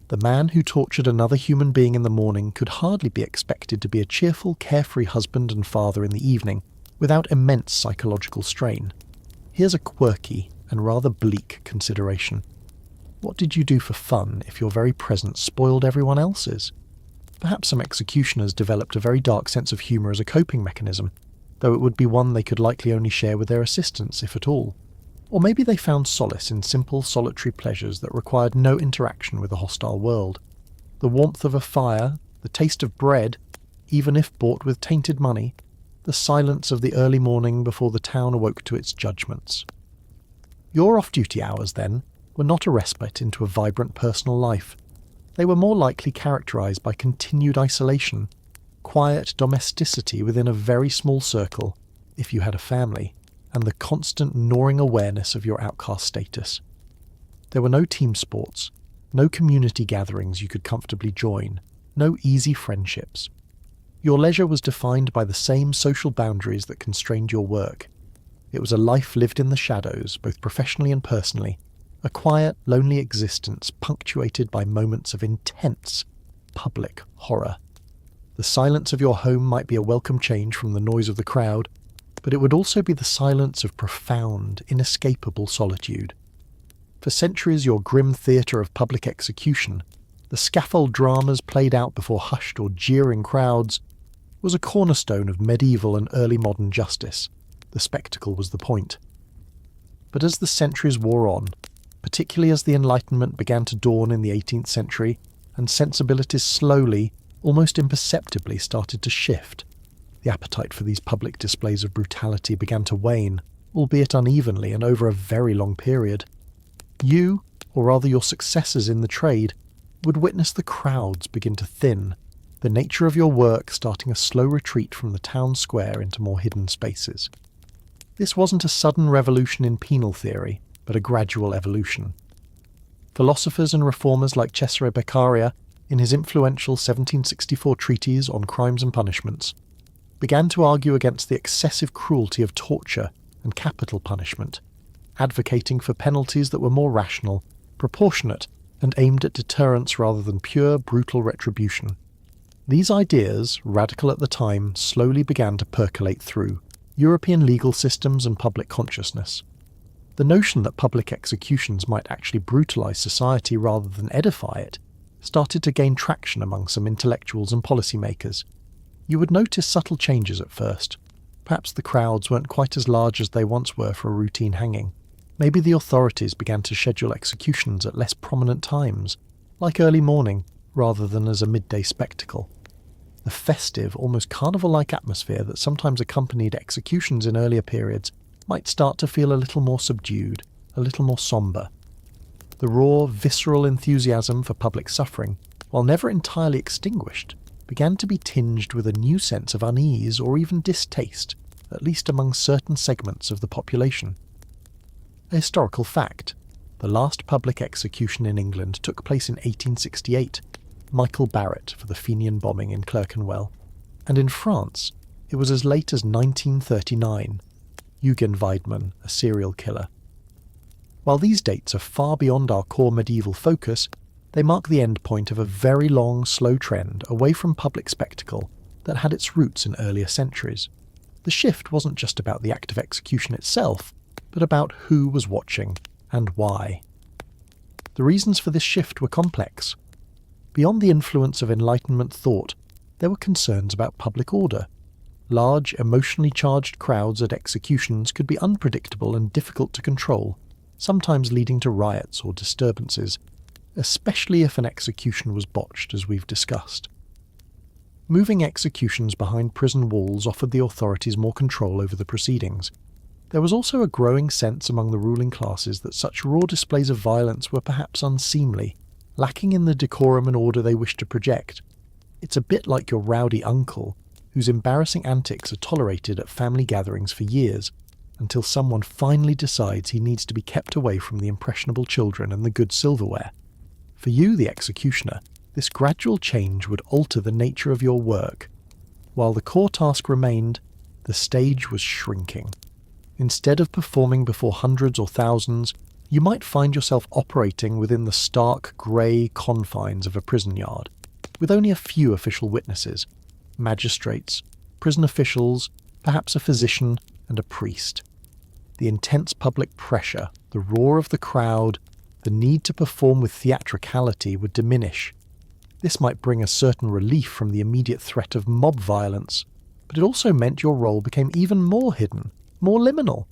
The man who tortured another human being in the morning could hardly be expected to be a cheerful, carefree husband and father in the evening, without immense psychological strain. Here's a quirky and rather bleak consideration. What did you do for fun if your very presence spoiled everyone else's? Perhaps some executioners developed a very dark sense of humour as a coping mechanism, though it would be one they could likely only share with their assistants, if at all. Or maybe they found solace in simple, solitary pleasures that required no interaction with a hostile world. The warmth of a fire, the taste of bread, even if bought with tainted money, the silence of the early morning before the town awoke to its judgments. Your off-duty hours, then, were not a respite into a vibrant personal life. They were more likely characterised by continued isolation, quiet domesticity within a very small circle, if you had a family, and the constant gnawing awareness of your outcast status. There were no team sports, no community gatherings you could comfortably join, no easy friendships. Your leisure was defined by the same social boundaries that constrained your work. It was a life lived in the shadows, both professionally and personally, a quiet, lonely existence punctuated by moments of intense, public horror. The silence of your home might be a welcome change from the noise of the crowd, but it would also be the silence of profound, inescapable solitude. For centuries, your grim theatre of public execution, the scaffold dramas played out before hushed or jeering crowds, was a cornerstone of medieval and early modern justice. The spectacle was the point. But as the centuries wore on, particularly as the Enlightenment began to dawn in the 18th century, and sensibilities slowly, almost imperceptibly, started to shift, the appetite for these public displays of brutality began to wane, albeit unevenly and over a very long period. You, or rather your successors in the trade, would witness the crowds begin to thin, the nature of your work starting a slow retreat from the town square into more hidden spaces. This wasn't a sudden revolution in penal theory, but a gradual evolution. Philosophers and reformers like Cesare Beccaria, in his influential 1764 treatise on crimes and punishments, began to argue against the excessive cruelty of torture and capital punishment, advocating for penalties that were more rational, proportionate, and aimed at deterrence rather than pure, brutal retribution. These ideas, radical at the time, slowly began to percolate through European legal systems and public consciousness. The notion that public executions might actually brutalize society rather than edify it started to gain traction among some intellectuals and policymakers. You would notice subtle changes at first. Perhaps the crowds weren't quite as large as they once were for a routine hanging. Maybe the authorities began to schedule executions at less prominent times, like early morning, rather than as a midday spectacle. The festive, almost carnival-like atmosphere that sometimes accompanied executions in earlier periods might start to feel a little more subdued, a little more sombre. The raw, visceral enthusiasm for public suffering, while never entirely extinguished, began to be tinged with a new sense of unease or even distaste, at least among certain segments of the population. A historical fact: the last public execution in England took place in 1868, Michael Barrett for the Fenian bombing in Clerkenwell, and in France it was as late as 1939, Eugen Weidmann, a serial killer. While these dates are far beyond our core medieval focus, they mark the end point of a very long, slow trend away from public spectacle that had its roots in earlier centuries. The shift wasn't just about the act of execution itself, but about who was watching and why. The reasons for this shift were complex. Beyond the influence of Enlightenment thought, there were concerns about public order. Large, emotionally charged crowds at executions could be unpredictable and difficult to control, sometimes leading to riots or disturbances, especially if an execution was botched, as we've discussed. Moving executions behind prison walls offered the authorities more control over the proceedings. There was also a growing sense among the ruling classes that such raw displays of violence were perhaps unseemly, lacking in the decorum and order they wished to project. It's a bit like your rowdy uncle, whose embarrassing antics are tolerated at family gatherings for years, until someone finally decides he needs to be kept away from the impressionable children and the good silverware. For you, the executioner, this gradual change would alter the nature of your work. While the core task remained, the stage was shrinking. Instead of performing before hundreds or thousands, you might find yourself operating within the stark, grey confines of a prison yard, with only a few official witnesses, magistrates, prison officials, perhaps a physician, and a priest. The intense public pressure, the roar of the crowd, the need to perform with theatricality would diminish. This might bring a certain relief from the immediate threat of mob violence, but it also meant your role became even more hidden, more liminal.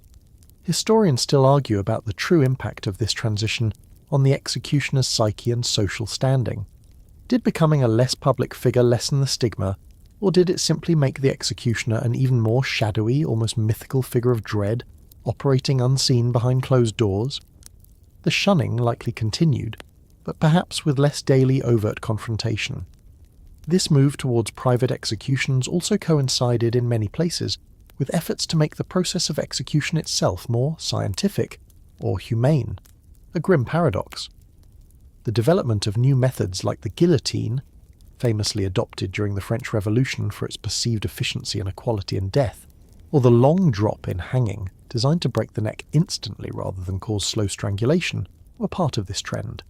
Historians still argue about the true impact of this transition on the executioner's psyche and social standing. Did becoming a less public figure lessen the stigma, or did it simply make the executioner an even more shadowy, almost mythical figure of dread, operating unseen behind closed doors? The shunning likely continued, but perhaps with less daily overt confrontation. This move towards private executions also coincided in many places with efforts to make the process of execution itself more scientific or humane, a grim paradox. The development of new methods like the guillotine, famously adopted during the French Revolution for its perceived efficiency and equality in death, or the long drop in hanging, designed to break the neck instantly rather than cause slow strangulation, were part of this trend.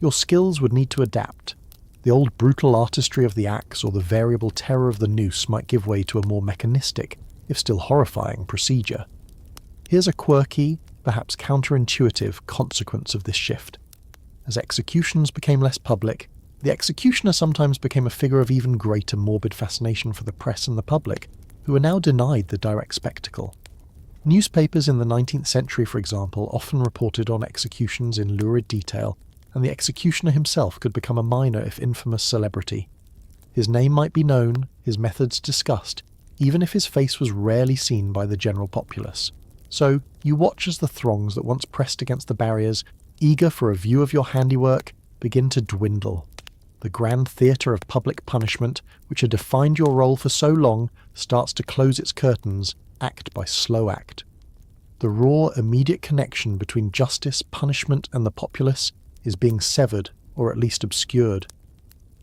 Your skills would need to adapt. The old brutal artistry of the axe or the variable terror of the noose might give way to a more mechanistic, if still horrifying, procedure. Here's a quirky, perhaps counterintuitive, consequence of this shift. As executions became less public, the executioner sometimes became a figure of even greater morbid fascination for the press and the public, who are now denied the direct spectacle. Newspapers in the 19th century, for example, often reported on executions in lurid detail, and the executioner himself could become a minor if infamous celebrity. His name might be known, his methods discussed, even if his face was rarely seen by the general populace. So, you watch as the throngs that once pressed against the barriers, eager for a view of your handiwork, begin to dwindle. The grand theatre of public punishment, which had defined your role for so long, starts to close its curtains, act by slow act. The raw, immediate connection between justice, punishment, and the populace is being severed, or at least obscured.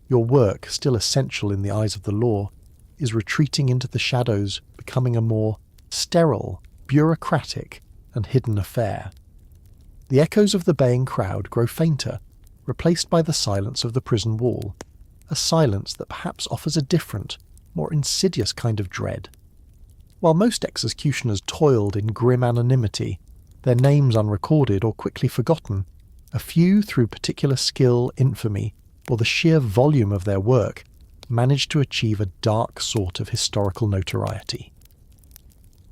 Your work, still essential in the eyes of the law, is retreating into the shadows, becoming a more sterile, bureaucratic, and hidden affair. The echoes of the baying crowd grow fainter, replaced by the silence of the prison wall, a silence that perhaps offers a different, more insidious kind of dread. While most executioners toiled in grim anonymity, their names unrecorded or quickly forgotten, a few, through particular skill, infamy, or the sheer volume of their work, managed to achieve a dark sort of historical notoriety.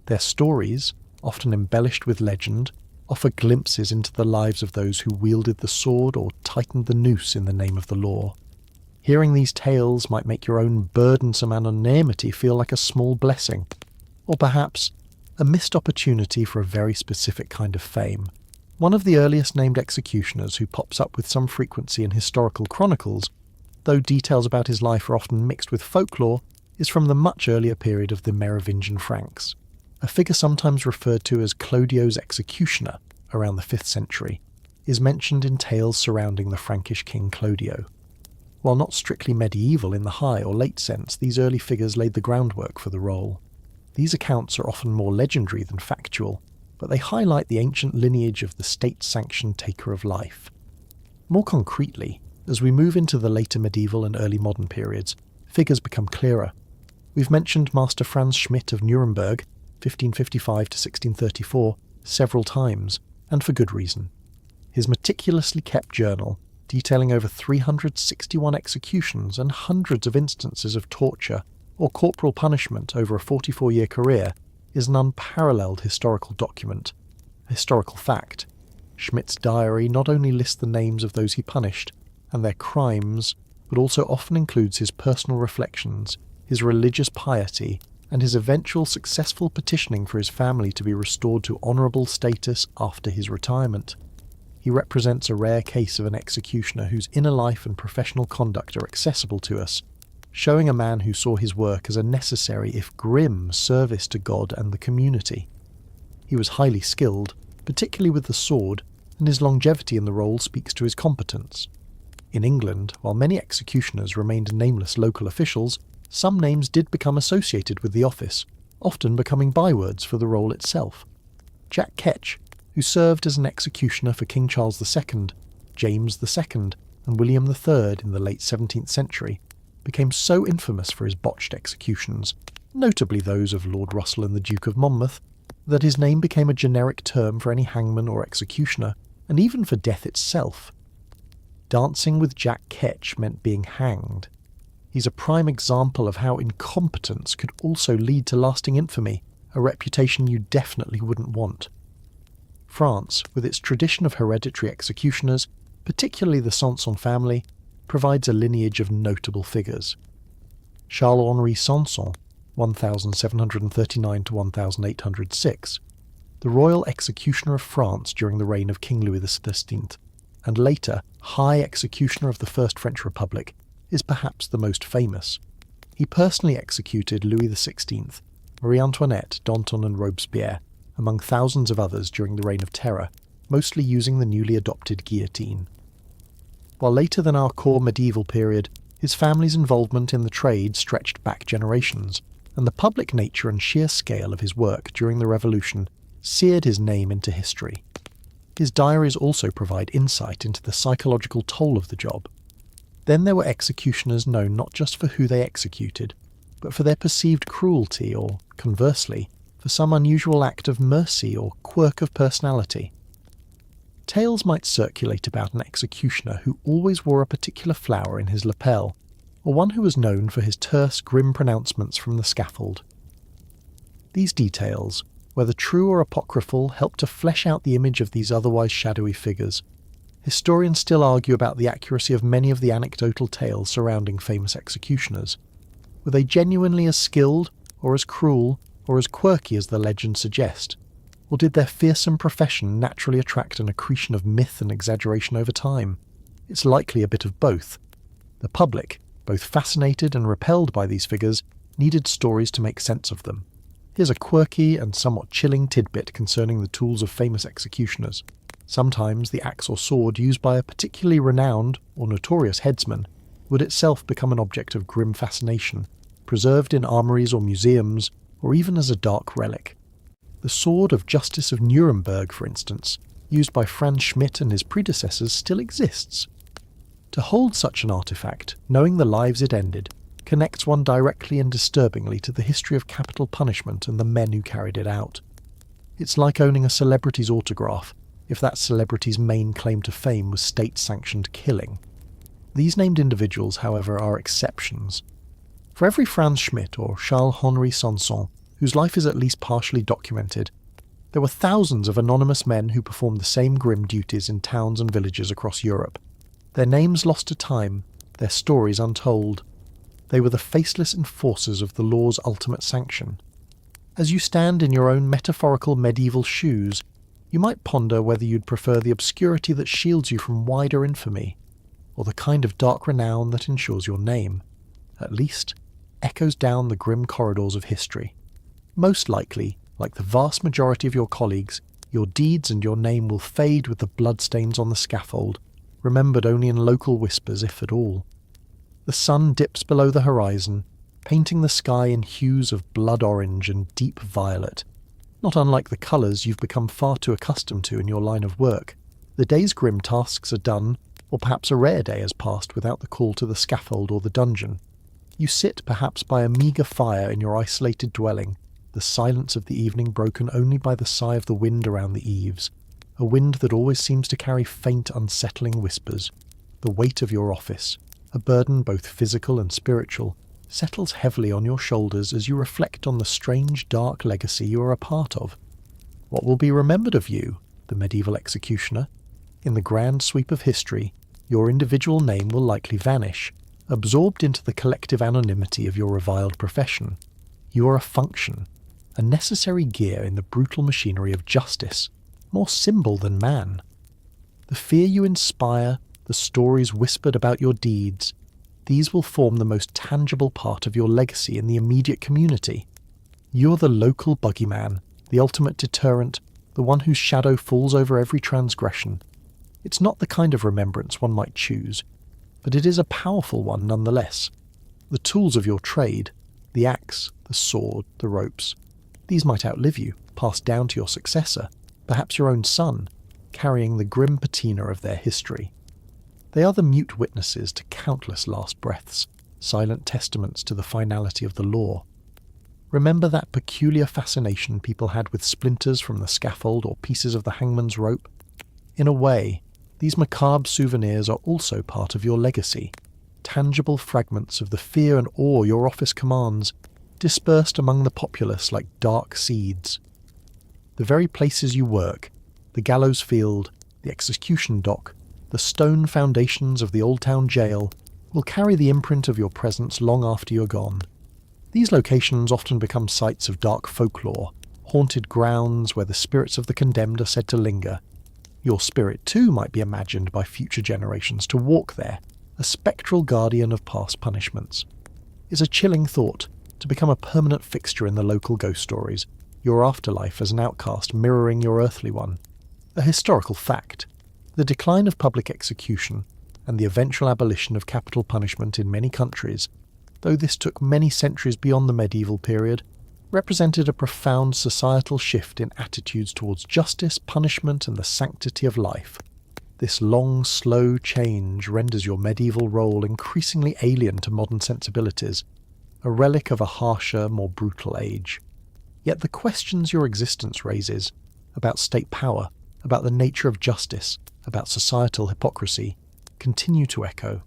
Their stories, often embellished with legend, offer glimpses into the lives of those who wielded the sword or tightened the noose in the name of the law. Hearing these tales might make your own burdensome anonymity feel like a small blessing, or perhaps a missed opportunity for a very specific kind of fame. One of the earliest named executioners who pops up with some frequency in historical chronicles, though details about his life are often mixed with folklore, is from the much earlier period of the Merovingian Franks. A figure sometimes referred to as Clodio's executioner, around the 5th century, is mentioned in tales surrounding the Frankish king Clodio. While not strictly medieval in the high or late sense, these early figures laid the groundwork for the role. These accounts are often more legendary than factual, but they highlight the ancient lineage of the state-sanctioned taker of life. More concretely, as we move into the later medieval and early modern periods, figures become clearer. We've mentioned Master Franz Schmidt of Nuremberg, 1555 to 1634, several times, and for good reason. His meticulously kept journal, detailing over 361 executions and hundreds of instances of torture or corporal punishment over a 44-year career, is an unparalleled historical document, a historical fact. Schmidt's diary not only lists the names of those he punished and their crimes, but also often includes his personal reflections, his religious piety, and his eventual successful petitioning for his family to be restored to honourable status after his retirement. He represents a rare case of an executioner whose inner life and professional conduct are accessible to us, showing a man who saw his work as a necessary, if grim, service to God and the community. He was highly skilled, particularly with the sword, and his longevity in the role speaks to his competence. In England, while many executioners remained nameless local officials, some names did become associated with the office, often becoming bywords for the role itself. Jack Ketch, who served as an executioner for King Charles II, James II, and William III in the late 17th century, became so infamous for his botched executions, notably those of Lord Russell and the Duke of Monmouth, that his name became a generic term for any hangman or executioner, and even for death itself. Dancing with Jack Ketch meant being hanged. He's a prime example of how incompetence could also lead to lasting infamy, a reputation you definitely wouldn't want. France, with its tradition of hereditary executioners, particularly the Sanson family, provides a lineage of notable figures. Charles-Henri Sanson, 1739 to 1806, the royal executioner of France during the reign of King Louis XVI, and later High Executioner of the First French Republic, is perhaps the most famous. He personally executed Louis XVI, Marie Antoinette, Danton and Robespierre, among thousands of others during the Reign of Terror, mostly using the newly adopted guillotine. While later than our core medieval period, his family's involvement in the trade stretched back generations, and the public nature and sheer scale of his work during the Revolution seared his name into history. His diaries also provide insight into the psychological toll of the job. Then there were executioners known not just for who they executed, but for their perceived cruelty or, conversely, for some unusual act of mercy or quirk of personality. Tales might circulate about an executioner who always wore a particular flower in his lapel, or one who was known for his terse, grim pronouncements from the scaffold. These details, whether true or apocryphal, help to flesh out the image of these otherwise shadowy figures. Historians still argue about the accuracy of many of the anecdotal tales surrounding famous executioners. Were they genuinely as skilled, or as cruel, or as quirky as the legends suggest? Or did their fearsome profession naturally attract an accretion of myth and exaggeration over time? It's likely a bit of both. The public, both fascinated and repelled by these figures, needed stories to make sense of them. Here's a quirky and somewhat chilling tidbit concerning the tools of famous executioners. Sometimes the axe or sword used by a particularly renowned or notorious headsman would itself become an object of grim fascination, preserved in armories or museums, or even as a dark relic. The sword of Justice of Nuremberg, for instance, used by Franz Schmidt and his predecessors, still exists. To hold such an artifact, knowing the lives it ended, connects one directly and disturbingly to the history of capital punishment and the men who carried it out. It's like owning a celebrity's autograph, if that celebrity's main claim to fame was state-sanctioned killing. These named individuals, however, are exceptions. For every Franz Schmidt or Charles-Henri Sanson, whose life is at least partially documented, there were thousands of anonymous men who performed the same grim duties in towns and villages across Europe. Their names lost to time, their stories untold. They were the faceless enforcers of the law's ultimate sanction. As you stand in your own metaphorical medieval shoes, you might ponder whether you'd prefer the obscurity that shields you from wider infamy, or the kind of dark renown that ensures your name, at least, echoes down the grim corridors of history. Most likely, like the vast majority of your colleagues, your deeds and your name will fade with the bloodstains on the scaffold, remembered only in local whispers, if at all. The sun dips below the horizon, painting the sky in hues of blood orange and deep violet, not unlike the colours you've become far too accustomed to in your line of work. The day's grim tasks are done, or perhaps a rare day has passed without the call to the scaffold or the dungeon. You sit perhaps by a meagre fire in your isolated dwelling, the silence of the evening broken only by the sigh of the wind around the eaves, a wind that always seems to carry faint, unsettling whispers. The weight of your office, a burden both physical and spiritual, settles heavily on your shoulders as you reflect on the strange, dark legacy you are a part of. What will be remembered of you, the medieval executioner? In the grand sweep of history, your individual name will likely vanish, absorbed into the collective anonymity of your reviled profession. You are a function, a necessary gear in the brutal machinery of justice, more symbol than man. The fear you inspire, the stories whispered about your deeds, these will form the most tangible part of your legacy in the immediate community. You're the local bogeyman, the ultimate deterrent, the one whose shadow falls over every transgression. It's not the kind of remembrance one might choose, but it is a powerful one nonetheless. The tools of your trade, the axe, the sword, the ropes, these might outlive you, passed down to your successor, perhaps your own son, carrying the grim patina of their history. They are the mute witnesses to countless last breaths, silent testaments to the finality of the law. Remember that peculiar fascination people had with splinters from the scaffold or pieces of the hangman's rope? In a way, these macabre souvenirs are also part of your legacy, tangible fragments of the fear and awe your office commands, dispersed among the populace like dark seeds. The very places you work, the gallows field, the execution dock, the stone foundations of the old town jail, will carry the imprint of your presence long after you're gone. These locations often become sites of dark folklore, haunted grounds where the spirits of the condemned are said to linger. Your spirit too might be imagined by future generations to walk there, a spectral guardian of past punishments. It's a chilling thought, to become a permanent fixture in the local ghost stories, your afterlife as an outcast mirroring your earthly one. A historical fact. The decline of public execution and the eventual abolition of capital punishment in many countries, though this took many centuries beyond the medieval period, represented a profound societal shift in attitudes towards justice, punishment, and the sanctity of life. This long, slow change renders your medieval role increasingly alien to modern sensibilities, a relic of a harsher, more brutal age. Yet the questions your existence raises, about state power, about the nature of justice, about societal hypocrisy, continue to echo.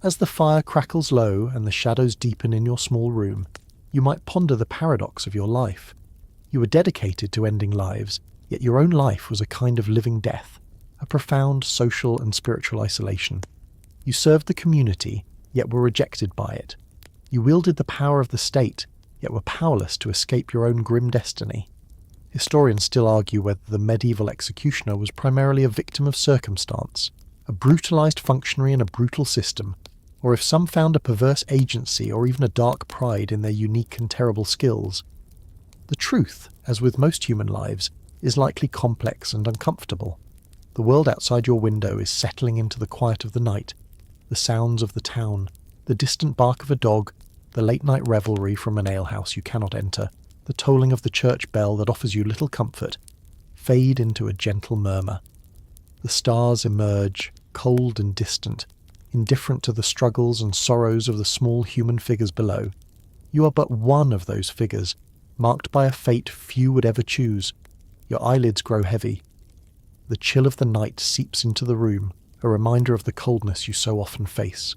As the fire crackles low and the shadows deepen in your small room, you might ponder the paradox of your life. You were dedicated to ending lives, yet your own life was a kind of living death, a profound social and spiritual isolation. You served the community, yet were rejected by it. You wielded the power of the state, yet were powerless to escape your own grim destiny. Historians still argue whether the medieval executioner was primarily a victim of circumstance, a brutalized functionary in a brutal system, or if some found a perverse agency or even a dark pride in their unique and terrible skills. The truth, as with most human lives, is likely complex and uncomfortable. The world outside your window is settling into the quiet of the night, the sounds of the town, the distant bark of a dog, the late-night revelry from an alehouse you cannot enter, the tolling of the church bell that offers you little comfort, fade into a gentle murmur. The stars emerge, cold and distant, indifferent to the struggles and sorrows of the small human figures below. You are but one of those figures, marked by a fate few would ever choose. Your eyelids grow heavy. The chill of the night seeps into the room, a reminder of the coldness you so often face.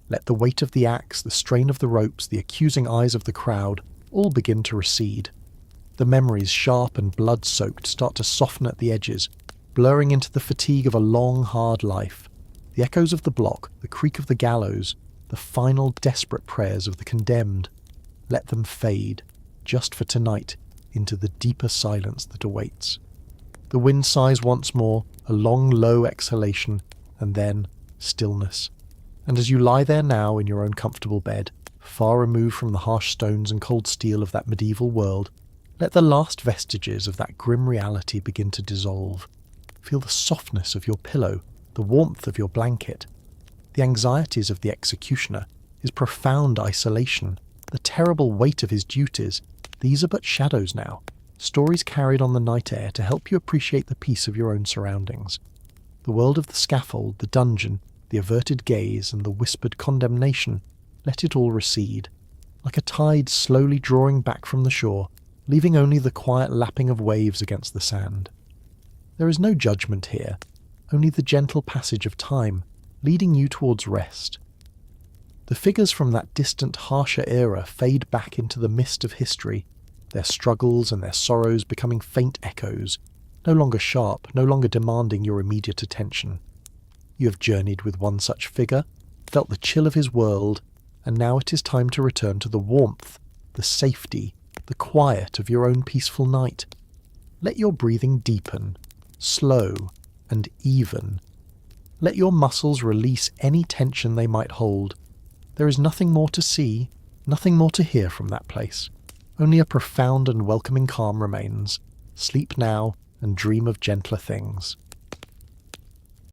Let the weight of the axe, the strain of the ropes, the accusing eyes of the crowd all begin to recede. The memories, sharp and blood-soaked, start to soften at the edges, blurring into the fatigue of a long, hard life. The echoes of the block, the creak of the gallows, the final desperate prayers of the condemned. Let them fade, just for tonight, into the deeper silence that awaits. The wind sighs once more, a long, low exhalation, and then stillness. And as you lie there now in your own comfortable bed, far removed from the harsh stones and cold steel of that medieval world, let the last vestiges of that grim reality begin to dissolve. Feel the softness of your pillow, the warmth of your blanket. The anxieties of the executioner, his profound isolation, the terrible weight of his duties, these are but shadows now, stories carried on the night air to help you appreciate the peace of your own surroundings. The world of the scaffold, the dungeon, the averted gaze, and the whispered condemnation, let it all recede, like a tide slowly drawing back from the shore, leaving only the quiet lapping of waves against the sand. There is no judgment here, only the gentle passage of time, leading you towards rest. The figures from that distant, harsher era fade back into the mist of history, their struggles and their sorrows becoming faint echoes, no longer sharp, no longer demanding your immediate attention. You have journeyed with one such figure, felt the chill of his world, and now it is time to return to the warmth, the safety, the quiet of your own peaceful night. Let your breathing deepen, slow and even. Let your muscles release any tension they might hold. There is nothing more to see, nothing more to hear from that place. Only a profound and welcoming calm remains. Sleep now and dream of gentler things.